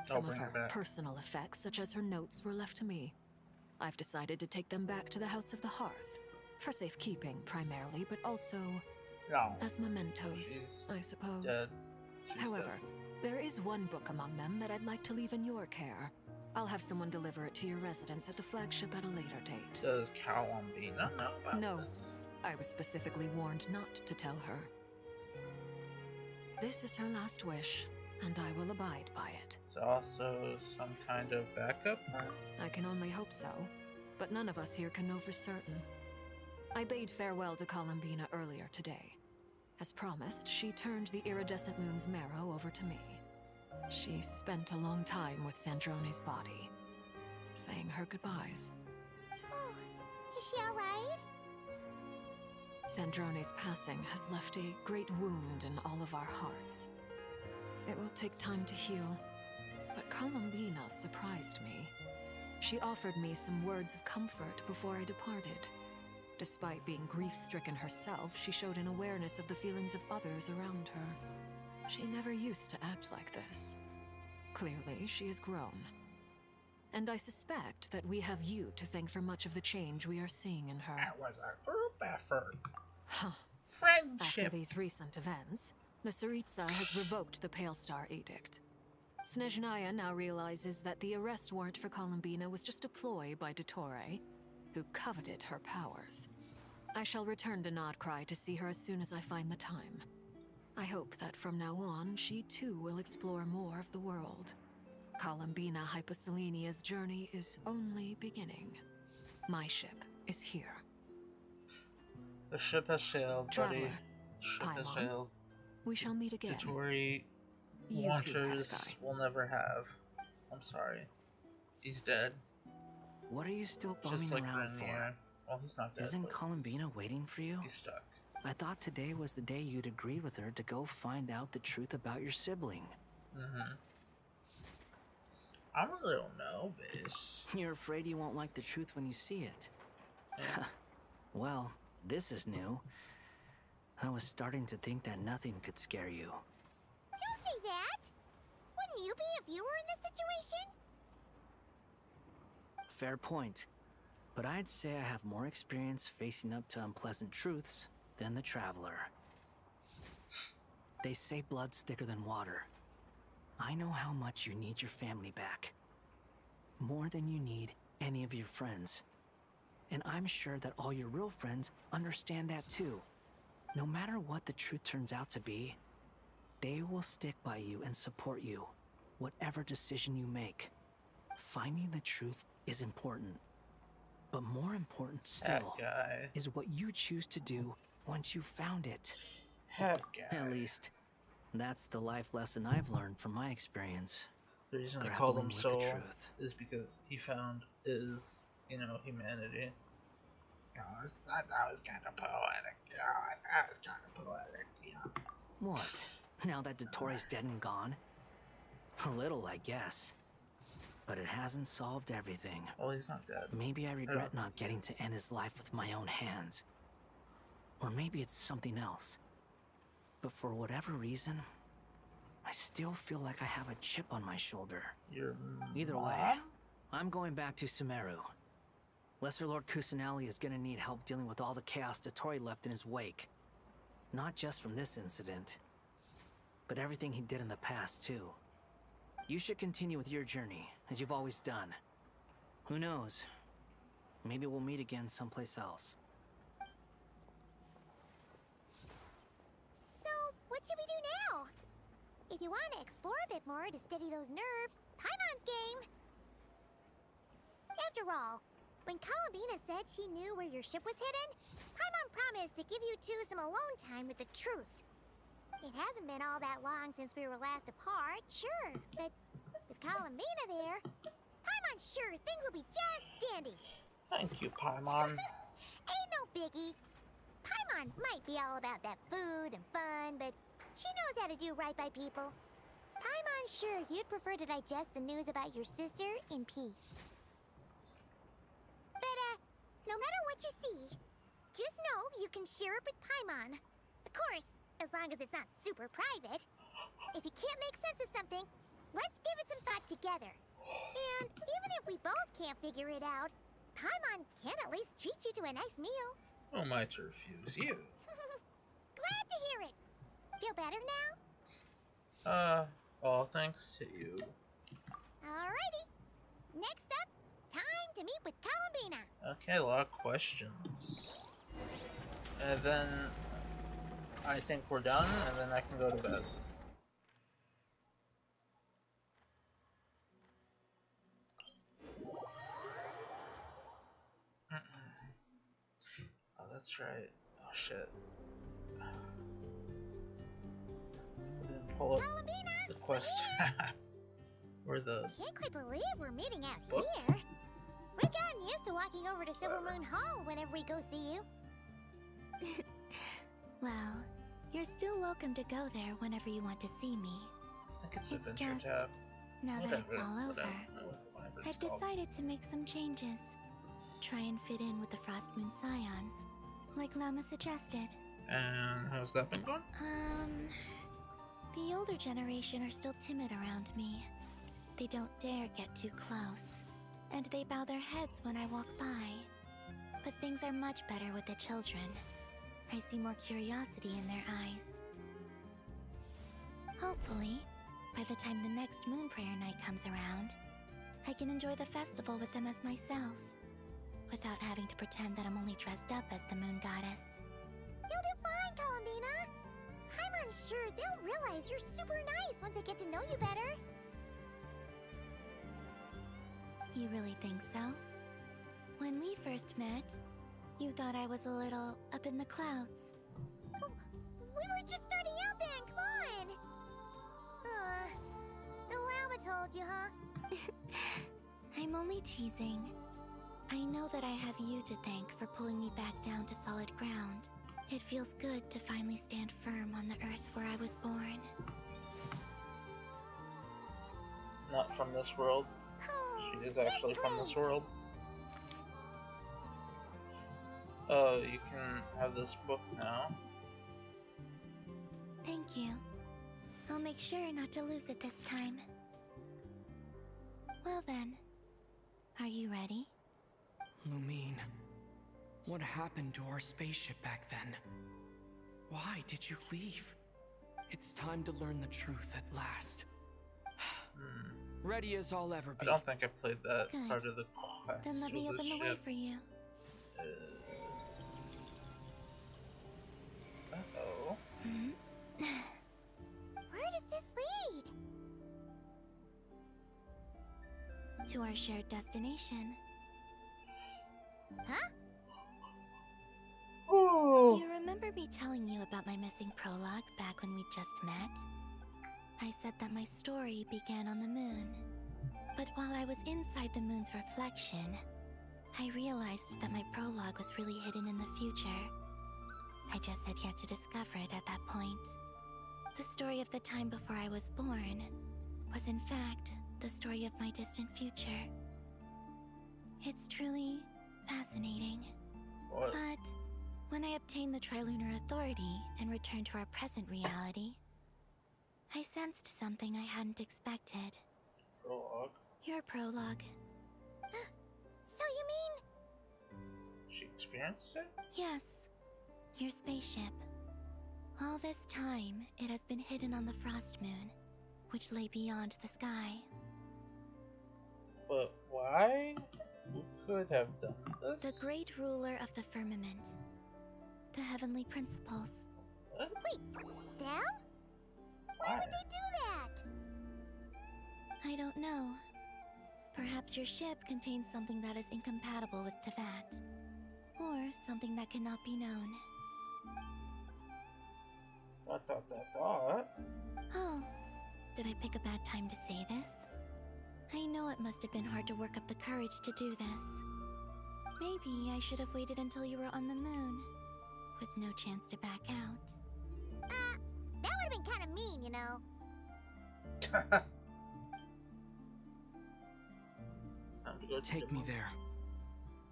Some of bring her her back. personal effects, such as her notes, were left to me. I've decided to take them back to the House of the Hearth, for safekeeping primarily, but also No. as mementos, She's I suppose. dead. She's However, there is one book among them that I'd like to leave in your care. I'll have someone deliver it to your residence at the flagship at a later date. Does Columbina know about No, this? I was specifically warned not to tell her. This is her last wish, and I will abide by it. It's also some kind of backup? I can only hope so, but none of us here can know for certain. I bade farewell to Columbina earlier today. As promised, she turned the iridescent moon's marrow over to me. She spent a long time with Sandrone's body, saying her goodbyes. Is she alright? Sandrone's passing has left a great wound in all of our hearts. It will take time to heal, but Columbina surprised me. She offered me some words of comfort before I departed. Despite being grief-stricken herself, she showed an awareness of the feelings of others around her. She never used to act like this. Clearly, she has grown. And I suspect that we have you to thank for much of the change we are seeing in her. That was a group effort. Huh. Friendship. After these recent events, the Tsaritsa has revoked the Pale Star Edict. Snezhnaya now realizes that the arrest warrant for Columbina was just a ploy by Dottore, who coveted her powers. I shall return to Nodcry to see her as soon as I find the time. I hope that from now on, she too will explore more of the world. Columbina Hyposelenia's journey is only beginning. My ship is here. The ship has sailed, buddy. Traveler, Ship has Paimon, sailed. we shall meet again. Dottore You too, Wanters Hadakai. will never have. I'm sorry. He's dead. What are you still Just bumming like around for? Rainier. Well, he's not dead. Isn't but Columbina waiting for you? He's stuck. I thought today was the day you'd agreed with her to go find out the truth about your sibling. Mm-hmm. I'm a little nervous. You're afraid you won't like the truth when you see it. Well, this is new. I was starting to think that nothing could scare you. Don't say that! Wouldn't you be if you were in this situation? Fair point. But I'd say I have more experience facing up to unpleasant truths than the Traveler. They say blood's thicker than water. I know how much you need your family back. More than you need any of your friends. And I'm sure that all your real friends understand that too. No matter what the truth turns out to be, they will stick by you and support you, whatever decision you make. Finding the truth is important. But more important That still guy. is what you choose to do once you've found it. That guy. At least, that's the life lesson I've learned from my experience. The reason I called him Grappling with the Soul truth. is because he found his, humanity. I thought it was kind of poetic. I thought it was kind of poetic. What? Now that Dottoro's dead and gone? A little, I guess. But it hasn't solved everything. Well, he's not dead. Maybe I regret not getting to end his life with my own hands. Or maybe it's something else. But for whatever reason, I still feel like I have a chip on my shoulder. Either way, I'm going back to Sumeru. Lesser Lord Kusanali is gonna need help dealing with all the chaos Dottori left in his wake. Not just from this incident, but everything he did in the past, too. You should continue with your journey, as you've always done. Who knows? Maybe we'll meet again someplace else. So, what should we do now? If you want to explore a bit more to steady those nerves, Paimon's game! After all, when Columbina said she knew where your ship was hidden, Paimon promised to give you two some alone time with the truth. It hasn't been all that long since we were last apart, sure, but with Columbina there, Paimon's sure things will be just dandy. Thank you, Paimon. Ain't no biggie. Paimon might be all about that food and fun, but she knows how to do right by people. Paimon's sure you'd prefer to digest the news about your sister in peace. But, no matter what you see, just know you can share it with Paimon. Of course, as long as it's not super private. If you can't make sense of something, let's give it some thought together. And even if we both can't figure it out, Paimon can at least treat you to a nice meal. Who am I to refuse you? Glad to hear it. Feel better now? All thanks to you. Alrighty. Next up, time to meet with Columbina. Okay, a lot of questions. And then I think we're done, and then I can go to bed. Oh, that's right. Oh, shit. I didn't pull up the quest. Or the... Can't quite believe we're meeting out book? here. We've gotten used to walking over to Silver Moon Hall whenever we go see you. Well, you're still welcome to go there whenever you want to see me. I think it's It's Adventure just, Tab. now that it's all over, Whatever it's I've called. decided to make some changes. Try and fit in with the Frost Moon Scions, like Lama suggested. And how's that been going? The older generation are still timid around me. They don't dare get too close, and they bow their heads when I walk by. But things are much better with the children. I see more curiosity in their eyes. Hopefully, by the time the next Moon Prayer Night comes around, I can enjoy the festival with them as myself, without having to pretend that I'm only dressed up as the Moon Goddess. You'll do fine, Columbina. Paimon's sure they'll realize you're super nice once they get to know you better. You really think so? When we first met, you thought I was a little up in the clouds. Oh, we were just starting out then, come on! So Lama told you, huh? I'm only teasing. I know that I have you to thank for pulling me back down to solid ground. It feels good to finally stand firm on the earth where I was born. Not from this world. She is actually from this world. Oh, you can have this book now. Thank you. I'll make sure not to lose it this time. Well then, are you ready? Lumine, what happened to our spaceship back then? Why did you leave? It's time to learn the truth at last. Ready as I'll ever be. I don't think I played that Good. part of the quest. Then let me with open the way for you. Uh-oh. Where does this lead? To our shared destination. Huh? Do you remember me telling you about my missing prologue back when we just met? I said that my story began on the moon. But while I was inside the moon's reflection, I realized that my prologue was really hidden in the future. I just had yet to discover it at that point. The story of the time before I was born was in fact the story of my distant future. It's truly fascinating. What? But when I obtained the Trilunar Authority and returned to our present reality, I sensed something I hadn't expected. Prologue? Your prologue. So you mean... She experienced it? Yes, your spaceship. All this time, it has been hidden on the Frost Moon, which lay beyond the sky. But why? Who could have done this? The great ruler of the firmament. The heavenly principles. What? Wait, them? Why would they do that? I don't know. Perhaps your ship contains something that is incompatible with Teyvat. Or something that cannot be known. Oh, did I pick a bad time to say this? I know it must have been hard to work up the courage to do this. Maybe I should have waited until you were on the moon, with no chance to back out. That would have been kind of mean, you know. Take me there.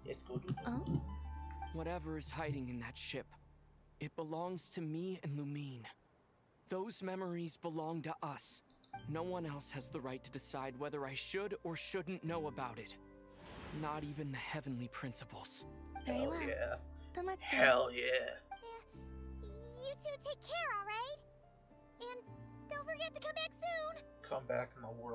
Let's go do Oh? Whatever is hiding in that ship, it belongs to me and Lumine. Those memories belong to us. No one else has the right to decide whether I should or shouldn't know about it. Not even the heavenly principles. Very well. Yeah. Then let's go. Hell yeah. You two take care, alright? And don't forget to come back soon. Come back in the world.